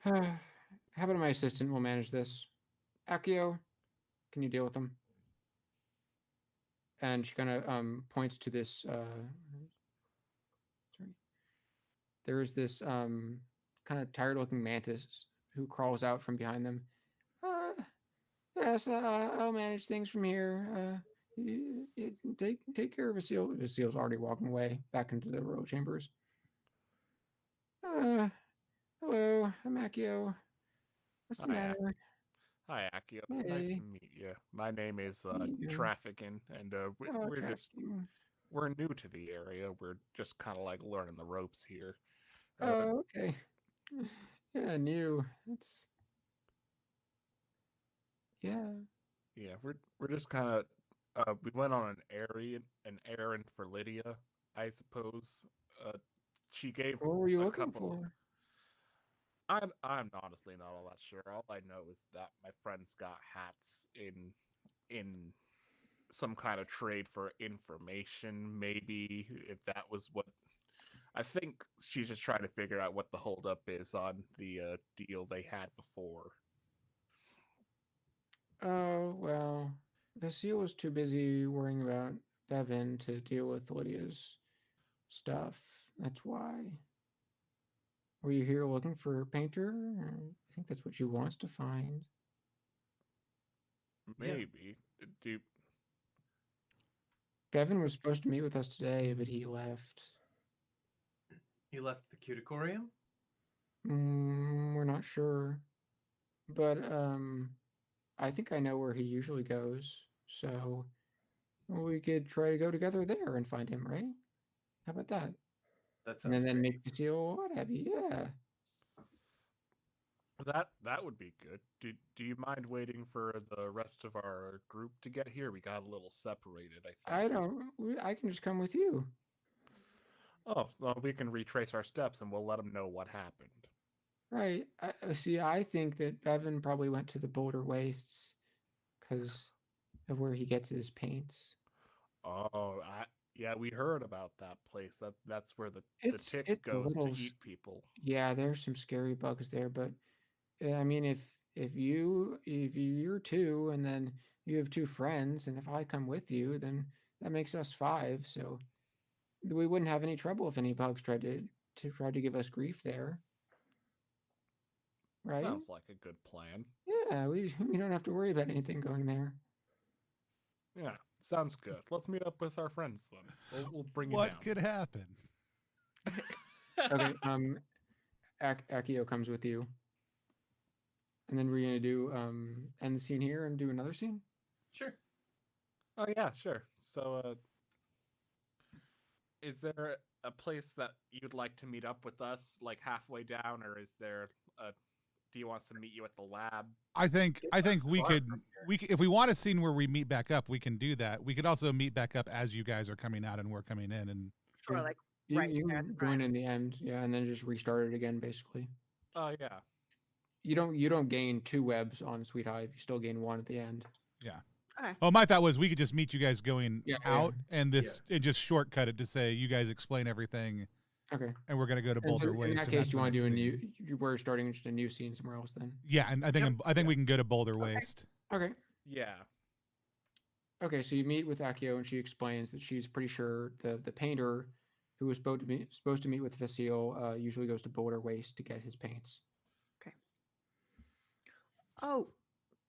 S3: How about my assistant will manage this? Akio, can you deal with them? And she kind of points to this. Sorry, there's this kind of tired-looking mantis who crawls out from behind them. Yes, I'll manage things from here. Take care of Vasile. Vasile's already walking away back into the royal chambers. Hello, I'm Akio. What's the matter?
S5: Hi, Akio.
S3: Hey.
S5: Nice to meet you. My name is Trafficking, and we're new to the area. We're just kind of like learning the ropes here.
S3: Oh, okay. Yeah, new. It's yeah.
S5: Yeah, we're just kind of we went on an errand for Lydia, I suppose. She gave
S3: What were you
S5: a
S3: looking
S5: couple.
S3: for?
S5: I'm honestly not all that sure. All I know is that my friends got hats in some kind of trade for information. Maybe if that was what. I think she's just trying to figure out what the holdup is on the deal they had before.
S3: Oh, well, Vasile was too busy worrying about Bevan to deal with Lydia's stuff. That's why. Were you here looking for a painter? I think that's what she wants to find.
S5: Maybe. Yeah.
S3: Bevan was supposed to meet with us today, but he left.
S2: He left the Cuticorium?
S3: We're not sure. But I think I know where he usually goes. So we could try to go together there and find him, right? How about that?
S2: That sounds
S3: And then
S2: great.
S3: make Vasile what have you? Yeah.
S5: That would be good. Do you mind waiting for the rest of our group to get here? We got a little separated, I think.
S3: I can just come with you.
S5: Oh, well, we can retrace our steps and we'll let them know what happened.
S3: Right. See, I think that Bevan probably went to the Boulder Wastes because of where he gets his paints.
S5: Oh, yeah, we heard about that place. That's where the tick
S3: It's
S5: goes to eat people.
S3: Yeah, there's some scary bugs there, but I mean, if you're two, and then you have two friends, and if I come with you, then that makes us 5. So we wouldn't have any trouble if any bugs tried to give us grief there. Right?
S5: Sounds like a good plan.
S3: Yeah, we don't have to worry about anything going there.
S5: Yeah, sounds good. Let's meet up with our friends then. We'll bring you down.
S1: What could happen?
S3: Okay. Akio comes with you. And then we're gonna do end the scene here and do another scene.
S2: Sure.
S5: Oh yeah, sure. So, is there a place that you'd like to meet up with us, like halfway down, or is there a? Do you want us to meet you at the lab?
S1: I think we
S2: far
S1: could
S2: from
S1: if we want a scene where we meet back up, we can do that. We could also meet back up as you guys are coming out and we're coming in, and
S4: Sure,
S3: Yeah.
S4: like
S3: You,
S4: right
S3: you
S4: there at
S3: can
S4: the
S3: join
S4: front.
S3: in the end, yeah, and then just restart it again. Basically,
S5: Oh yeah.
S3: you don't gain 2 webs on Sweet Hive. You still gain 1 at the end.
S4: Okay.
S1: oh, my thought was we could just meet you guys going
S3: Yeah,
S1: out and just shortcut it to say you guys explain everything,
S3: Okay.
S1: and we're gonna go to
S3: And so
S1: Boulder
S3: in
S1: Waste.
S3: that
S1: and
S3: case,
S1: that's
S3: you
S1: the
S3: want to
S1: next
S3: do a
S1: scene.
S3: we're starting just a new scene somewhere else then.
S1: Yeah, and I think
S2: Yep.
S1: I think we can go to Boulder Waste.
S3: Okay.
S5: Yeah.
S3: Okay, so you meet with Akio, and she explains that she's pretty sure the painter who was supposed to meet with Vasile usually goes to Boulder Waste to get his paints.
S4: Oh,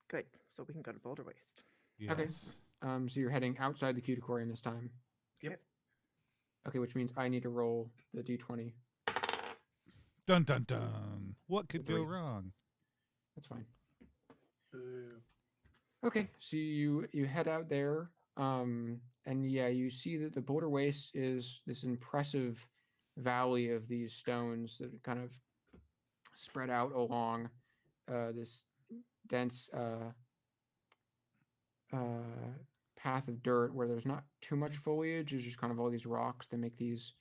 S4: good. So we can go to Boulder Waste.
S1: Yes.
S3: So you're heading outside the Cuticorium this time.
S2: Yep.
S3: Okay, which means I need to roll the d20.
S1: Dun dun dun. What could go
S3: 3.
S1: wrong?
S3: That's fine.
S2: Boo.
S3: Okay, so you head out there, and yeah, you see that the Boulder Waste is this impressive valley of these stones that kind of spread out along this dense path of dirt where there's not too much foliage. It's just kind of all these rocks that make these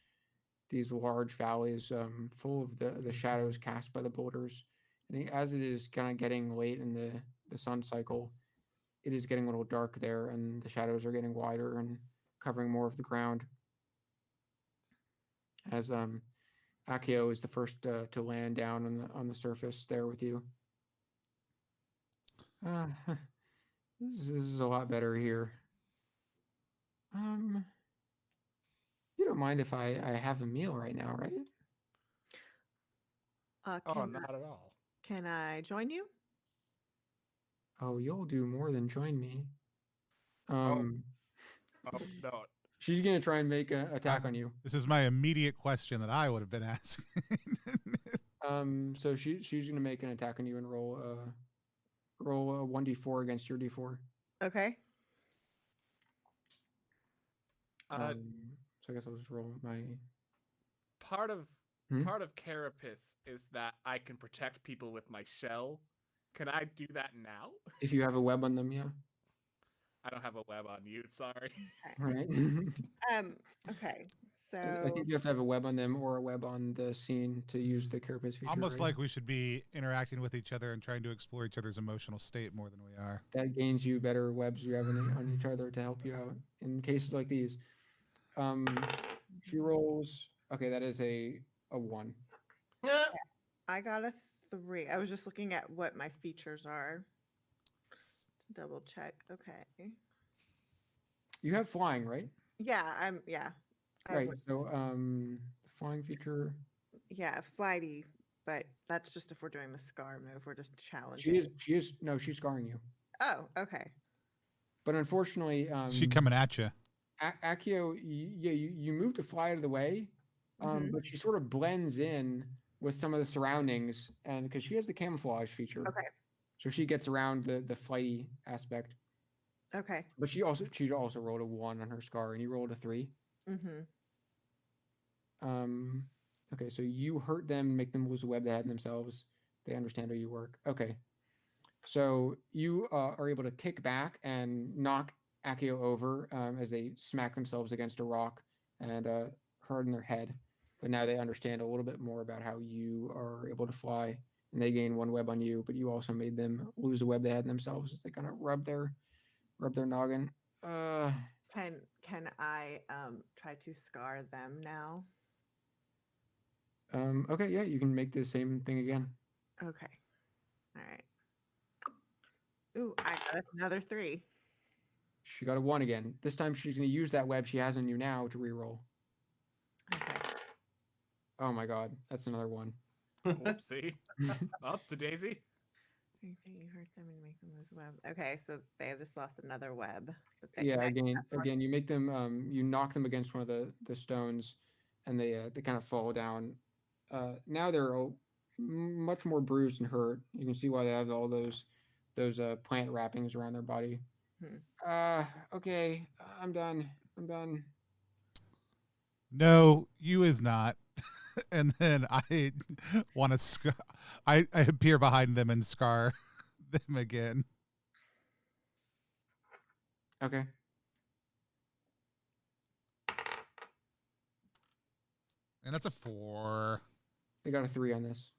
S3: large valleys full of the shadows cast by the boulders. And as it is kind of getting late in the sun cycle, it is getting a little dark there, and the shadows are getting wider and covering more of the ground. As Akio is the first to land down on the surface there with you. This is a lot better here. You don't mind if I have a meal right now, right?
S5: Oh,
S4: Can,
S5: not at all.
S4: can I join you?
S3: Oh, you'll do more than join me.
S5: Oh no.
S3: She's gonna try and make an attack on you.
S1: This is my immediate question that I would have been asking.
S3: So she's gonna make an attack on you and roll a 1d4 against your d4.
S4: Okay.
S3: So I guess I'll just roll my.
S5: Part of
S3: Hmm?
S5: part of Carapace is that I can protect people with my shell. Can I do that now?
S3: If you have a web on them, yeah.
S5: I don't have a web on you. Sorry.
S3: Right.
S4: Okay. So
S3: I think you have to have a web on them or a web on the scene to use the carapace feature.
S1: Almost
S3: right?
S1: like we should be interacting with each other and trying to explore each other's emotional state more than we are.
S3: That gains you better webs you have on each other to help you out in cases like these. She rolls. Okay, that is a 1.
S4: I got a 3. I was just looking at what my features are to double check. Okay.
S3: You have flying, right?
S4: Yeah, I have
S3: Right.
S4: what-
S3: So the flying feature.
S4: yeah, flighty, but that's just if we're doing the scar move. We're just challenging.
S3: She's scarring you.
S4: Oh, okay.
S3: But unfortunately,
S1: She coming at you.
S3: Akio, you move to fly out of the way,
S4: Mhm.
S3: but she sort of blends in with some of the surroundings, and because she has the camouflage feature,
S4: Okay.
S3: so she gets around the flighty aspect.
S4: Okay.
S3: But she also rolled a 1 on her scar, and you rolled a 3.
S4: Mm-hmm.
S3: Okay, so you hurt them, make them lose a web they had in themselves. They understand how you work. Okay, so you are able to kick back and knock Akio over as they smack themselves against a rock and harden their head. But now they understand a little bit more about how you are able to fly, and they gain 1 web on you. But you also made them lose a web they had in themselves as they kind of rub their noggin.
S4: Can I try to scar them now?
S3: Okay, yeah, you can make the same thing again.
S4: Okay. All right. Ooh, I got another 3.
S3: She got a 1 again. This time she's going to use that web she has on you now to reroll.
S4: Okay.
S3: Oh my god, that's another 1.
S5: Whoopsie. Upsie daisy.
S4: You hurt them and make them lose a web. Okay, so they have just lost another web. but they
S3: Yeah,
S4: can-
S3: again, you make them, you knock them against one of the stones, and they kind of fall down. Now they're much more bruised and hurt. You can see why they have all those plant wrappings around their body. Okay, I'm done.
S1: No, you is not. And then I want to I appear behind them and scar them again.
S3: Okay.
S1: And that's a 4.
S3: They got a 3 on this.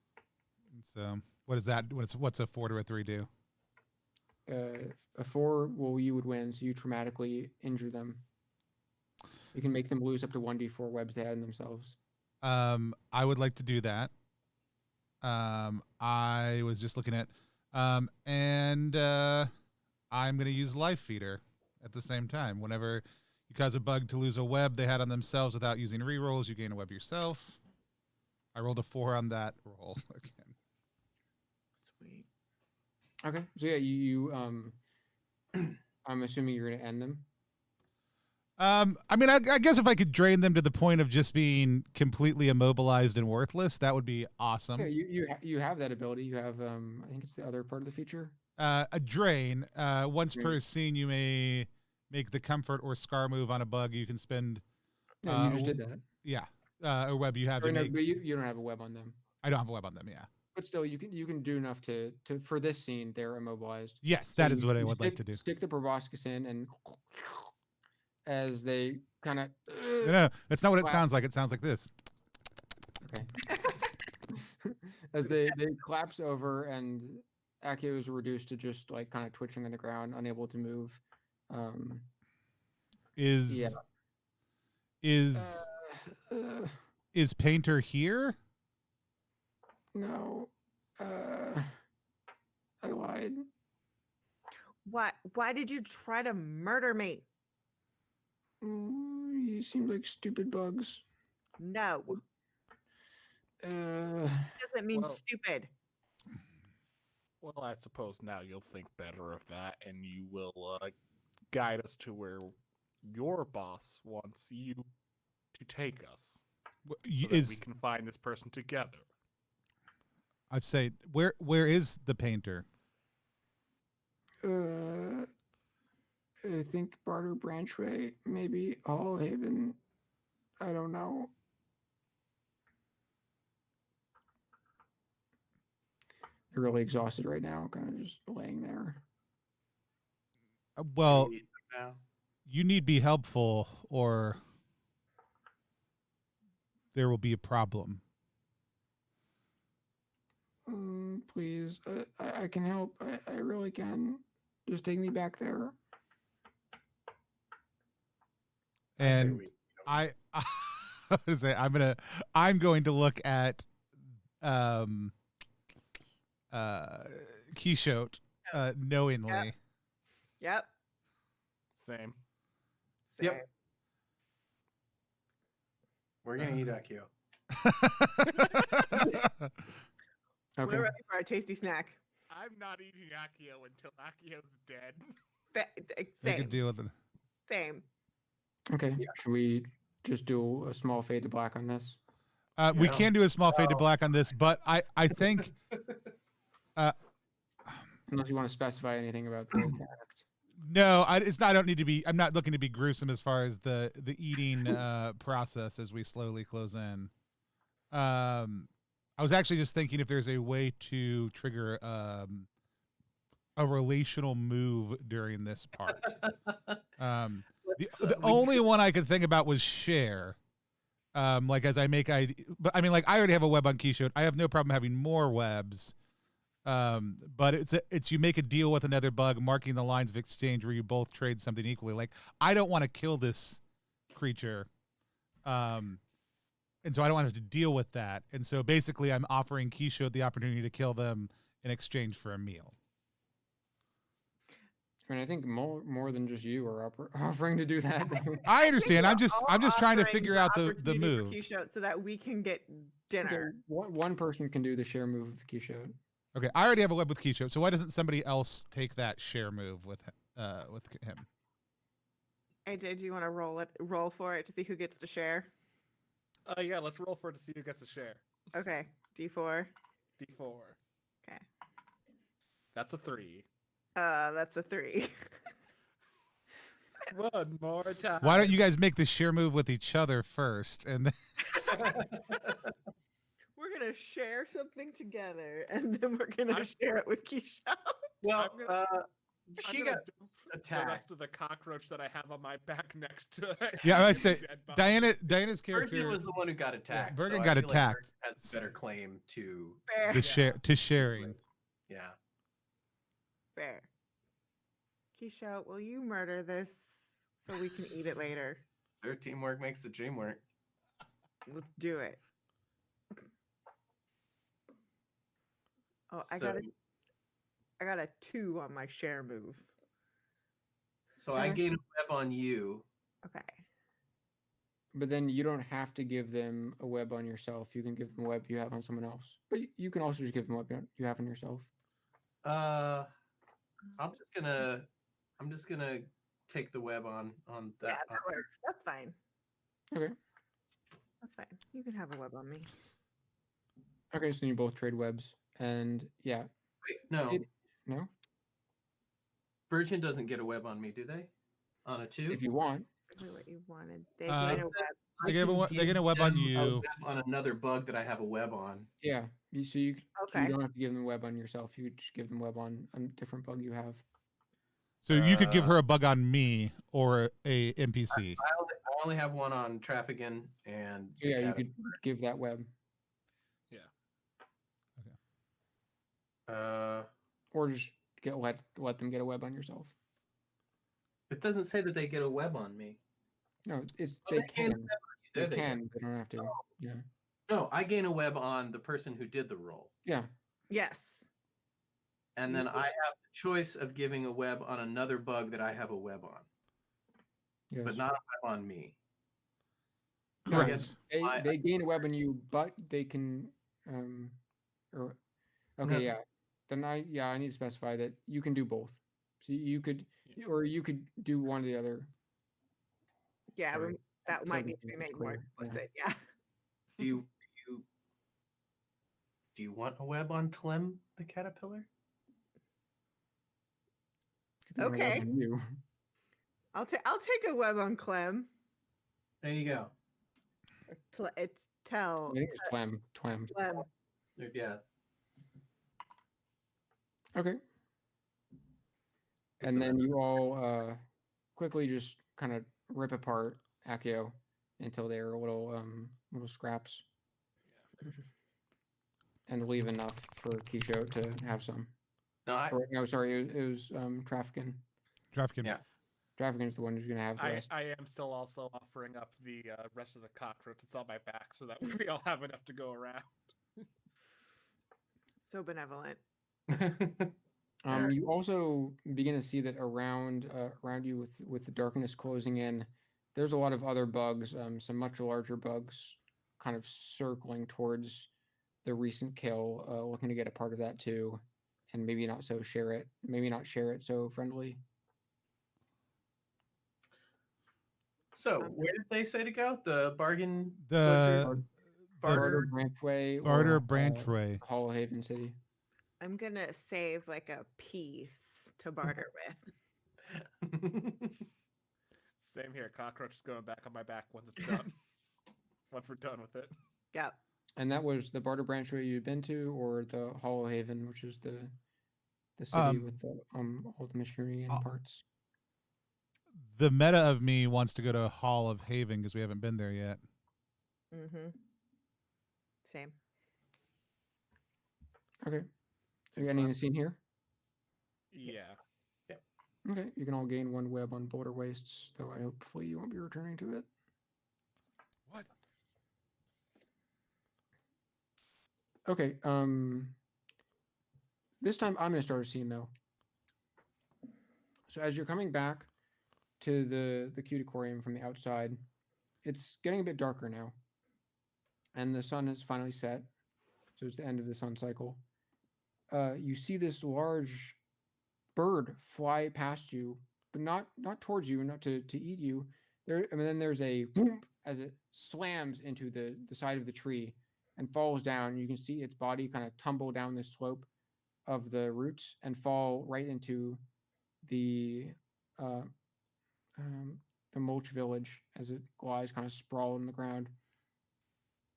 S1: So what is that? What's a 4 to a 3 do?
S3: A 4, well, you would win, so you traumatically injure them. You can make them lose up to 1d4 webs they had in themselves.
S1: I would like to do that. I was just looking at, and I'm going to use Life Feeder at the same time. Whenever you cause a bug to lose a web they had on themselves without using rerolls, you gain a web yourself. I rolled a 4 on that roll again.
S4: Sweet.
S3: Okay, so yeah, you I'm assuming you're going to end them.
S1: I mean, I guess if I could drain them to the point of just being completely immobilized and worthless, that would be awesome.
S3: Yeah, you have that ability. You have I think it's the other part of the feature.
S1: A drain. Once per scene, you may make the comfort or scar move on a bug. You can spend.
S3: No, you just did that.
S1: Yeah, a web you have.
S3: Or no, but you don't have a web on them.
S1: I don't have a web on them. Yeah.
S3: But still, you can do enough to for this scene. They're immobilized.
S1: Yes, that is what I would like to do.
S3: Stick the proboscis in and as they kind of.
S1: No, that's not what it sounds like. It sounds like this.
S3: Okay. As they collapse over and Akio is reduced to just like kind of twitching on the ground, unable to move.
S1: Is Painter here?
S3: No. I lied.
S4: Why did you try to murder me?
S3: You seem like stupid bugs.
S4: No. Doesn't mean stupid.
S5: Well, I suppose now you'll think better of that, and you will guide us to where your boss wants you to take us, so that we can find this person together.
S1: I'd say where is the painter?
S3: I think Barter Branchway, maybe All Haven. I don't know. They're really exhausted right now, kind of just laying there.
S1: Well, you need be helpful, or there will be a problem.
S3: Please, I can help. I really can. Just take me back there.
S1: And I'm going to look at Quichotte knowingly.
S4: Yep.
S5: Same.
S2: Yep. We're gonna eat Akio.
S3: Okay.
S4: We're ready for our tasty snack.
S5: I'm not eating Akio until Akio's dead.
S1: Make a
S4: Same.
S1: deal with it.
S4: Same.
S3: Okay. Yeah. Should we just do a small fade to black on this?
S1: We can do a small fade to black on this, but I think
S3: unless you want to specify anything about the act.
S1: No, it's not. I don't need to be. I'm not looking to be gruesome as far as the eating process as we slowly close in. I was actually just thinking if there's a way to trigger a relational move during this part. The only one I could think about was share. Like as I make but I mean, like I already have a web on Quichotte. I have no problem having more webs. But it's you make a deal with another bug, marking the lines of exchange where you both trade something equally. Like I don't want to kill this creature, and so I don't want to have to deal with that. And so basically, I'm offering Quichotte the opportunity to kill them in exchange for a meal.
S3: I mean, I think more than just you are offering to do that.
S1: I understand. I'm just trying to figure out the move
S4: Quichotte so that we can get dinner.
S3: Okay, one person can do the share move with Quichotte.
S1: Okay, I already have a web with Quichotte, so why doesn't somebody else take that share move with him?
S4: AJ, do you want to roll for it to see who gets to share?
S5: Yeah, let's roll for it to see who gets a share.
S4: Okay, D4.
S5: D4.
S4: Okay.
S5: That's a 3.
S4: That's a 3.
S5: One more time.
S1: Why don't you guys make the share move with each other first, and then
S4: We're gonna share something together, and then we're gonna share it with Keisha.
S2: Well,
S5: I'm
S2: she
S5: gonna
S2: got
S5: dump the
S2: attacked.
S5: rest of the cockroach that I have on my back next to
S1: Yeah, I
S5: the
S1: say
S5: dead body.
S1: Diana's
S2: Bergen
S1: character
S2: was the one who got attacked.
S1: Bergen
S2: so I
S1: got
S2: feel like Bergen
S1: attacked.
S2: has a better claim to.
S4: Fair.
S1: to sharing.
S2: Yeah.
S4: Fair. Keisha, will you murder this so we can eat it later?
S2: Their teamwork makes the dream work.
S4: Let's do it. Oh, I
S2: So-
S4: got a 2 on my share move.
S2: So I
S3: Okay.
S2: gain a web on you.
S4: Okay.
S3: But then you don't have to give them a web on yourself. You can give them a web you have on someone else. But you can also just give them a web you have on yourself.
S2: I'm just gonna take the web on that.
S4: Yeah, that works. That's fine.
S3: Okay.
S4: That's fine. You can have a web on me.
S3: Okay, so you both trade webs. And yeah.
S2: Wait, no,
S3: No?
S2: Bergen doesn't get a web on me, do they? On a 2?
S3: If you want.
S4: Exactly what you wanted. They
S1: Uh,
S4: gain a web.
S1: They get a web on you.
S2: On another bug that I have a web on.
S3: Yeah. So you
S4: Okay.
S3: don't have to give them a web on yourself. You just give them a web on a different bug you have.
S1: So you could give her a bug on me or a NPC.
S2: I only have one on Traffican and.
S3: So yeah, you could give that web. Or just let them get a web on yourself.
S2: It doesn't say that they get a web on me.
S3: No, it's
S2: Oh,
S3: they
S2: gain a
S3: can.
S2: web on you.
S3: They
S2: There they go.
S3: can. They don't have to. Yeah.
S2: No, I gain a web on the person who did the roll.
S3: Yeah.
S4: Yes.
S2: And then I have the choice of giving a web on another bug that I have a web on,
S3: Yes.
S2: but not a web on me.
S3: No,
S2: I guess
S3: they gain a web on you, but they can or okay,
S2: No.
S3: yeah. Then I need to specify that you can do both. So you could or you could do one or the other.
S4: Yeah,
S3: Sorry.
S4: that might need to
S3: Sorry,
S4: be
S3: it's
S4: made more
S3: clear, yeah.
S4: explicit. Yeah.
S2: Do you want a web on Clem the caterpillar?
S3: Get them a web
S4: Okay.
S3: on you.
S4: I'll take a web on Clem.
S2: There you go.
S4: It's tell
S3: I think it's Twem.
S4: Clem.
S2: Yeah.
S3: Okay. And then you all quickly just kind of rip apart Accio until they're little scraps. And leave enough for Kisho to have some.
S2: No,
S3: No, sorry, it was Trafficking.
S1: Trafficking.
S2: Yeah.
S3: Trafficking's the one who's gonna have the rest.
S5: I am still also offering up the rest of the cockroach that's on my back so that we all have enough to go around.
S4: So benevolent.
S3: You also begin to see that around you with the darkness closing in, there's a lot of other bugs, some much larger bugs, kind of circling towards the recent kill, looking to get a part of that too, and maybe not share it so friendly.
S2: So where did they say to go? The bargain.
S1: The
S3: Barter Branchway.
S1: Barter
S3: or,
S1: Branchway.
S3: Hall Haven City.
S4: I'm gonna save like a piece to barter with.
S5: Same here. Cockroach is going back on my back once it's done. Once we're done with it.
S4: Yep.
S3: And that was the Barter Branchway you'd been to, or the Hollow Haven, which is the city with the all the machinery and parts.
S1: The meta of me wants to go to Hall of Haven because we haven't been there yet.
S4: Mm-hmm. Same.
S3: Okay. So you got anything seen here?
S5: Yeah.
S3: Okay, you can all gain one web on Boulder Wastes, though I hopefully you won't be returning to it.
S1: What?
S3: Okay, this time I'm gonna start a scene though. So as you're coming back to the Cuticorium from the outside, it's getting a bit darker now. And the sun has finally set. So it's the end of the sun cycle. You see this large bird fly past you, but not towards you, not to eat you. Then there's a boom as it slams into the side of the tree, and falls down. You can see its body kind of tumble down the slope of the roots and fall right into the uh, the mulch village as it lies kind of sprawled on the ground.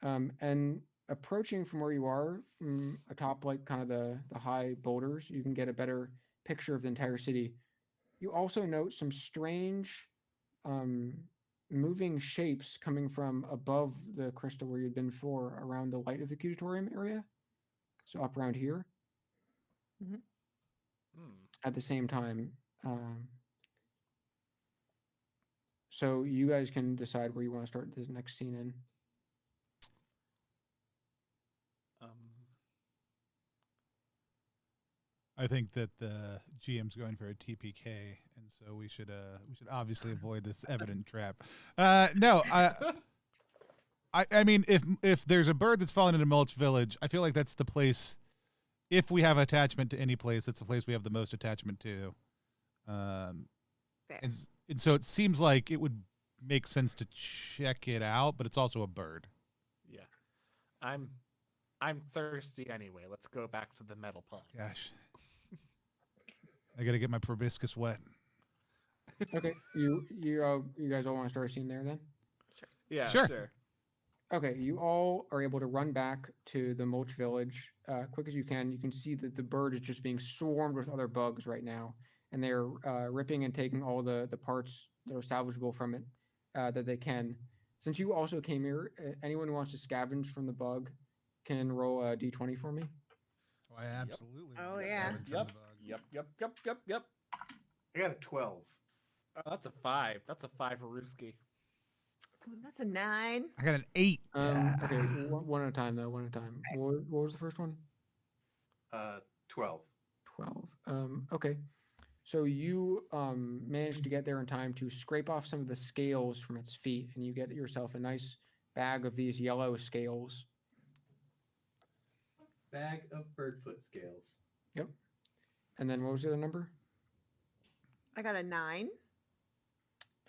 S3: And approaching from where you are, from atop like kind of the high boulders, you can get a better picture of the entire city. You also note some strange moving shapes coming from above the crystal where you'd been before, around the light of the Cuticorium area. So up around here.
S4: Mhm.
S3: At the same time. So you guys can decide where you want to start this next scene in.
S1: I think that the GM's going for a TPK, and so we should obviously avoid this evident trap. No, I mean, if there's a bird that's fallen into Mulch Village, I feel like that's the place. If we have attachment to any place, that's the place we have the most attachment to.
S4: Fair.
S1: And so it seems like it would make sense to check it out, but it's also a bird.
S5: Yeah. I'm thirsty anyway. Let's go back to the metal pond.
S1: Gosh. I gotta get my proboscis wet.
S3: Okay, you guys all want to start a scene there then?
S5: Yeah,
S1: Sure.
S5: sure.
S3: Okay, you all are able to run back to the mulch village quick as you can. You can see that the bird is just being swarmed with other bugs right now, and they're ripping and taking all the parts that are salvageable from it that they can. Since you also came here, anyone who wants to scavenge from the bug can roll a d20 for me.
S1: Oh, I absolutely.
S4: Oh,
S1: want to
S4: yeah.
S1: scavenge from
S5: Yep.
S1: the bug.
S5: Yep.
S2: I got a 12.
S5: That's a 5. That's a 5 for Ruski.
S4: Ooh, that's a 9.
S1: I got an 8.
S3: Okay, one at a time though. One at a time. What was the first one?
S2: 12.
S3: 12. Okay. So you managed to get there in time to scrape off some of the scales from its feet, and you get yourself a nice bag of these yellow scales.
S2: Bag of birdfoot scales.
S3: Yep. And then what was the other number?
S4: I got a 9.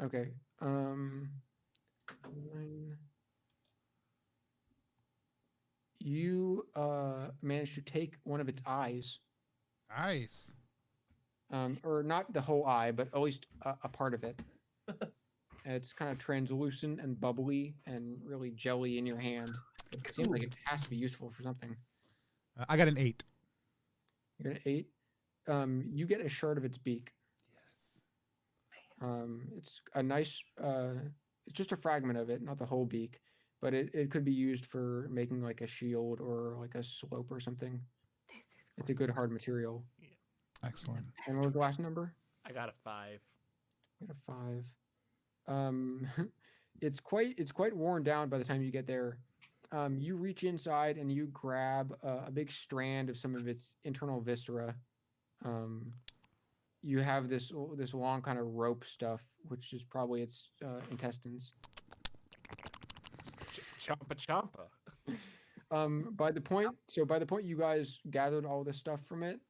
S3: Okay. 9. You managed to take one of its eyes.
S1: Nice.
S3: Or not the whole eye, but at least a part of it. It's kind of translucent and bubbly and really jelly in your hand. It seems like it has to be useful for something.
S1: I got an 8.
S3: You got an 8. You get a shard of its beak.
S1: Yes.
S3: It's a nice. It's just a fragment of it, not the whole beak, but it could be used for making like a shield or like a slope or something.
S4: This is
S3: It's a good hard material.
S1: Excellent.
S3: And what was the last number?
S5: I got a 5.
S3: You got a 5. It's quite worn down by the time you get there. You reach inside and you grab a big strand of some of its internal viscera. You have this long kind of rope stuff, which is probably its intestines.
S5: Champa.
S3: By the point you guys gathered all this stuff from it,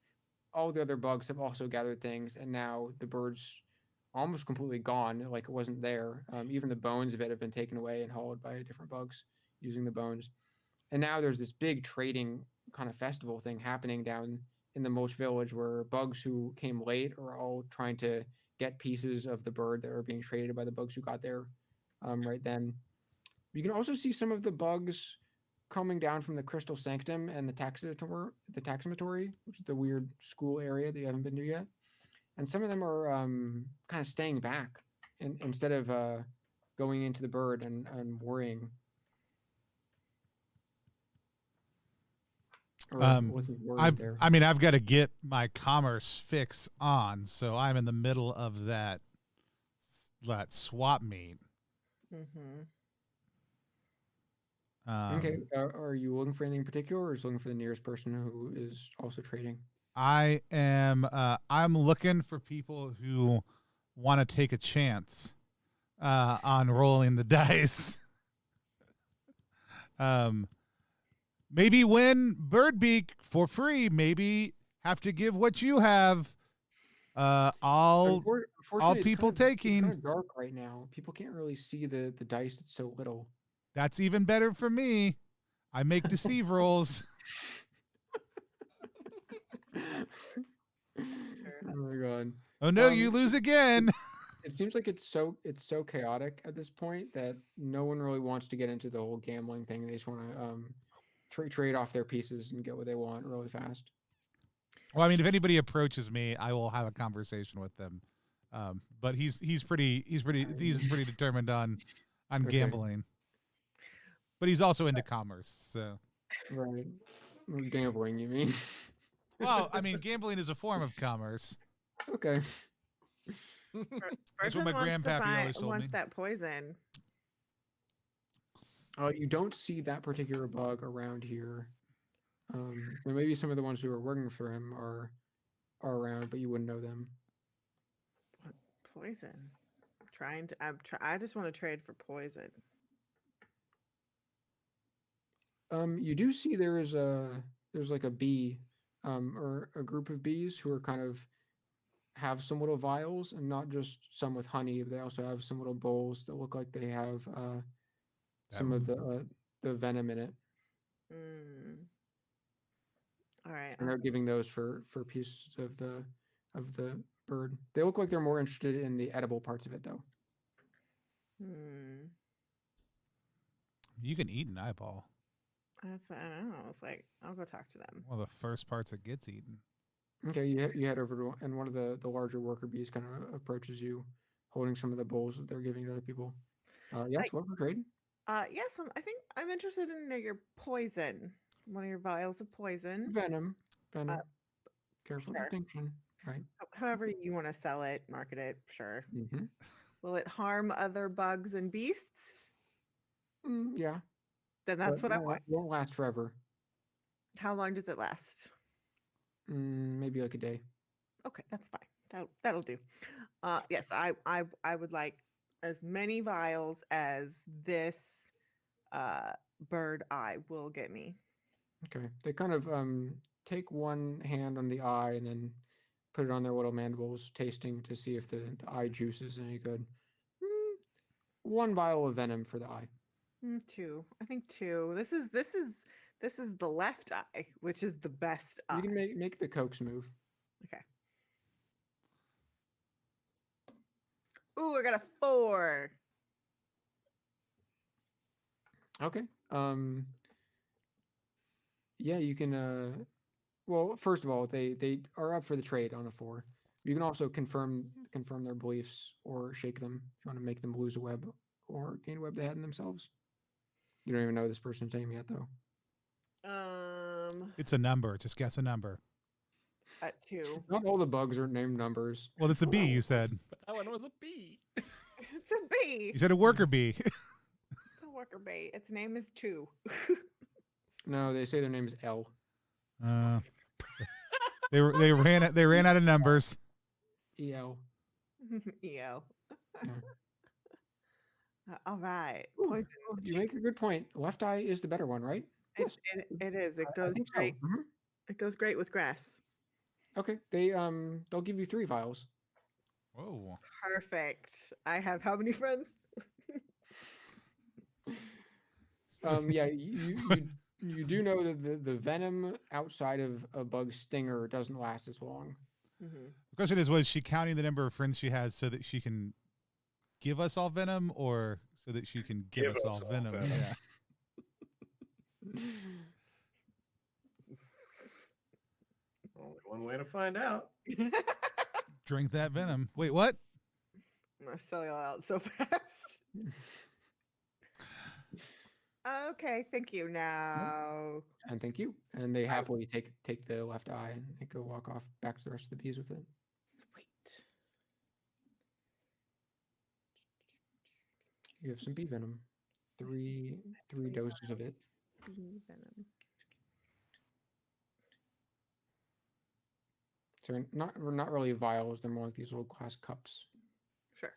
S3: all the other bugs have also gathered things, and now the bird's almost completely gone, like it wasn't there. Even the bones of it have been taken away and hauled by different bugs using the bones. And now there's this big trading kind of festival thing happening down in the Mulch Village, where bugs who came late are all trying to get pieces of the bird that are being traded by the bugs who got there right then. You can also see some of the bugs coming down from the Crystal Sanctum and the taxidermy, which is the weird school area that you haven't been to yet. And some of them are kind of staying back instead of going into the bird and worrying.
S1: I've got to get my commerce fix on, so I'm in the middle of that swap meet.
S4: Mm-hmm.
S3: Okay. Are you looking for anything in particular, or is looking for the nearest person who is also trading?
S1: I am. I'm looking for people who want to take a chance on rolling the dice. Maybe win Birdbeak for free. Maybe have to give what you have. All people taking.
S3: It's kind of dark right now. People can't really see the dice. It's so little.
S1: That's even better for me. I make deceive rolls.
S3: Oh my god.
S1: Oh no, you lose again.
S3: It seems like it's so chaotic at this point that no one really wants to get into the whole gambling thing. They just want to trade off their pieces and get what they want really fast.
S1: Well, I mean, if anybody approaches me, I will have a conversation with them. But he's pretty determined on
S3: Okay.
S1: gambling. But he's also into commerce. So,
S3: Right. Gambling, you mean?
S1: well, I mean, gambling is a form of commerce.
S3: Okay.
S1: That's what my grandpappy always told
S4: wants
S1: me.
S4: that poison.
S3: You don't see that particular bug around here. There may be some of the ones who are working for him are around, but you wouldn't know them.
S4: Poison. I just want to trade for poison.
S3: You do see there's like a bee, or a group of bees who are kind of have some little vials, and not just some with honey, but they also have some little bowls that look like they have some of the venom in it.
S4: All right.
S3: And they're giving those for pieces of the bird. They look like they're more interested in the edible parts of it, though.
S1: You can eat an eyeball.
S4: I don't know. It's like, I'll go talk to them.
S1: One of the first parts that gets eaten.
S3: Okay, you head over to, and one of the larger worker bees kind of approaches you, holding some of the bowls that they're giving to other people. Yes, what for trade?
S4: Yes, I think I'm interested in your poison. One of your vials of poison.
S3: Venom. Careful
S4: sure.
S3: distinction, right?
S4: However you want to sell it, market it, sure.
S3: Mm-hmm.
S4: Will it harm other bugs and beasts?
S3: Yeah.
S4: Then that's what I want.
S3: It won't last forever.
S4: How long does it last?
S3: Maybe like a day.
S4: Okay, that's fine. That'll do. Yes, I would like as many vials as this bird eye will get me.
S3: Okay. They kind of take one hand on the eye and then put it on their little mandibles, tasting to see if the eye juice is any good. One vial of venom for the eye.
S4: Two. I think two. This is the left eye, which is the best eye.
S3: You can make the coax move.
S4: Okay. Ooh, I got a 4.
S3: Okay. Yeah, you can. Well, first of all, they are up for the trade on a 4. You can also confirm their beliefs or shake them if you want to make them lose a web or gain a web they had in themselves. You don't even know this person's name yet, though.
S1: It's a number. Just guess a number.
S4: At 2.
S3: Not all the bugs are named numbers.
S1: Well, it's a bee, you said.
S5: But that one was a bee.
S4: It's a bee.
S1: You said a worker bee.
S4: It's a worker bee. Its name is 2.
S3: No, they say their name is L.
S1: They ran out of numbers.
S3: EL.
S4: EO.
S3: Yeah.
S4: All right.
S3: Ooh,
S4: Poison.
S3: you make a good point. Left eye is the better one, right? Yes.
S4: It is. It
S3: I
S4: goes
S3: think so.
S4: great.
S3: Mhm.
S4: It goes great with grass.
S3: Okay. They'll give you 3 vials.
S1: Whoa.
S4: Perfect. I have how many friends?
S3: Yeah, you do know that the venom outside of a bug stinger doesn't last as long.
S4: Mm-hmm.
S1: The question is, was she counting the number of friends she has so that she can give us all venom, or so that she can give us all venom? Yeah.
S2: Only one way to find out.
S1: Drink that venom. Wait, what?
S4: I'm gonna sell y'all out so fast. Okay, thank you. Now,
S3: And thank you. And they happily take the left eye and they go walk off back to the rest of the bees with it.
S4: sweet.
S3: You have some bee venom. Three doses of it.
S4: Bee venom.
S3: So not really vials. They're more like these little glass cups.
S4: Sure.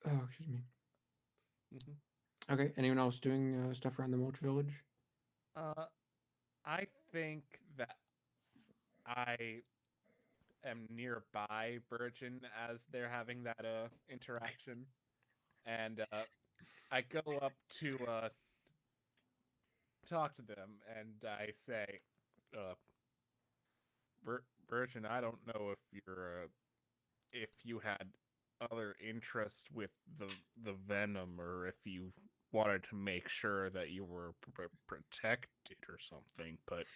S3: Oh, excuse me.
S5: Mm-hmm.
S3: Okay. Anyone else doing stuff around the Mulch Village?
S5: I think that I am nearby Virgin as they're having that interaction, and I go up to talk to them, and I say, Virgin, I don't know if you had other interest with the venom, or if you wanted to make sure that you were protected or something, but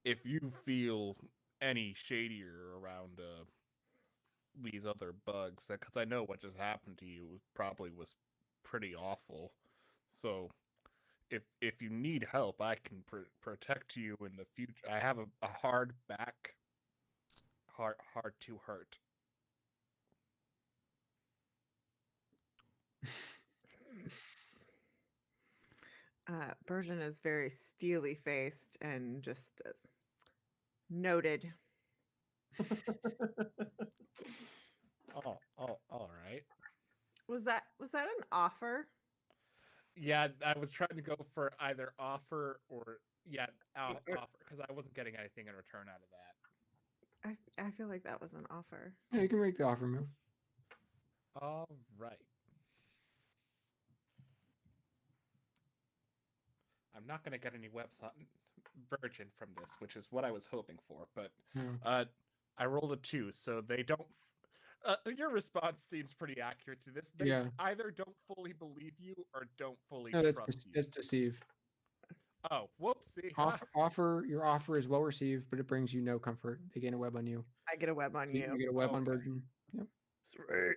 S5: if you feel any shadier around these other bugs, because I know what just happened to you probably was pretty awful, so if you need help, I can protect you in the future. I have a hard back, hard to hurt.
S4: Bergen is very steely faced and just noted.
S5: All right.
S4: Was that an offer?
S5: Yeah, I was trying to go for either offer or offer, because I wasn't getting anything in return out of that.
S4: I feel like that was an offer.
S3: Yeah, you can make the offer move.
S5: All right. I'm not going to get any website Virgin from this, which is what I was hoping for, but I rolled a 2, so they don't. Your response seems pretty accurate to this. They either don't fully believe you or don't fully trust you.
S3: That's deceive.
S5: Oh, whoopsie.
S3: Your offer is well received, but it brings you no comfort. They gain a web on you.
S4: I get a web on you.
S3: You get a web on Virgin. Yep.
S4: Sweet.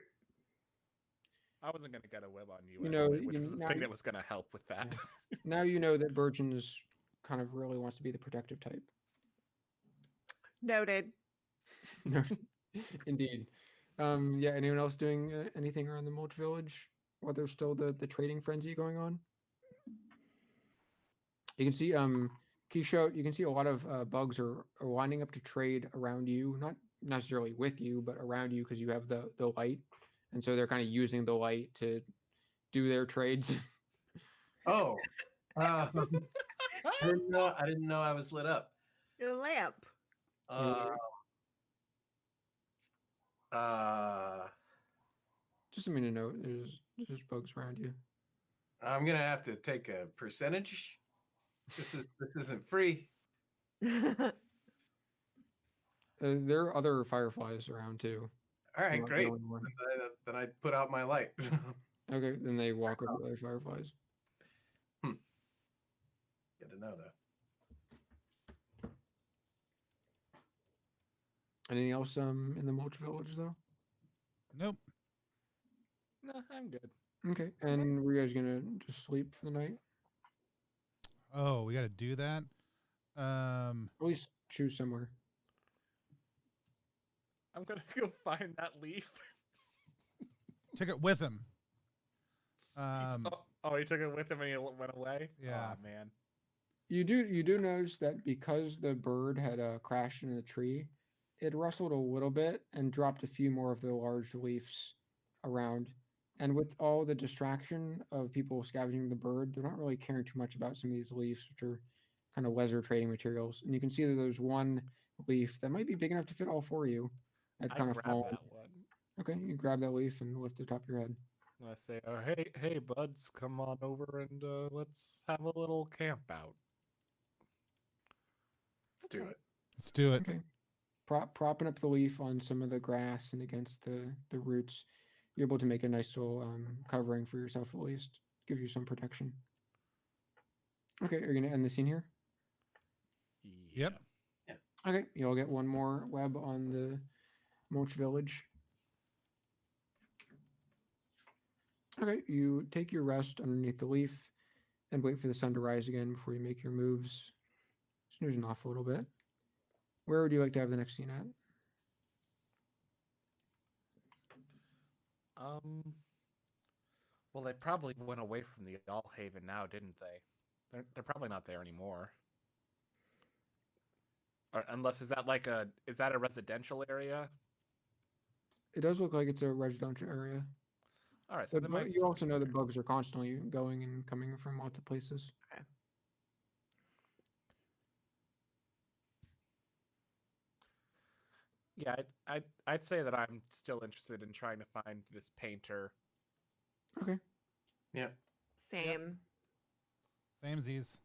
S5: I wasn't going to get a web on you,
S3: You know,
S5: which was the thing that was going to help with that.
S3: Yeah. Now you know that Virgin is kind of really wants to be the protective type.
S4: Noted.
S3: Indeed. Yeah, anyone else doing anything around the Mulch Village? While there's still the trading frenzy going on? You can see, Quixote, you can see a lot of bugs are lining up to trade around you, not necessarily with you, but around you because you have the light. And so they're kind of using the light to do their trades.
S2: Oh. I didn't know I was lit up.
S4: Get a lamp.
S3: Just a minute note, there's bugs around you.
S2: I'm gonna have to take a percentage. This isn't free.
S3: There are other fireflies around too.
S2: All right, great. Then I put out my light.
S3: Okay, then they walk over to other fireflies.
S2: Good to know, though.
S3: Anything else in the Mulch Village though?
S1: Nope.
S5: No, I'm good.
S3: Okay, and were you guys gonna just sleep for the night?
S1: Oh, we got to do that.
S3: At least choose somewhere.
S5: I'm gonna go find that leaf.
S1: Took it with him.
S5: He took it with him and he went away.
S1: Yeah,
S5: man.
S3: You do notice that because the bird had crashed into the tree, it rustled a little bit and dropped a few more of the large leaves around. And with all the distraction of people scavenging the bird, they're not really caring too much about some of these leaves, which are kind of lesser trading materials. And you can see that there's one leaf that might be big enough to fit all four of you. That kind of fallen.
S5: That one.
S3: Okay, you grab that leaf and lift it top of your head.
S5: I say, hey, buds, come on over and let's have a little camp out.
S2: Let's do it.
S1: Let's do it.
S3: Okay. Propping up the leaf on some of the grass and against the roots, you're able to make a nice little covering for yourself at least. Give you some protection. Okay, are you going to end the scene here?
S1: Yep.
S2: Yeah.
S3: Okay, you'll get one more web on the Mulch Village. Okay, you take your rest underneath the leaf and wait for the sun to rise again before you make your moves. Snoozing off a little bit. Where would you like to have the next scene at?
S5: Well, they probably went away from the Allhaven now, didn't they? They're probably not there anymore. Or, unless is that a residential area?
S3: It does look like it's a residential area.
S5: All right, so
S3: but you also know that bugs are constantly going and coming from lots of places.
S5: Yeah, I'd say that I'm still interested in trying to find this painter.
S3: Okay.
S2: Yeah.
S4: Same.
S1: Samesies.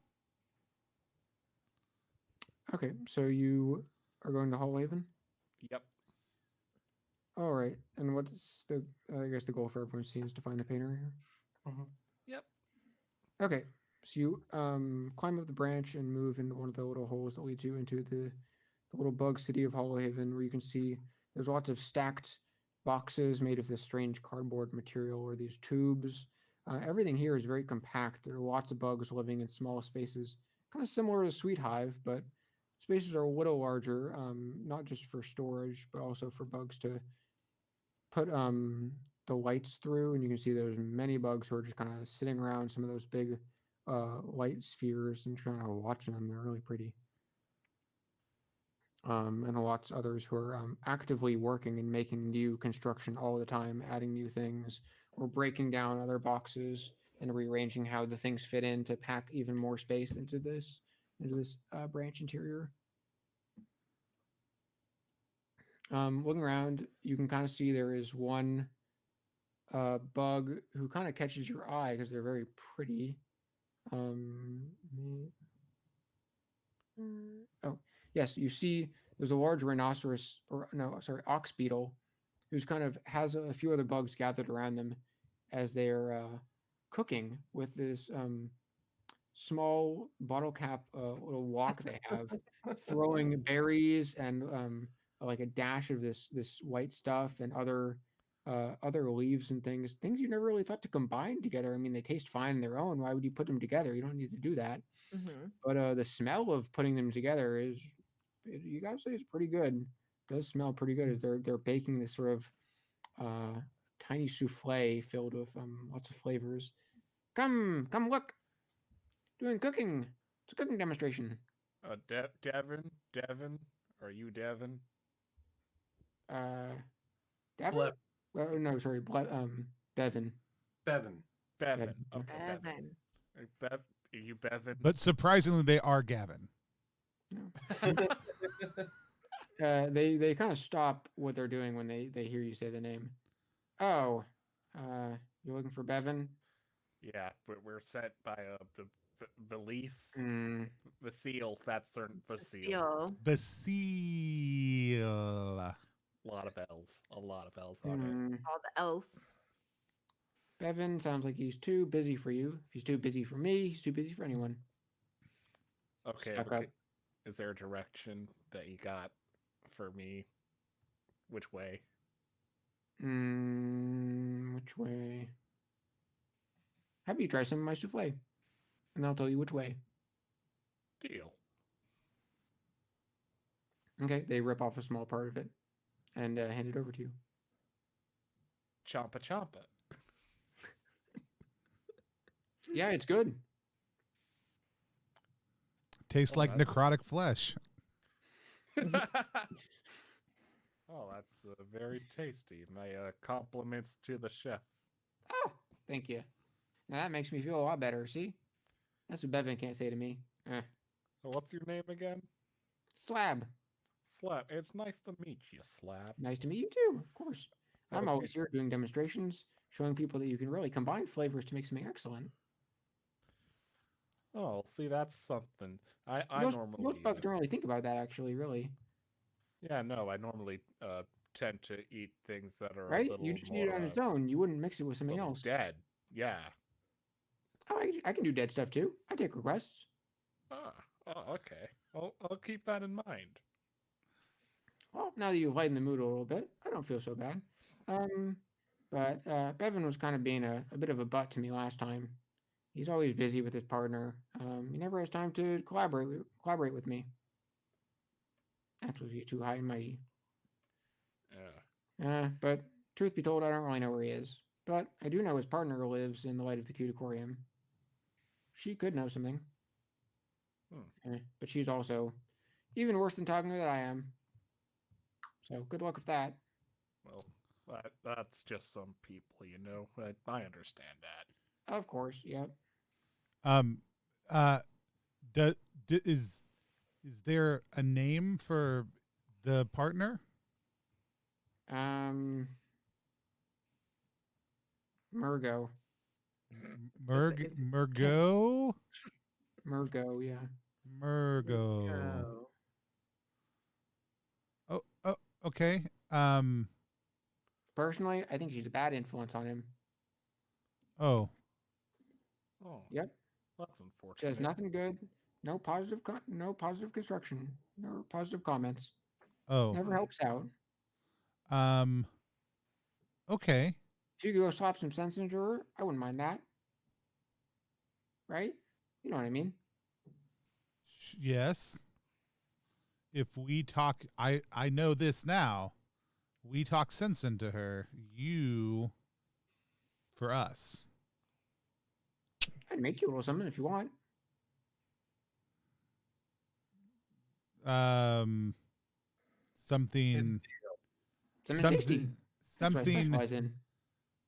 S3: Okay, so you are going to Hollhaven?
S5: Yep.
S3: All right. And what's the, I guess the goal for everyone seems to find the painter here?
S5: Yep.
S3: Okay, so you climb up the branch and move into one of the little holes that leads you into the little bug city of Hollowhaven, where you can see there's lots of stacked boxes made of this strange cardboard material or these tubes. Everything here is very compact. There are lots of bugs living in small spaces, kind of similar to Sweet Hive, but spaces are a little larger, not just for storage, but also for bugs to put the lights through, and you can see there's many bugs who are just kind of sitting around some of those big light spheres and kind of watching them. They're really pretty. And lots of others who are actively working and making new construction all the time, adding new things or breaking down other boxes and rearranging how the things fit in to pack even more space into this branch interior. Looking around, you can kind of see there is one bug who kind of catches your eye because they're very pretty. Oh, yes, you see there's a large rhinoceros, or no, sorry, ox beetle, who's kind of has a few other bugs gathered around them as they're cooking with this small bottle cap little wok they have, throwing berries and like a dash of this white stuff and other leaves and things you never really thought to combine together. I mean, they taste fine on their own. Why would you put them together? You don't need to do that. But the smell of putting them together is, you gotta say, it's pretty good. It does smell pretty good as they're baking this sort of tiny souffle filled with lots of flavors. Come look, doing cooking. It's a cooking demonstration.
S5: Devin, are you Devin?
S3: Devin? No, sorry, Bevan.
S2: Bevan.
S5: Bevan.
S3: Bevan.
S5: Okay, Bevan. Are you Bevan?
S1: But surprisingly, they are Gavin.
S3: They kind of stop what they're doing when they hear you say the name. Oh, you're looking for Bevan?
S5: Yeah, we're sent by Valise. Vasile, that's certain Vasile.
S1: Basile.
S5: A lot of L's on it.
S4: All the L's.
S3: Bevan sounds like he's too busy for you. If he's too busy for me, he's too busy for anyone.
S5: Okay,
S3: Stuck up.
S5: is there a direction that you got for me? Which way?
S3: Which way? How about you try some of my souffle? And I'll tell you which way.
S5: Deal.
S3: Okay, they rip off a small part of it and hand it over to you.
S5: Champa champa.
S3: Yeah, it's good.
S1: Tastes like necrotic flesh.
S5: Oh, that's very tasty. My compliments to the chef.
S3: Oh, thank you. Now that makes me feel a lot better. See? That's what Bevan can't say to me.
S5: What's your name again?
S3: Slab.
S5: Slab. It's nice to meet you, Slab.
S3: Nice to meet you too, of course. I'm
S5: Okay.
S3: always here doing demonstrations, showing people that you can really combine flavors to make something excellent.
S5: Oh, see, that's something. I normally
S3: Most bugs don't really think about that, actually, really.
S5: Yeah, no, I normally tend to eat things that are
S3: Right?
S5: a little
S3: You just
S5: more
S3: eat it on its own. You wouldn't mix it with something
S5: little
S3: else.
S5: dead. Yeah.
S3: Oh, I can do dead stuff too. I take requests.
S5: Oh, okay. I'll keep that in mind.
S3: Well, now that you've lightened the mood a little bit, I don't feel so bad. But Bevan was kind of being a bit of a butt to me last time. He's always busy with his partner. He never has time to collaborate with me. Actually, he's too high and mighty.
S5: Yeah.
S3: But truth be told, I don't really know where he is. But I do know his partner lives in the light of the Cuticorium. She could know something. But she's also even worse than talking that I am. So good luck with that.
S5: Well, that's just some people, you know. I understand that.
S3: Of course, yep.
S1: Is there a name for the partner?
S3: Murgo.
S1: Murgo. Murgo.
S3: Murgo, yeah.
S1: Murgo.
S2: Oh.
S1: Oh, okay.
S3: Personally, I think she's a bad influence on him.
S1: Oh,
S5: Oh,
S3: Yep.
S5: that's
S3: She
S5: unfortunate.
S3: has nothing good. No positive construction. No positive comments.
S1: oh.
S3: Never helps out.
S1: Okay.
S3: If you could go slap some sense into her, I wouldn't mind that. Right? You know what I mean?
S1: Yes. If we talk, I know this now. We talk sense into her. You for us.
S3: I'd make you roll something if you want.
S1: Something.
S3: Something tasty. That's what I specialize in.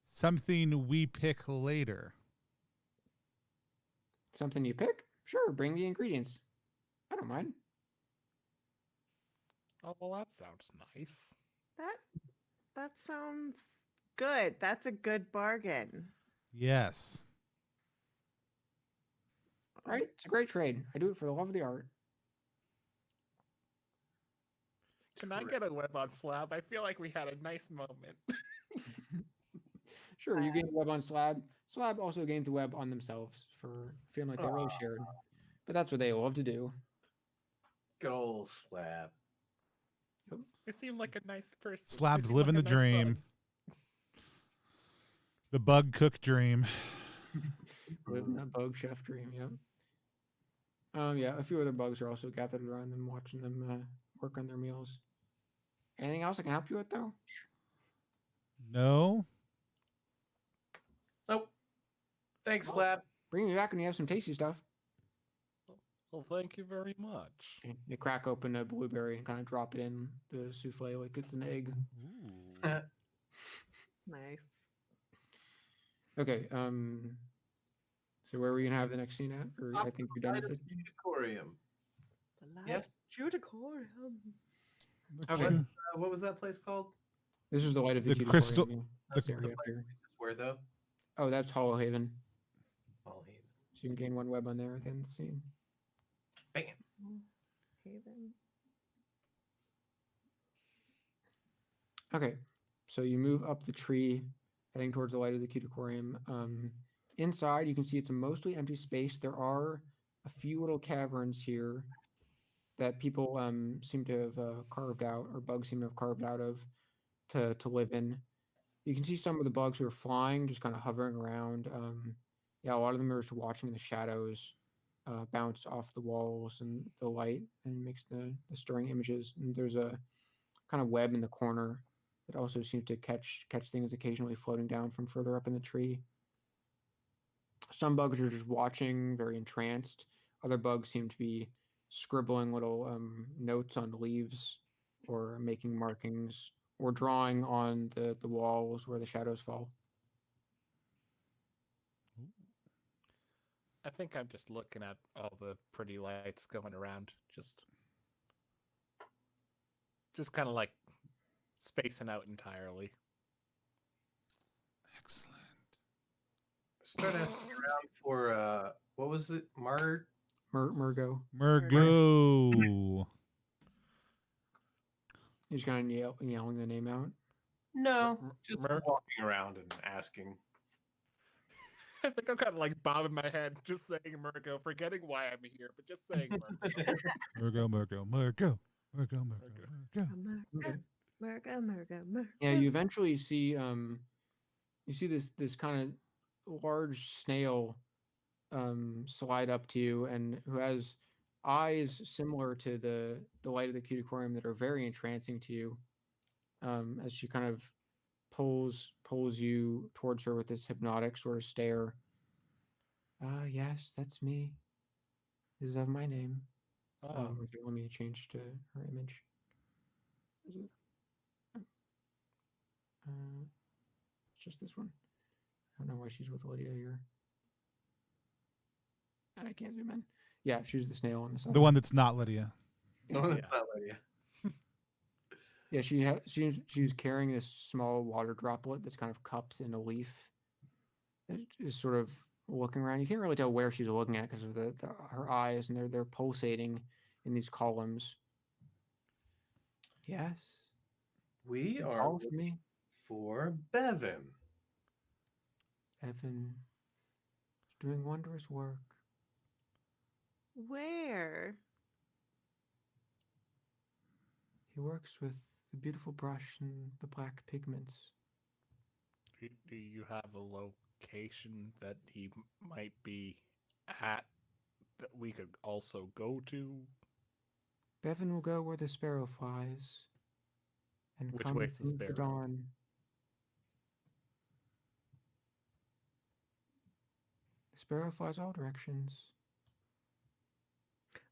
S1: Something we pick later.
S3: Something you pick? Sure, bring the ingredients. I don't mind.
S5: Oh, well, that sounds nice.
S4: That sounds good. That's a good bargain.
S1: Yes.
S3: Right? It's a great trade. I do it for the love of the art.
S5: Can I get a web on Slab? I feel like we had a nice moment.
S3: Sure, you gain a web on Slab. Slab also gains a web on themselves for feeling like they're really shared. But that's what they love to do.
S2: Good old Slab.
S5: They seem like a nice person.
S1: Slab's
S5: They seem
S1: living
S5: like
S1: the
S5: a nice
S1: dream.
S5: bug.
S1: The bug cook dream.
S3: Living that bug chef dream, yeah. Yeah, a few other bugs are also gathered around them, watching them work on their meals. Anything else I can help you with, though?
S1: No.
S2: Nope. Thanks, Slab.
S3: Bring me back when you have some tasty stuff.
S5: Well, thank you very much.
S3: Okay, you crack open a blueberry and kind of drop it in the souffle like it's an egg.
S1: Ooh.
S4: Nice.
S3: Okay, so where are we gonna have the next scene at? Or I think we're done with this.
S2: Cuticorium.
S4: The
S2: Yes.
S4: Cuticorium.
S3: Okay.
S2: What was that place called?
S3: This is the light of the
S1: The
S3: Cuticorium,
S1: crystal-
S3: yeah.
S2: That's
S3: This area
S2: the
S3: up
S2: place
S3: here.
S2: Where though?
S3: Oh, that's Hollow Haven.
S2: All Haven.
S3: So you can gain one web on there at the end of the scene.
S2: Bam.
S4: Haven.
S3: Okay, so you move up the tree, heading towards the light of the Cuticorium. Inside, you can see it's a mostly empty space. There are a few little caverns here that people seem to have carved out, or bugs seem to have carved out of to live in. You can see some of the bugs who are flying, just kind of hovering around. Yeah, a lot of them are just watching the shadows bounce off the walls and the light and makes the stirring images. And there's a kind of web in the corner that also seems to catch things occasionally floating down from further up in the tree. Some bugs are just watching, very entranced. Other bugs seem to be scribbling little notes on leaves or making markings or drawing on the walls where the shadows fall.
S5: I think I'm just looking at all the pretty lights going around, just kind of like spacing out entirely.
S1: Excellent.
S2: Starting asking around for what was it?
S3: Murgo.
S1: Murgo.
S3: He's kind of yelling the name out.
S2: No, just walking around and asking.
S5: I think I'm kind of like bobbing my head, just saying Murgo, forgetting why I'm here, but just saying Murgo.
S1: Murgo.
S3: Okay.
S4: Murga.
S3: Yeah, you eventually see this kind of large snail slide up to you, and who has eyes similar to the light of the Cuticorium that are very entrancing to you. As she kind of pulls you towards her with this hypnotic sort of stare. Yes, that's me. This is of my name.
S5: Oh,
S3: Okay, let me change to her image. Is it? It's just this one. I don't know why she's with Lydia here. I can't zoom in. Yeah, she's the snail on the side.
S1: The one that's not Lydia.
S2: No, that's
S5: Yeah.
S2: not Lydia.
S3: Yeah, she was carrying this small water droplet that's kind of cupped in a leaf. That is sort of looking around. You can't really tell where she's looking at because of her eyes, and they're pulsating in these columns. Yes.
S2: We are
S3: All for me.
S2: for Bevan.
S3: Evan is doing wondrous work.
S4: Where?
S3: He works with the beautiful brush and the black pigments.
S5: Do you have a location that he might be at that we could also go to?
S3: Bevan will go where the sparrow flies, and
S5: Which
S3: come
S5: way's the
S3: through the
S5: sparrow?
S3: dawn. The sparrow flies all directions.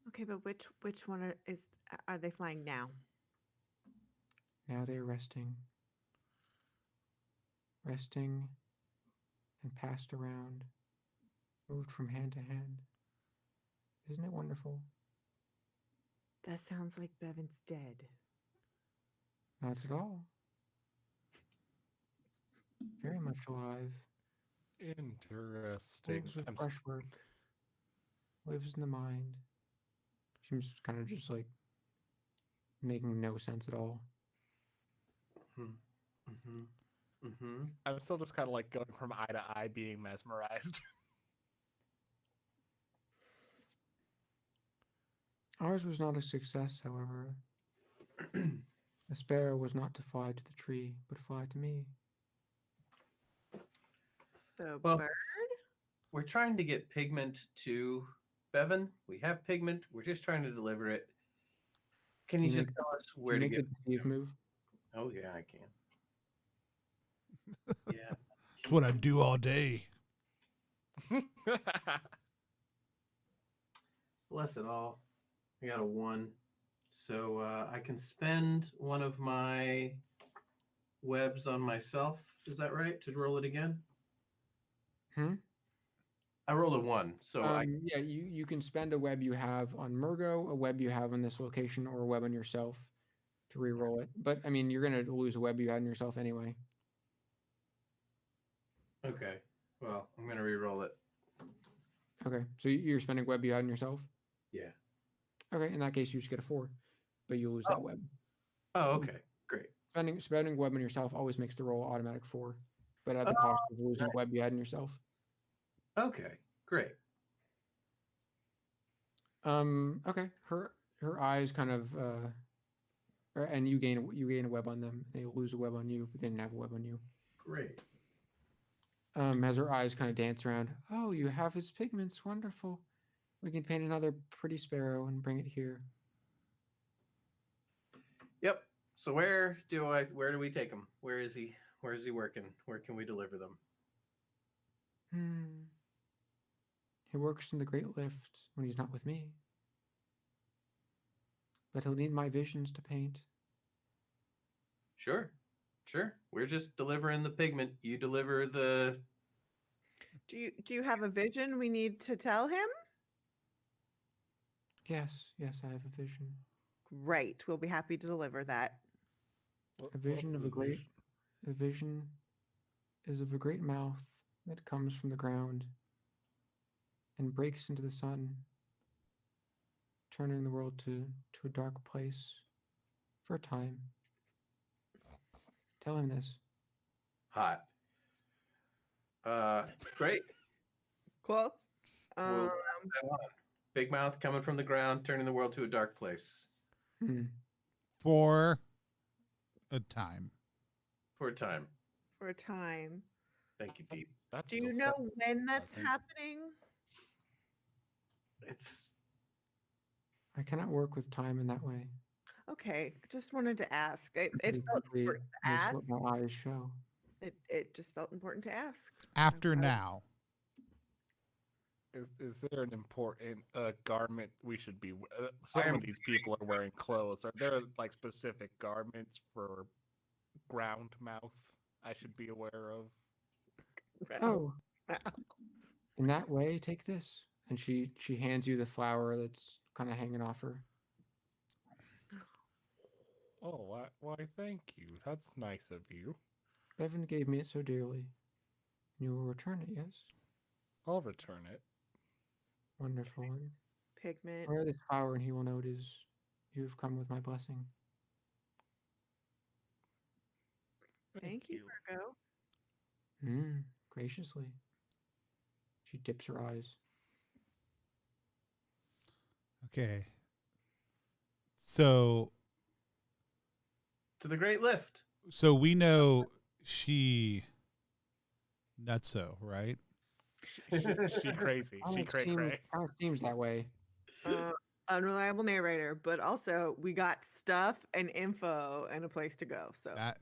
S4: Okay, but which one are they flying now?
S3: Now they are resting. Resting and passed around, moved from hand to hand. Isn't it wonderful?
S4: That sounds like Bevan's dead.
S3: Not at all. Very much alive.
S5: Interesting.
S3: Lives with brushwork. Lives in the mind. Seems kind of just like making no sense at all.
S5: I'm still just kind of like going from eye to eye, being mesmerized.
S3: Ours was not a success, however. The sparrow was not to fly to the tree, but fly to me.
S4: The
S2: Well,
S4: bird?
S2: We're trying to get pigment to Bevan. We have pigment. We're just trying to deliver it. Can you just tell us where to
S3: make
S2: get
S3: the deceive move?
S2: Oh, yeah, I can. Yeah.
S1: That's what I do all day.
S2: Bless it all. I got a 1. So I can spend one of my webs on myself. Is that right? To roll it again? I rolled a 1. So
S3: yeah, you can spend a web you have on Murgo, a web you have on this location, or a web on yourself to re-roll it. But I mean, you're gonna lose a web you had on yourself anyway.
S2: Okay. Well, I'm gonna re-roll it.
S3: Okay, so you're spending web you had on yourself.
S2: Yeah.
S3: Okay, in that case, you just get a 4, but you lose that web.
S2: Oh, okay. Great.
S3: Spending web on yourself always makes the roll automatic 4, but at the cost of losing web you had in yourself.
S2: Okay. Great.
S3: Okay. Her eyes kind of and you gain a web on them. They lose a web on you, but they didn't have a web on you.
S2: Great.
S3: As her eyes kind of dance around. Oh, you have his pigments. Wonderful. We can paint another pretty sparrow and bring it here.
S2: Yep. So where do we take him? Where is he? Where is he working? Where can we deliver them?
S3: He works in the Great Lift when he's not with me. But he'll need my visions to paint.
S2: Sure. We're just delivering the pigment. You deliver the.
S4: Do you have a vision we need to tell him?
S3: Yes, I have a vision.
S4: Great. We'll be happy to deliver that.
S3: A vision is of a great mouth that comes from the ground and breaks into the sun, turning the world to a dark place for a time. Tell him this.
S2: Hot. Great.
S4: Cool.
S2: We'll Big mouth coming from the ground, turning the world to a dark place.
S1: For a time.
S2: For a time.
S4: For a time.
S2: Thank you, Pete.
S4: Do you know when that's happening?
S3: I cannot work with time in that way.
S4: Okay, just wanted to ask. It felt important to
S3: That's
S4: ask.
S3: what my eyes show.
S4: It just felt important to ask.
S1: After now.
S5: Is there an important garment we should be? Some of these people are wearing clothes. Are there like specific garments for ground mouth I should be aware of?
S3: Oh, in that way, take this. And she hands you the flower that's kind of hanging off her.
S5: Oh, why, thank you. That's nice of you.
S3: Bevan gave me it so dearly. You will return it, yes?
S5: I'll return it.
S3: Wonderful.
S4: Pigment.
S3: Wear this flower, and he will know it is you have come with my blessing.
S4: Thank you, Virgo.
S3: Graciously. She dips her eyes.
S1: Okay. So
S2: To the Great Lift.
S1: we know she nutso, right?
S5: She crazy. She cray cray.
S3: Kind of seems that way.
S4: Unreliable narrator, but also we got stuff and info and a place to go. So
S1: That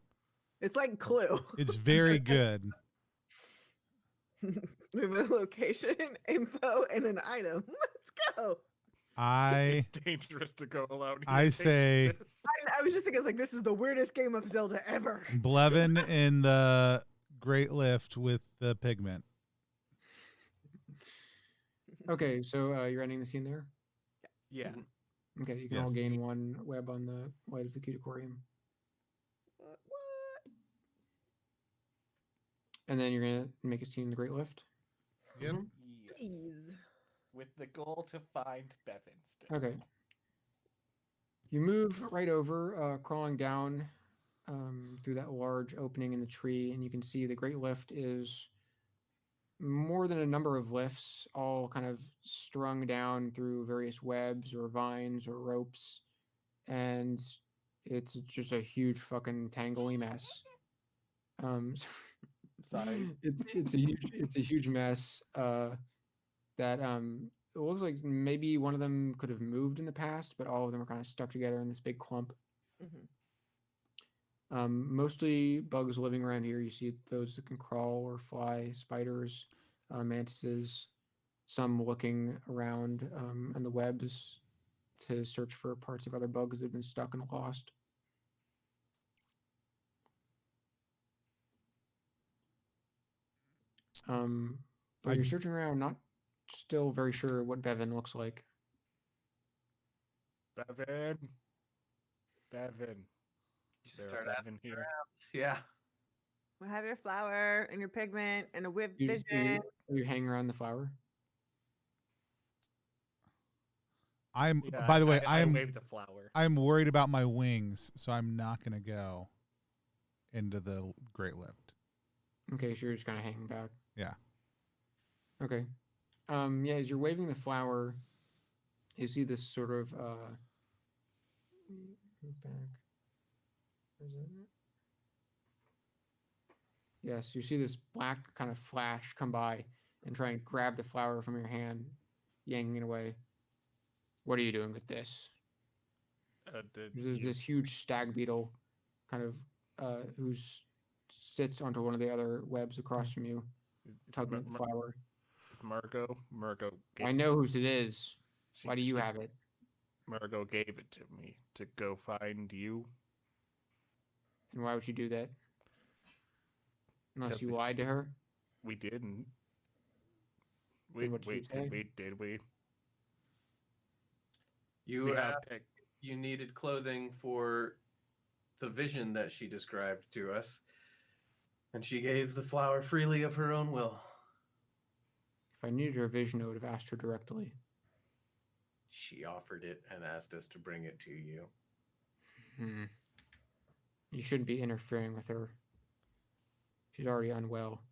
S4: it's like Clue.
S1: it's very good.
S4: We have a location, info, and an item. Let's go.
S1: I
S5: It's dangerous to go alone.
S1: I
S5: Here,
S1: say-
S5: take this.
S4: I was just thinking, I was like, this is the weirdest game of Zelda ever.
S1: Blevin in the Great Lift with the pigment.
S3: Okay, so you're ending the scene there?
S5: Yeah.
S3: Okay, you can all
S1: Yes.
S3: gain 1 web on the Light of the Cuticorium.
S4: What?
S3: And then you're going to make a scene in the Great Lift?
S1: Yep.
S5: Yes.
S4: Please.
S5: With the goal to find Bevan still.
S3: Okay. You move right over, crawling down through that large opening in the tree, and you can see the Great Lift is more than a number of lifts, all kind of strung down through various webs or vines or ropes, and it's just a huge fucking tangly mess.
S5: Sorry.
S3: It's a huge mess. That it looks like maybe one of them could have moved in the past, but all of them are kind of stuck together in this big clump. Mostly bugs living around here. You see those that can crawl or fly, spiders, mantises, some looking around on the webs to search for parts of other bugs that have been stuck and lost. But you're searching around, not still very sure what Bevan looks like.
S5: Bevan. Bevan.
S2: You
S5: There
S2: start
S5: a
S2: asking
S5: Bevan here.
S2: around. Yeah.
S4: We'll have your flower and your pigment and a whip
S3: You,
S4: vision.
S3: you hang around the flower.
S1: I'm
S5: Yeah,
S1: by the way,
S5: I waved the flower.
S1: I'm worried about my wings, so I'm not gonna go into the Great Lift.
S3: Okay, so you're just kind of hanging back.
S1: Yeah.
S3: Okay. Yeah, as you're waving the flower, you see this sort of move back. Where's it? Yes, you see this black kind of flash come by and try and grab the flower from your hand, yanking it away. What are you doing with this? There's this huge stag beetle kind of who sits onto one of the other webs across from you, tugging at the flower.
S5: It's Margot. Margot.
S3: I know whose it is. Why do you have it?
S5: Margot gave it to me to go find you.
S3: And why would you do that? Unless
S5: Because
S3: you lied to her?
S5: We didn't.
S3: Then what did you say?
S5: Did we?
S2: You
S5: We had
S2: asked
S5: pick.
S2: you needed clothing for the vision that she described to us, and she gave the flower freely of her own will.
S3: If I needed her vision, I would have asked her directly.
S2: She offered it and asked us to bring it to you.
S3: You shouldn't be interfering with her. She's already unwell.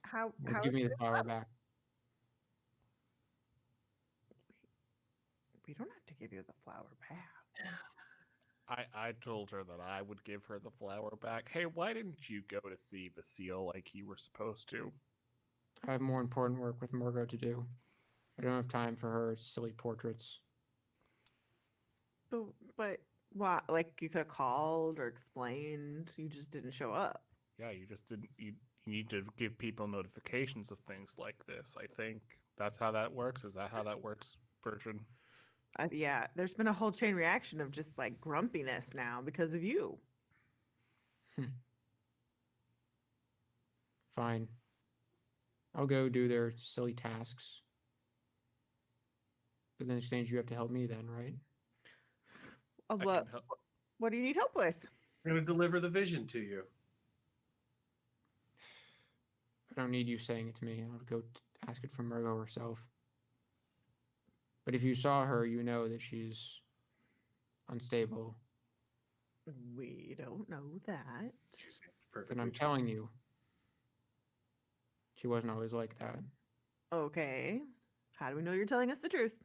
S4: How
S3: Give me the flower back.
S4: We don't have to give you the flower back.
S5: I told her that I would give her the flower back. Hey, why didn't you go to see Vasile like you were supposed to?
S3: I have more important work with Margot to do. I don't have time for her silly portraits.
S4: But what? Like you could have called or explained. You just didn't show up.
S5: Yeah, you just didn't. You need to give people notifications of things like this. I think that's how that works. Is that how that works, Bertrand?
S4: Yeah, there's been a whole chain reaction of just like grumpiness now because of you.
S3: Fine. I'll go do their silly tasks. But then in exchange, you have to help me then, right?
S4: Oh,
S5: I
S4: what?
S5: can help.
S4: What do you need help with?
S2: I'm going to deliver the vision to you.
S3: I don't need you saying it to me. I'll go ask it from Margot herself. But if you saw her, you know that she's unstable.
S4: We don't know that.
S2: She seemed
S3: Then
S2: perfectly.
S3: I'm telling you, she wasn't always like that.
S4: Okay. How do we know you're telling us the truth?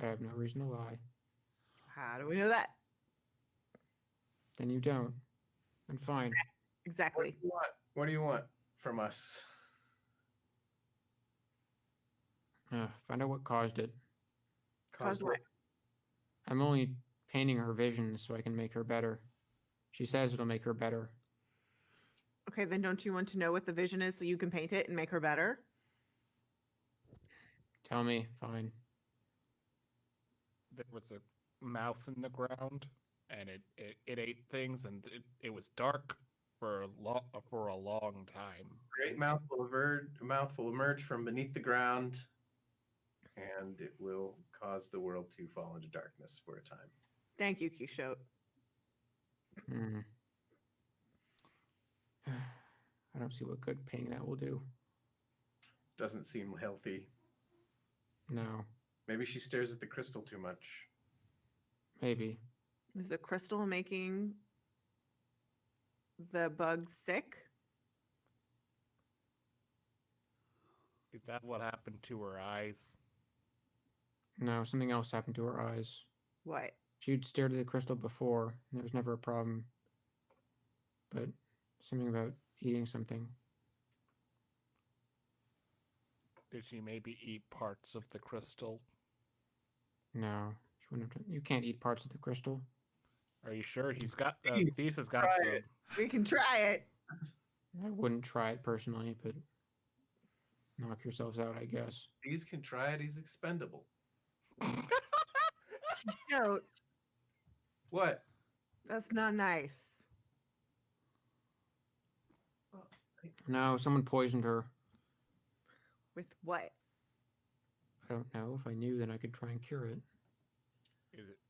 S3: I have no reason to lie.
S4: How do we know that?
S3: Then you don't. And fine.
S2: What
S4: Exactly.
S2: do you want? What do you want from us?
S3: Find out what caused it.
S4: Caused what?
S3: I'm only painting her visions so I can make her better. She says it'll make her better.
S4: Okay, then don't you want to know what the vision is so you can paint it and make her better?
S3: Tell me, fine.
S5: There was a mouth in the ground, and it ate things, and it was dark for a long time.
S2: Great mouthful emerge from beneath the ground, and it will cause the world to fall into darkness for a time.
S4: Thank you, Quixote.
S3: Hmm. I don't see what good painting that will do.
S2: Doesn't seem healthy.
S3: No,
S2: Maybe she stares at the crystal too much.
S3: maybe.
S4: Is the crystal making the bugs sick?
S5: Is that what happened to her eyes?
S3: No, something else happened to her eyes.
S4: What?
S3: She'd stared at the crystal before, and there was never a problem. But something about eating something.
S5: Did she maybe eat parts of the crystal?
S3: No, she wouldn't have done. You can't eat parts of the crystal.
S5: Are you sure? He's got
S2: Please,
S5: Thies has got
S2: try
S5: some.
S2: it.
S4: We can try it.
S3: I wouldn't try it personally, but knock yourselves out, I guess.
S2: These can try it. He's expendable.
S4: Quixote,
S2: What?
S4: that's not nice.
S3: No, someone poisoned her.
S4: With what?
S3: I don't know. If I knew, then I could try and cure it.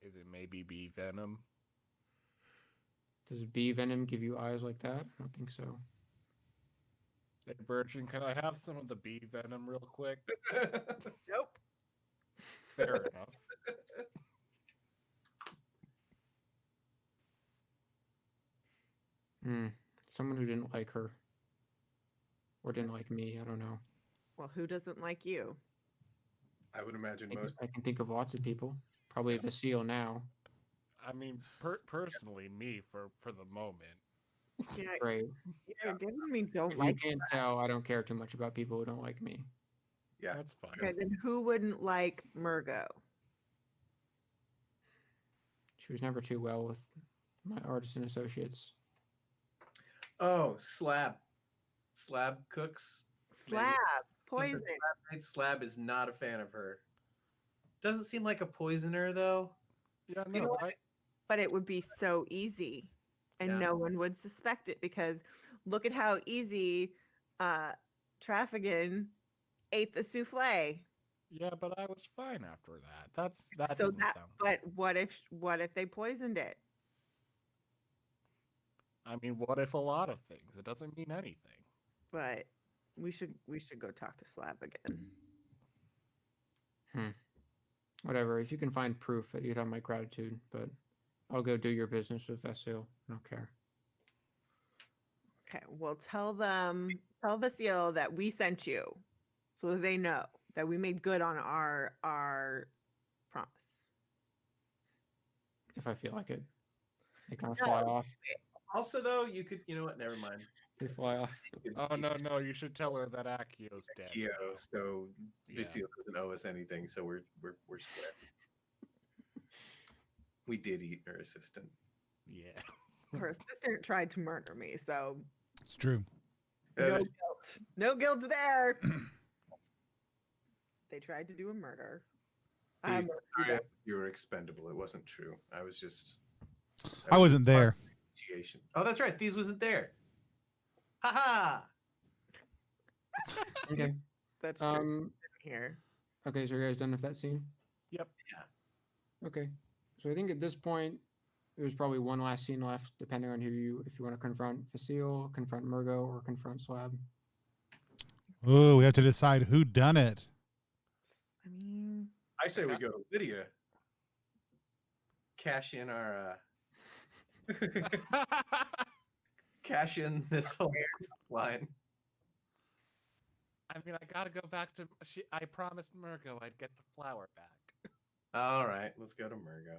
S5: Is it maybe bee venom?
S3: Does bee venom give you eyes like that? I don't think so.
S5: Hey, Virgin, can I have some of the bee venom real quick?
S4: Nope.
S5: Fair enough.
S3: Someone who didn't like her. Or didn't like me, I don't know.
S4: Well, who doesn't like you?
S2: I would imagine most.
S3: I can think of lots of people. Probably Vasile now.
S5: I mean, personally, me for the moment.
S4: Yeah,
S3: Great.
S4: you're giving me don't
S3: If
S4: like.
S3: you can't tell, I don't care too much about people who don't like me.
S2: Yeah.
S5: That's fine.
S4: Okay, then who wouldn't like Murgo?
S3: She was never too well with my artisan associates.
S2: Oh, Slab. Slab cooks.
S4: Slab, poison.
S2: Slab is not a fan of her. Doesn't seem like a poisoner though.
S5: Yeah,
S2: You know
S5: no,
S2: what?
S4: But it would be so easy, and
S2: Yeah.
S4: no one would suspect it because look at how easy Traffigan ate the souffle.
S5: yeah, but I was fine after that. That
S4: So
S5: doesn't
S4: that,
S5: sound.
S4: but what if they poisoned it?
S5: I mean, what if a lot of things? It doesn't mean anything.
S4: But we should go talk to Slab again.
S3: Whatever. If you can find proof that you'd have my gratitude, but I'll go do your business with Vasile. I don't care.
S4: Okay, well tell Vasile that we sent you, so that they know that we made good on our promise.
S3: If I feel like it. They kind of
S4: No.
S3: fly off.
S2: Also, though, you could. You know what? Never mind.
S3: They fly off.
S5: Oh no, you should tell her that Akio's dead.
S2: Kyo,
S5: now.
S2: so
S5: Yeah.
S2: Visio doesn't owe us anything, so we're square. We did eat her assistant.
S5: Yeah.
S4: Her assistant tried to murder me, so
S1: It's true.
S4: no guilt. No guilt there. They tried to do a murder. I
S2: Please,
S4: murdered
S2: sorry,
S4: them.
S2: you were expendable. It wasn't true. I was just.
S1: I wasn't there.
S2: Appreciation. Oh, that's right. These wasn't there. Ha ha.
S3: Okay.
S4: That's true.
S3: Um.
S4: Here.
S3: Okay, so you guys done with that scene?
S5: Yep.
S2: Yeah.
S3: Okay. So I think at this point, there's probably one last scene left, depending on if you want to confront Facile, confront Murgo, or confront Slab.
S1: Oh, we have to decide who done it.
S4: I mean,
S2: I say we
S5: Okay.
S2: go to Lydia. Cash in our cash in this whole line.
S5: I mean, I gotta go back to. I promised Murgo I'd get the flower back.
S2: All right, let's go to Murgo.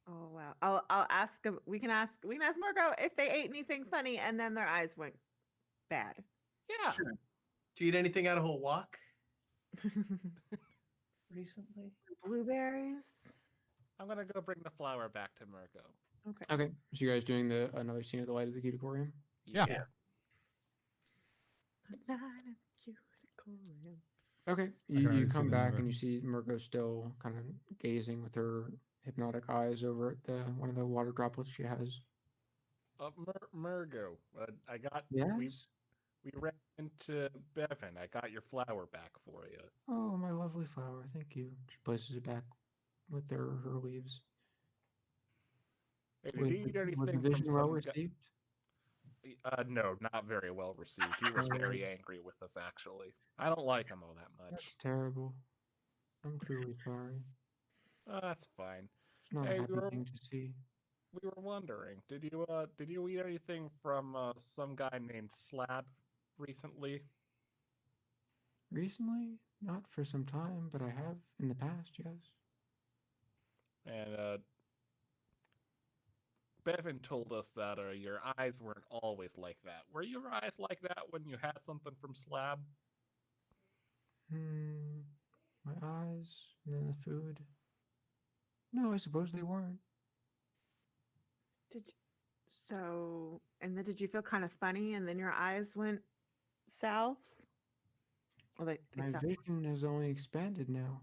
S4: oh wow. I'll ask them. We can ask Margot if they ate anything funny, and then their eyes went bad.
S5: Yeah.
S2: Sure. Do you eat anything out of a walk recently?
S4: Blueberries.
S5: I'm gonna go bring the flower back to Murgo.
S4: Okay.
S3: Okay, so you guys doing another scene of the light of the Cuticorium?
S1: Yeah.
S4: Night in the Cuticorium.
S3: Okay,
S1: can
S3: you
S1: already see
S3: come
S1: the
S3: back
S1: number.
S3: and you see Murgo still kind of gazing with her hypnotic eyes over at one of the water droplets she has.
S5: Murgo, I got.
S3: Yes.
S5: We ran into Bevan. I got your flower back for you.
S3: Oh, my lovely flower. Thank you. She places it back with her leaves.
S5: Hey, did you eat
S3: Was
S5: anything
S3: the
S5: from
S3: vision well
S5: some
S3: received?
S5: No, not very well received. He was very angry with us, actually. I don't like him all that much.
S3: That's terrible. I'm truly sorry.
S5: That's fine.
S3: It's not
S5: Hey,
S3: a happy thing to see.
S5: We were wondering, did you eat anything from some guy named Slab recently?
S3: Recently? Not for some time, but I have in the past, yes.
S5: And Bevan told us that your eyes weren't always like that. Were your eyes like that when you had something from Slab?
S3: My eyes, and then the food. No, I suppose they weren't.
S4: And then did you feel kind of funny, and then your eyes went south? Well,
S3: My vision has only expanded now.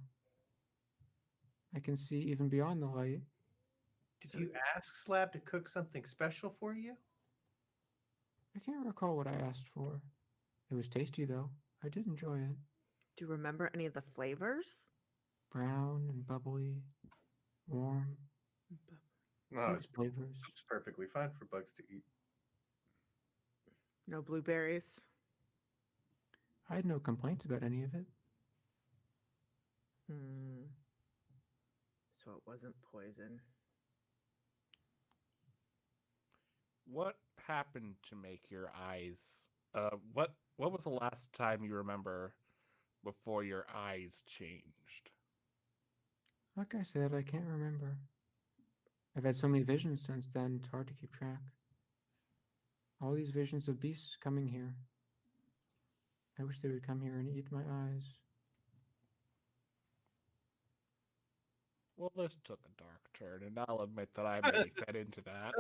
S3: I can see even beyond the light.
S2: Did you ask Slab to cook something special for you?
S3: I can't recall what I asked for. It was tasty, though. I did enjoy it.
S4: Do you remember any of the flavors?
S3: Brown and bubbly, warm.
S2: No,
S3: Good flavors.
S2: it's perfectly fine for bugs to eat.
S4: No blueberries.
S3: I had no complaints about any of it.
S4: So it wasn't poison.
S5: What happened to make your eyes? What was the last time you remember before your eyes changed?
S3: Like I said, I can't remember. I've had so many visions since then, it's hard to keep track. All these visions of beasts coming here. I wish they would come here and eat my eyes.
S5: Well, this took a dark turn, and I'll admit that I maybe fed into that.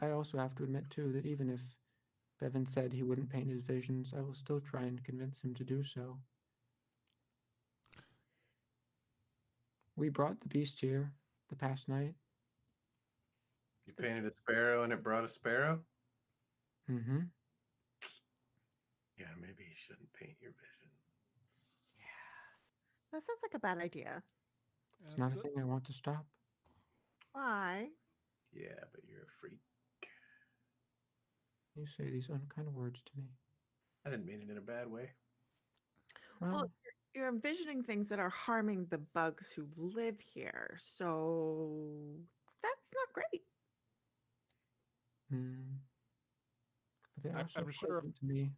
S3: I also have to admit too that even if Bevan said he wouldn't paint his visions, I will still try and convince him to do so. We brought the beast here the past night.
S2: You painted a sparrow and it brought a sparrow?
S3: Mm-hmm.
S2: Yeah, maybe you shouldn't paint your vision.
S4: Yeah. That sounds like a bad idea.
S3: It's not a thing I want to stop.
S4: Why?
S2: Yeah, but you're a freak.
S3: You say these unkind words to me.
S2: I didn't mean it in a bad way.
S4: Well, you're envisioning things that are harming the bugs who live here, so that's not great.
S3: But they are
S5: I'm
S3: so
S5: sure
S3: pleasant to me.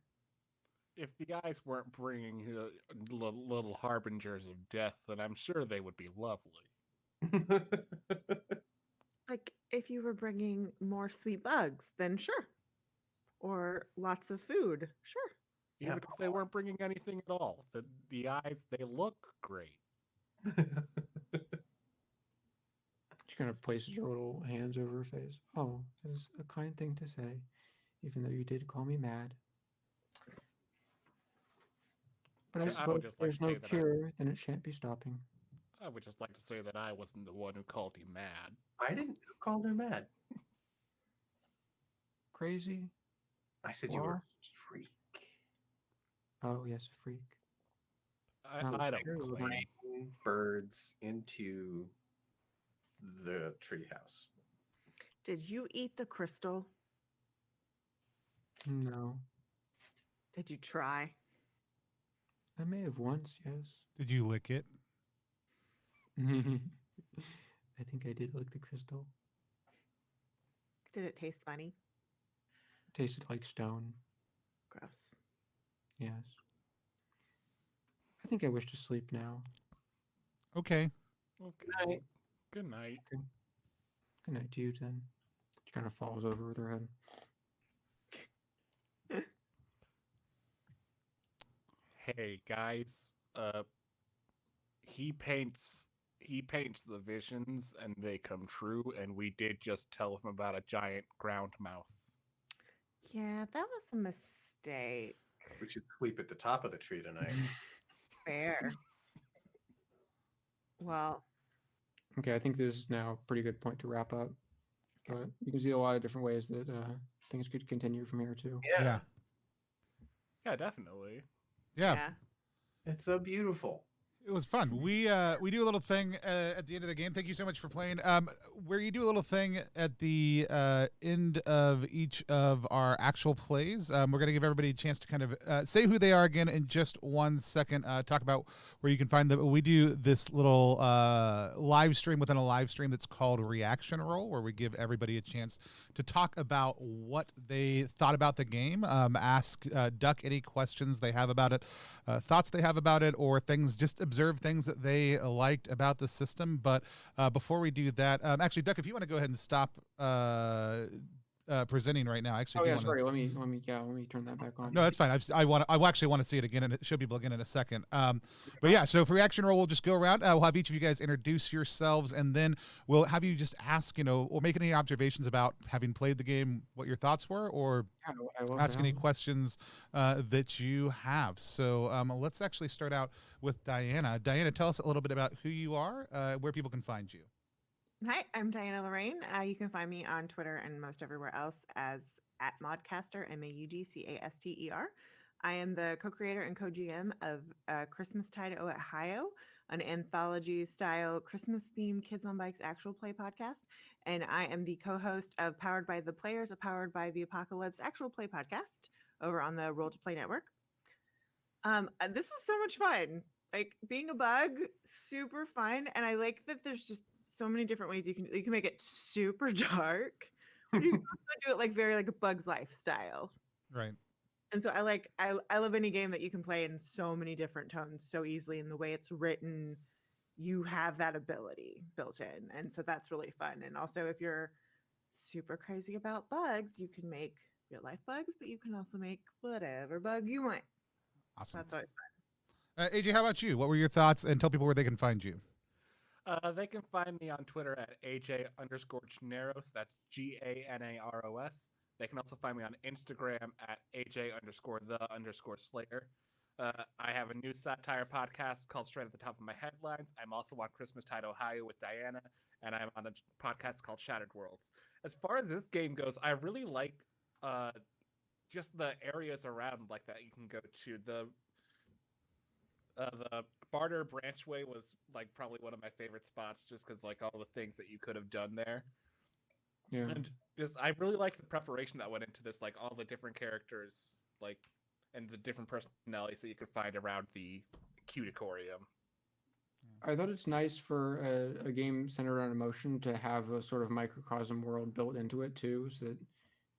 S5: if the eyes weren't bringing little harbingers of death, then I'm sure they would be lovely.
S4: Like if you were bringing more sweet bugs, then sure. Or lots of food, sure.
S5: Even if they weren't bringing anything at all, the eyes, they look great.
S3: She kind of places her little hands over her face. Oh, that is a kind thing to say, even though you did call me mad. But I suppose if there's no cure, then it shan't be stopping.
S5: I would just like to say that I wasn't the one who called you mad.
S2: I didn't call her mad.
S3: Crazy?
S2: I said you were a freak.
S3: Oh yes, a freak.
S5: I don't
S3: sure, we're
S5: claim.
S2: Bring birds into the treehouse.
S4: Did you eat the crystal?
S3: No,
S4: Did you try?
S3: I may have once. Yes.
S1: Did you lick it?
S3: I think I did lick the crystal.
S4: Did it taste funny?
S3: Tasted like stone.
S4: Gross.
S3: Yes. I think I wish to sleep now.
S1: Okay.
S5: Okay.
S2: Night.
S5: Good night.
S3: Good night to you, then. She kind of falls over with her head.
S5: Hey guys, he paints the visions and they come true, and we did just tell him about a giant ground mouth.
S4: Yeah, that was a mistake.
S2: We should sleep at the top of the tree tonight.
S4: Fair. Well,
S3: Okay, I think this is now a pretty good point to wrap up. But you can see a lot of different ways that things could continue from here too.
S1: Yeah.
S5: Yeah, definitely.
S1: Yeah.
S2: It's so beautiful.
S1: It was fun. We do a little thing at the end of the game. Thank you so much for playing. Where you do a little thing at the end of each of our actual plays. We're going to give everybody a chance to kind of say who they are again in just 1 second. Talk about where you can find them. We do this little live stream within a live stream that's called Reaction Roll, where we give everybody a chance to talk about what they thought about the game. Ask Duck any questions they have about it, thoughts they have about it, or things, just observe things that they liked about the system. But before we do that, actually, Duck, if you want to go ahead and stop presenting right now, actually,
S3: Oh
S1: do
S3: yeah,
S1: wanna-
S3: sorry. Let me turn that back on.
S1: No, that's fine. I actually want to see it again, and it show people again in a second. But yeah, so for reaction roll, we'll just go around. We'll have each of you guys introduce yourselves, and then we'll have you just ask, or make any observations about having played the game, what your thoughts were, or
S3: Yeah, I love
S1: ask any
S3: that.
S1: questions that you have. So let's actually start out with Diana. Diana, tell us a little bit about who you are, where people can find you.
S4: hi, I'm Diana Loraine. You can find me on Twitter and most everywhere else as @Modcaster, MAUDCASTER. I am the co-creator and co-GM of Christmastide Ohio, an anthology-style Christmas-themed Kids on Bikes actual play podcast. And I am the co-host of Powered by the Players, a Powered by the Apocalypse actual play podcast over on the Roll to Play network. This was so much fun. Like, being a bug, super fun, and I like that there's just so many different ways you can make it super dark, but you can also do it like very like a Bug's Life style.
S1: Right.
S4: And so I love any game that you can play in so many different tones so easily, and the way it's written, you have that ability built in, and so that's really fun. And also, if you're super crazy about bugs, you can make real life bugs, but you can also make whatever bug you want.
S1: Awesome.
S4: That's always fun.
S1: AJ, how about you? What were your thoughts? And tell people where they can find you.
S5: They can find me on Twitter at AJ_Ganaros. That's GANAROS. They can also find me on Instagram at AJ_the_Slayer. I have a new satire podcast called Straight at the Top of My Headlines. I'm also on Christmastide Ohio with Diana, and I'm on a podcast called Shattered Worlds. As far as this game goes, I really like just the areas around like that you can go to. The Barter Branchway was like probably one of my favorite spots, just because like all the things that you could have done there.
S3: Yeah.
S5: And just I really like the preparation that went into this, like all the different characters, like, and the different personalities that you could find around the Cuticorium.
S3: I thought it's nice for a game centered on emotion to have a sort of microcosm world built into it too, so that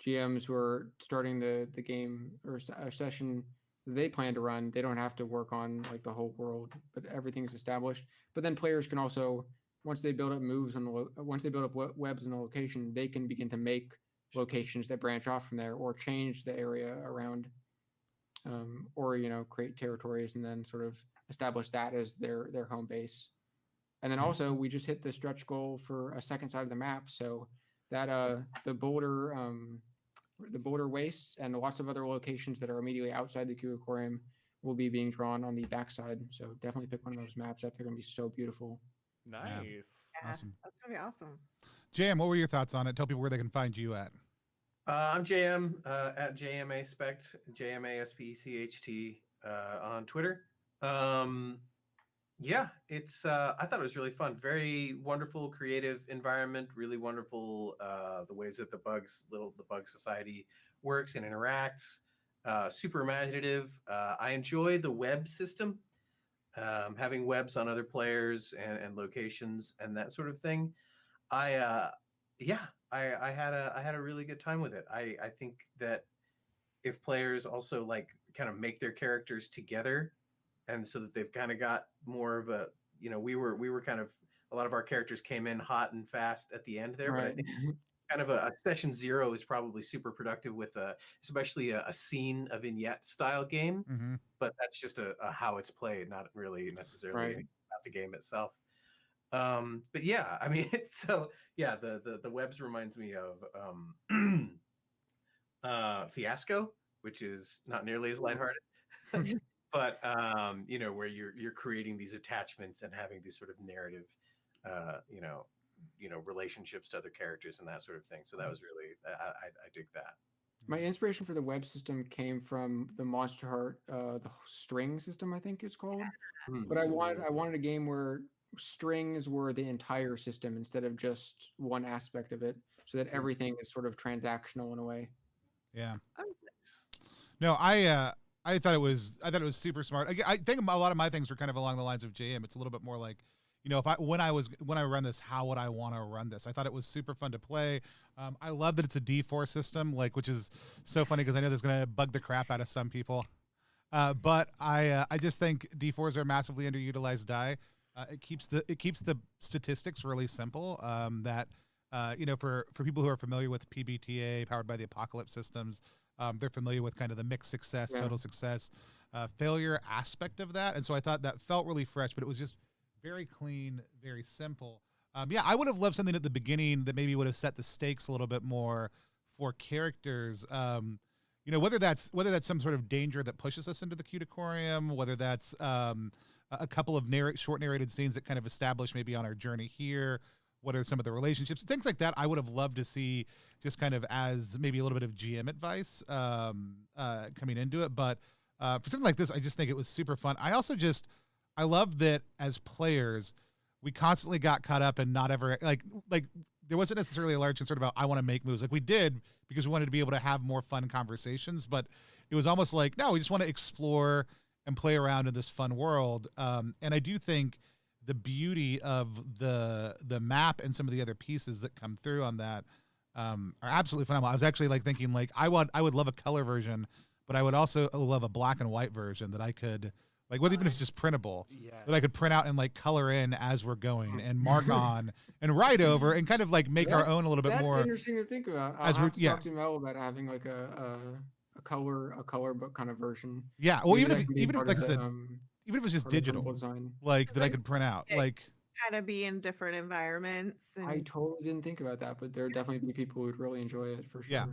S3: GMs who are starting the game or a session they plan to run, they don't have to work on like the whole world, but everything's established. But then players can also, once they build up moves and once they build up webs in a location, they can begin to make locations that branch off from there, or change the area around, or create territories and then sort of establish that as their home base. And then also we just hit the stretch goal for a second side of the map, so that the boulder wastes and lots of other locations that are immediately outside the Cuticorium will be being drawn on the backside. So definitely pick one of those maps up. They're going to be so beautiful.
S5: Nice.
S4: Yeah,
S1: Awesome.
S4: that's gonna be awesome.
S1: JM, what were your thoughts on it? Tell people where they can find you at.
S2: I'm JM at JMA Specht, JMASPECHT. on Twitter. Yeah, it's I thought it was really fun. Very wonderful, creative environment. Really wonderful the ways that the bug society works and interacts. Super imaginative. I enjoy the web system, having webs on other players and locations and that sort of thing. I yeah, I had a really good time with it. I think that if players also like kind of make their characters together, and so that they've kind of got more of a, we were kind of, a lot of our characters came in hot and fast at the end there, but I
S3: Right.
S2: think kind of a session 0 is probably super productive with especially a scene, a vignette style game.
S1: Mm-hmm.
S2: But that's just a how it's played, not really necessarily
S3: Right.
S2: anything about the game itself. But yeah, I mean, it's so yeah, the webs reminds me of Fiasco, which is not nearly as lighthearted. But where you're creating these attachments and having these sort of narrative relationships to other characters and that sort of thing. So that was really, I dig that.
S3: My inspiration for the web system came from the Monster Heart, the string system, I think it's called. But I wanted a game where strings were the entire system instead of just one aspect of it, so that everything is sort of transactional in a way.
S1: Yeah.
S2: Oh, nice.
S1: No, I thought it was super smart. I think a lot of my things were kind of along the lines of JM. It's a little bit more like, when I run this, how would I want to run this? I thought it was super fun to play. I love that it's a D4 system, which is so funny because I know that's going to bug the crap out of some people. But I just think D4s are massively underutilized die. It keeps the statistics really simple. For people who are familiar with PBTA, powered by the Apocalypse systems, they're familiar with kind of the mixed success, total success, failure aspect of that. And so I thought that felt really fresh, but it was just very clean, very simple. I would have loved something at the beginning that maybe would have set the stakes a little bit more for characters. Whether that's some sort of danger that pushes us into the Cuticorium, whether that's a couple of short narrated scenes that kind of establish maybe on our journey here, what are some of the relationships, things like that. I would have loved to see just kind of as maybe a little bit of GM advice coming into it. But for something like this, I just think it was super fun. I love that as players, we constantly got caught up and not ever like there wasn't necessarily a large concern about I want to make moves. Like we did because we wanted to be able to have more fun conversations, but it was almost like, no, we just want to explore and play around in this fun world. And I do think the beauty of the map and some of the other pieces that come through on that are absolutely phenomenal. I was actually thinking I would love a color version, but I would also love a black and white version that I could even if it's just printable, that I could print out and color in as we're going and mark on and write over and kind of make our own a little bit
S3: That's
S1: more.
S3: interesting to think about. I'll have to talk to Mel about having a color book kind of version.
S1: Yeah, well, even if like I said, even if it's just digital,
S3: design.
S1: that I could print out,
S4: kind of be in different environments. And
S3: I totally didn't think about that, but there would definitely be people who would really enjoy it for sure.
S1: Yeah.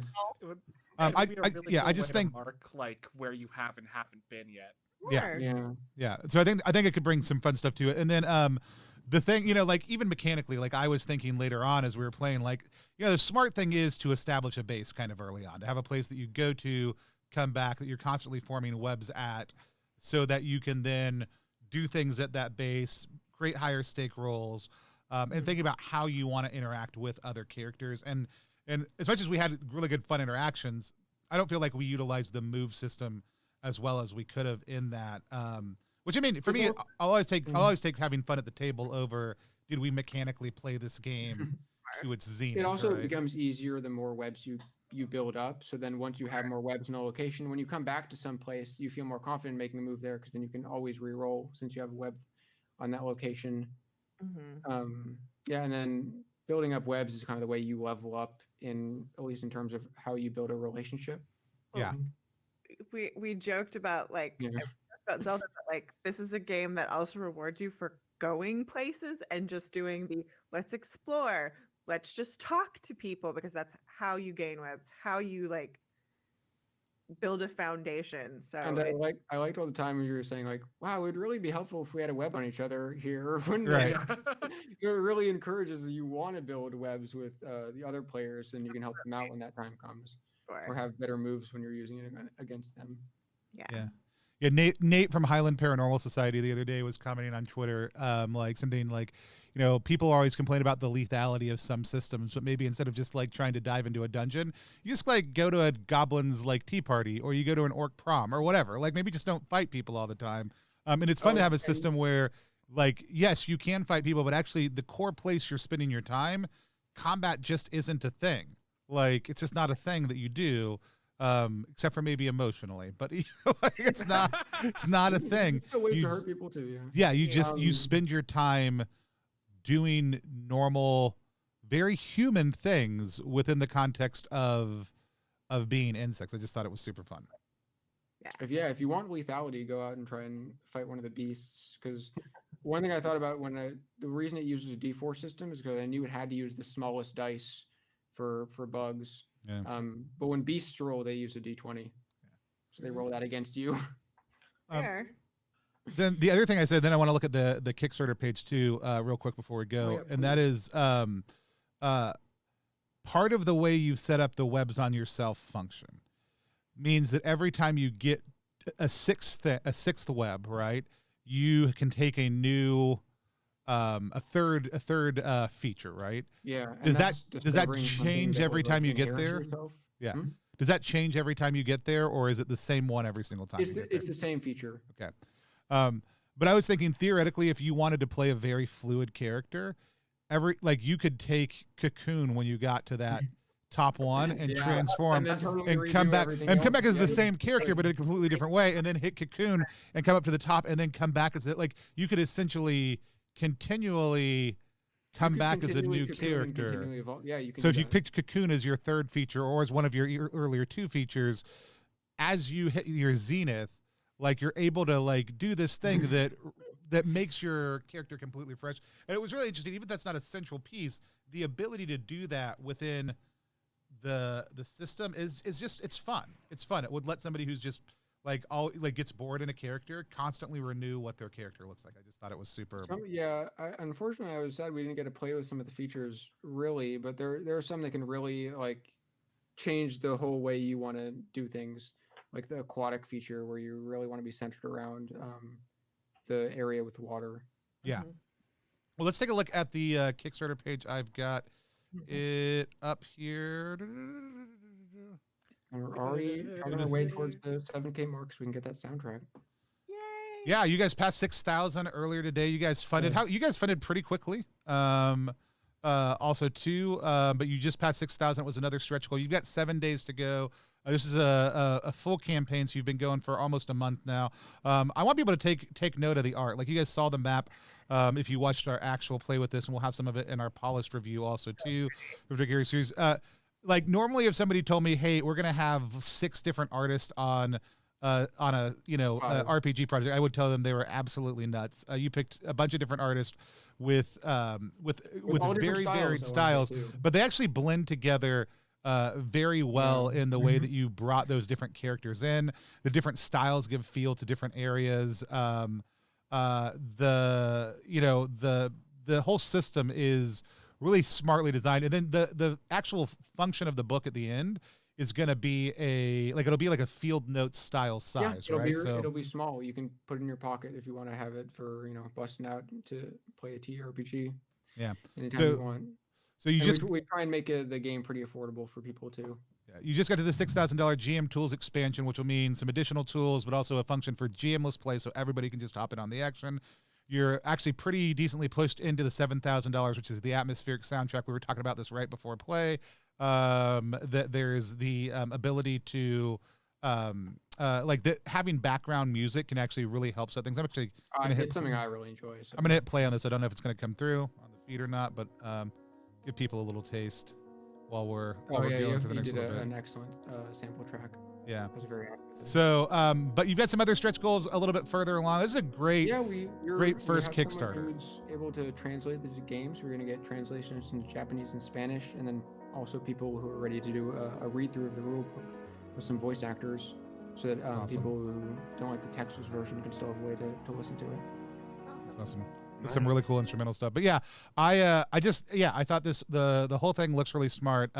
S5: I just think mark where you haven't been yet.
S1: Yeah. So I think it could bring some fun stuff to it. And then the thing, even mechanically, I was thinking later on as we were playing, the smart thing is to establish a base kind of early on, to have a place that you go to, come back, that you're constantly forming webs at, so that you can then do things at that base, create higher stake rolls, and think about how you want to interact with other characters. And as much as we had really good fun interactions, I don't feel like we utilized the move system as well as we could have in that. Which, I mean, for me, I'll always take having fun at the table over did we mechanically play this game to its zenith.
S3: It also becomes easier the more webs you build up. So then once you have more webs in a location, when you come back to some place, you feel more confident making a move there because then you can always re-roll since you have a web on that location. And then building up webs is kind of the way you level up, at least in terms of how you build a relationship.
S1: Yeah.
S4: We joked about about Zelda, but this is a game that also rewards you for going places and just doing the let's explore, let's just talk to people, because that's how you gain webs, how you build a foundation. So
S3: and I liked all the time when you were saying wow, it would really be helpful if we had a web on each other here.
S1: Right.
S3: So it really encourages you want to build webs with the other players, and you can help them out when that time comes. Or have better moves when you're using it against them.
S4: Yeah.
S1: Yeah, Nate from Highland Paranormal Society the other day was commenting on Twitter, like something like, you know, people always complain about the lethality of some systems, but maybe instead of just like trying to dive into a dungeon, you just like go to a goblin's like tea party, or you go to an orc prom or whatever. Like maybe just don't fight people all the time. And it's fun to have a system where, like, yes, you can fight people, but actually the core place you're spending your time, combat just isn't a thing. Like it's just not a thing that you do. Except for maybe emotionally, but like, it's not a thing.
S3: It's a way to hurt people too.
S1: Yeah, you spend your time doing normal, very human things within the context of being insects. I just thought it was super fun.
S3: If you want lethality, go out and try and fight one of the beasts. Because one thing I thought about the reason it uses a D4 system is because I knew it had to use the smallest dice for bugs.
S1: Yeah.
S3: But when beasts roll, they use a D20, so they roll that against you.
S1: Then the other thing I said, then I want to look at the Kickstarter page too, real quick before we go, and that is part of the way you set up the webs on yourself function means that every time you get a sixth web, right, you can take a new a third feature, right?
S3: Yeah.
S1: Does that change every time you get there? Yeah. Does that change every time you get there, or is it the same one every single time?
S3: It's the same feature.
S1: Okay. But I was thinking theoretically, if you wanted to play a very fluid character, you could take Cocoon when you got to that top one and transform and come back as the same character, but in a completely different way, and then hit Cocoon and come up to the top and then come back as it. Like you could essentially continually come back as a new character.
S3: Yeah, you can.
S1: So if you picked Cocoon as your third feature or as one of your earlier two features, as you hit your zenith, like you're able to like do this thing that makes your character completely fresh. And it was really interesting. Even if that's not a central piece, the ability to do that within the system is just, it's fun. It's fun. It would let somebody who's just gets bored in a character constantly renew what their character looks like. I just thought it was super.
S3: Unfortunately, I was sad we didn't get to play with some of the features really, but there are some that can really like change the whole way you want to do things, like the aquatic feature where you really want to be centered around the area with water.
S1: Yeah. Well, let's take a look at the Kickstarter page. I've got it up here.
S3: And we're already on our way towards the 7K mark so we can get that soundtrack.
S4: Yay!
S1: Yeah, you guys passed 6,000 earlier today. You guys funded you guys funded pretty quickly. Also too, but you just passed 6,000. It was another stretch goal. You've got 7 days to go. This is a full campaign, so you've been going for almost a month now. I want people to take note of the art. Like you guys saw the map. If you watched our actual play with this, and we'll have some of it in our polished review also too. Particular series. Like normally, if somebody told me, "Hey, we're gonna have 6 different artists on a RPG project," I would tell them they were absolutely nuts. You picked a bunch of different artists with very varied styles, but they actually blend together very well in the way that you brought those different characters in. The different styles give feel to different areas. The whole system is really smartly designed, and then the actual function of the book at the end is going to be it'll be like a field notes style size, right?
S3: So it'll be small. You can put it in your pocket if you want to have it for busting out to play a TTRPG.
S1: Yeah,
S3: anytime you want.
S1: So
S3: we try and make the game pretty affordable for people too.
S1: Yeah, you just got to the $6,000 GM tools expansion, which will mean some additional tools, but also a function for GMless play, so everybody can just hop in on the action. You're actually pretty decently pushed into the $7,000, which is the atmospheric soundtrack. We were talking about this right before play. That there's the ability to having background music can actually really help set things. I'm actually
S3: it's something I really enjoy. So.
S1: I'm gonna hit play on this. I don't know if it's gonna come through on the feed or not, but give people a little taste while we're going for the next little bit.
S3: An excellent sample track.
S1: Yeah.
S3: I was very happy with it.
S1: So, but you've got some other stretch goals a little bit further along. This is a great, great first Kickstarter.
S3: Who's able to translate the games. We're going to get translations into Japanese and Spanish, and then also people who are ready to do a read through of the rule book with some voice actors, so that
S1: awesome.
S3: People who don't like the textless version can still have a way to listen to it.
S1: That's awesome. some really cool instrumental stuff. But yeah, I thought the whole thing looks really smart.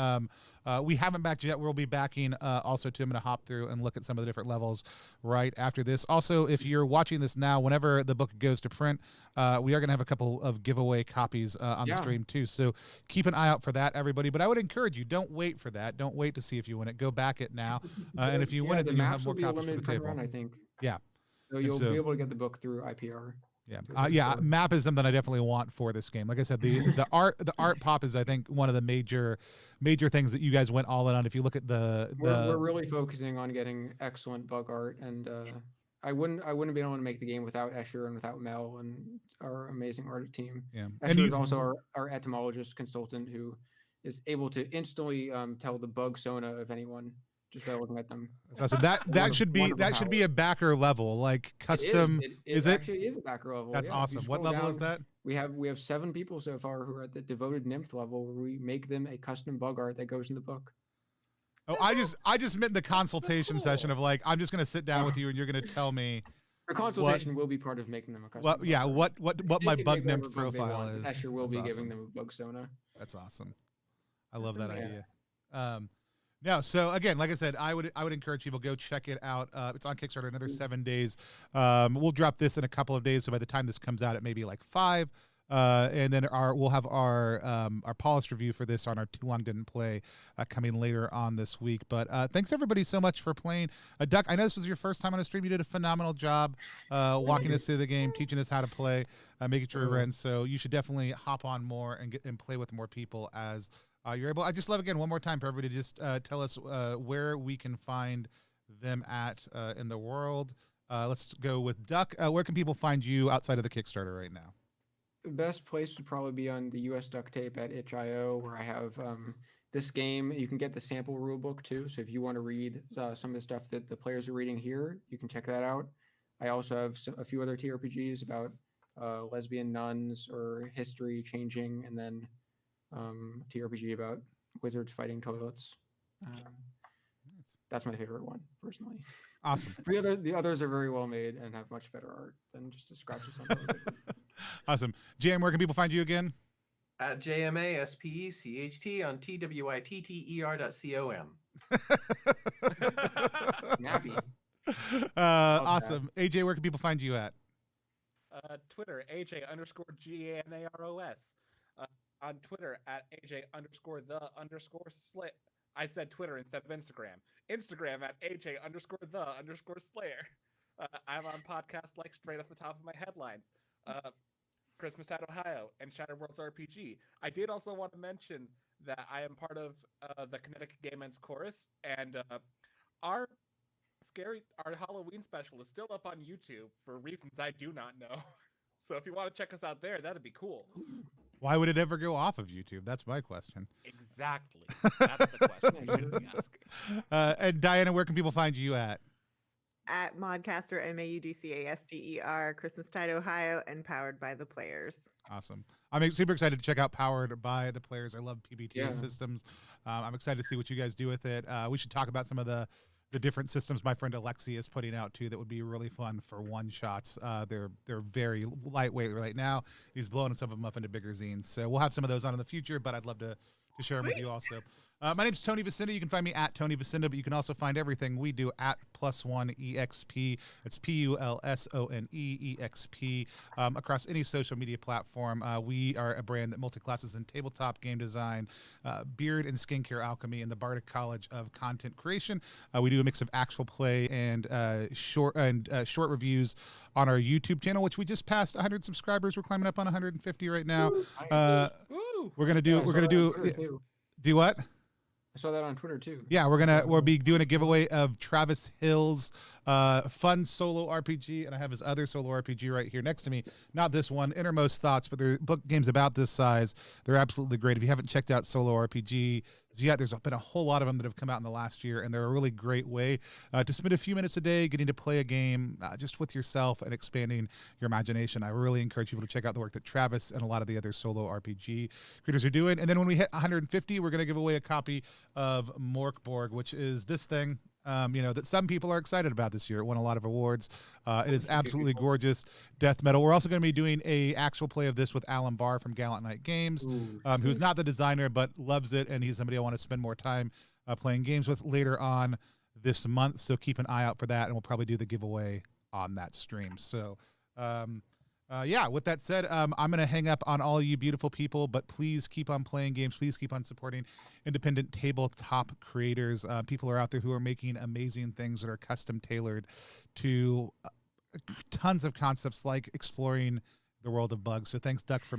S1: We haven't backed yet. We'll be backing also too. I'm going to hop through and look at some of the different levels right after this. Also, if you're watching this now, whenever the book goes to print, we are going to have a couple of giveaway copies on the stream too. So keep an eye out for that, everybody. But I would encourage you, don't wait for that. Don't wait to see if you win it. Go back it now. And if you win it, then you have more copies for the table.
S3: I think.
S1: Yeah.
S3: So you'll be able to get the book through IPR.
S1: Yeah, map is something I definitely want for this game. Like I said, the art pop is, I think, one of the major things that you guys went all in on. If you look at
S3: we're really focusing on getting excellent bug art, and I wouldn't be able to make the game without Escher and without Mel and our amazing art team.
S1: Yeah,
S3: Escher is also our etymologist consultant who is able to instantly tell the bug sona of anyone just by looking at them.
S1: So that should be a backer level, like custom.
S3: It actually is a backer level.
S1: That's awesome. What level is that?
S3: We have 7 people so far who are at the devoted nymph level, where we make them a custom bug art that goes in the book.
S1: Oh, I just meant the consultation session of like, I'm just gonna sit down with you and you're gonna tell me.
S3: The consultation will be part of making them a custom.
S1: Well, yeah, what my bug nymph profile is.
S3: Escher will be giving them a bug sona.
S1: That's awesome. I love that idea. No, so again, like I said, I would encourage people, go check it out. It's on Kickstarter another 7 days. We'll drop this in a couple of days, so by the time this comes out, it may be like 5. And then we'll have our polished review for this on our Too Long Didn't Play coming later on this week. But thanks everybody so much for playing. Duck, I know this was your first time on a stream. You did a phenomenal job walking us through the game, teaching us how to play, making sure we're in. So you should definitely hop on more and play with more people as you're able. I just love, again, one more time for everybody to just tell us where we can find them at in the world. Let's go with Duck. Where can people find you outside of the Kickstarter right now?
S3: The best place would probably be on the US Duct Tape at itch.io, where I have this game. You can get the sample rulebook too. So if you want to read some of the stuff that the players are reading here, you can check that out. I also have a few other TRPGs about lesbian nuns or history changing, and then TRPG about wizards fighting toilets. That's my favorite one, personally.
S1: Awesome.
S3: The others are very well made and have much better art than just a scratches on the
S1: Awesome. JM, where can people find you again?
S2: At JMASPECHT on TWITTER.com.
S3: Nappy.
S1: Awesome. AJ, where can people find you at?
S5: Twitter, AJ_GANAROS. On Twitter at AJ_the_slit. I said Twitter instead of Instagram. Instagram at AJ_the_slayer. I'm on podcasts like Straight Off the Top of My Headlines, Christmas at Ohio, and Shattered Worlds RPG. I did also want to mention that I am part of the Connecticut Gay Men's Chorus, and our Halloween special is still up on YouTube for reasons I do not know. So if you want to check us out there, that'd be cool.
S1: Why would it ever go off of YouTube? That's my question.
S5: Exactly. That's the question you should be asking.
S1: And Diana, where can people find you at?
S4: At Modcaster, MAUDCASTER, Christmastide, Ohio, and powered by the players.
S1: Awesome. I'm super excited to check out Powered by the Players. I love PBTA systems. I'm excited to see what you guys do with it. We should talk about some of the different systems my friend Alexi is putting out too that would be really fun for one shots. They're very lightweight right now. He's blowing some of them up into bigger zines. So we'll have some of those on in the future, but I'd love to share them with you also. My name's Tony Vasinda. You can find me at Tony Vasinda, but you can also find everything we do at +1EXP. It's PULSONEEXP across any social media platform. We are a brand that multi-classes in tabletop game design, beard and skincare alchemy, and the Bardic College of Content Creation. We do a mix of actual play and short reviews on our YouTube channel, which we just passed 100 subscribers. We're climbing up on 150 right now. We're gonna do what?
S3: I saw that on Twitter too.
S1: Yeah, we'll be doing a giveaway of Travis Hill's fun solo RPG, and I have his other solo RPG right here next to me. Not this one, Innermost Thoughts, but they're book games about this size. They're absolutely great. If you haven't checked out solo RPG yet, there's been a whole lot of them that have come out in the last year, and they're a really great way to spend a few minutes a day getting to play a game just with yourself and expanding your imagination. I really encourage people to check out the work that Travis and a lot of the other solo RPG creators are doing. And then when we hit 150, we're going to give away a copy of Morkborg, which is this thing. that some people are excited about this year. It won a lot of awards. It is absolutely gorgeous death metal. We're also going to be doing a actual play of this with Alan Barr from Gallant Knight Games, who's not the designer but loves it, and he's somebody I want to spend more time playing games with later on this month. So keep an eye out for that, and we'll probably do the giveaway on that stream. So with that said, I'm going to hang up on all you beautiful people, but please keep on playing games. Please keep on supporting independent tabletop creators. People are out there who are making amazing things that are custom tailored to tons of concepts like exploring the world of bugs. So thanks, Duck, for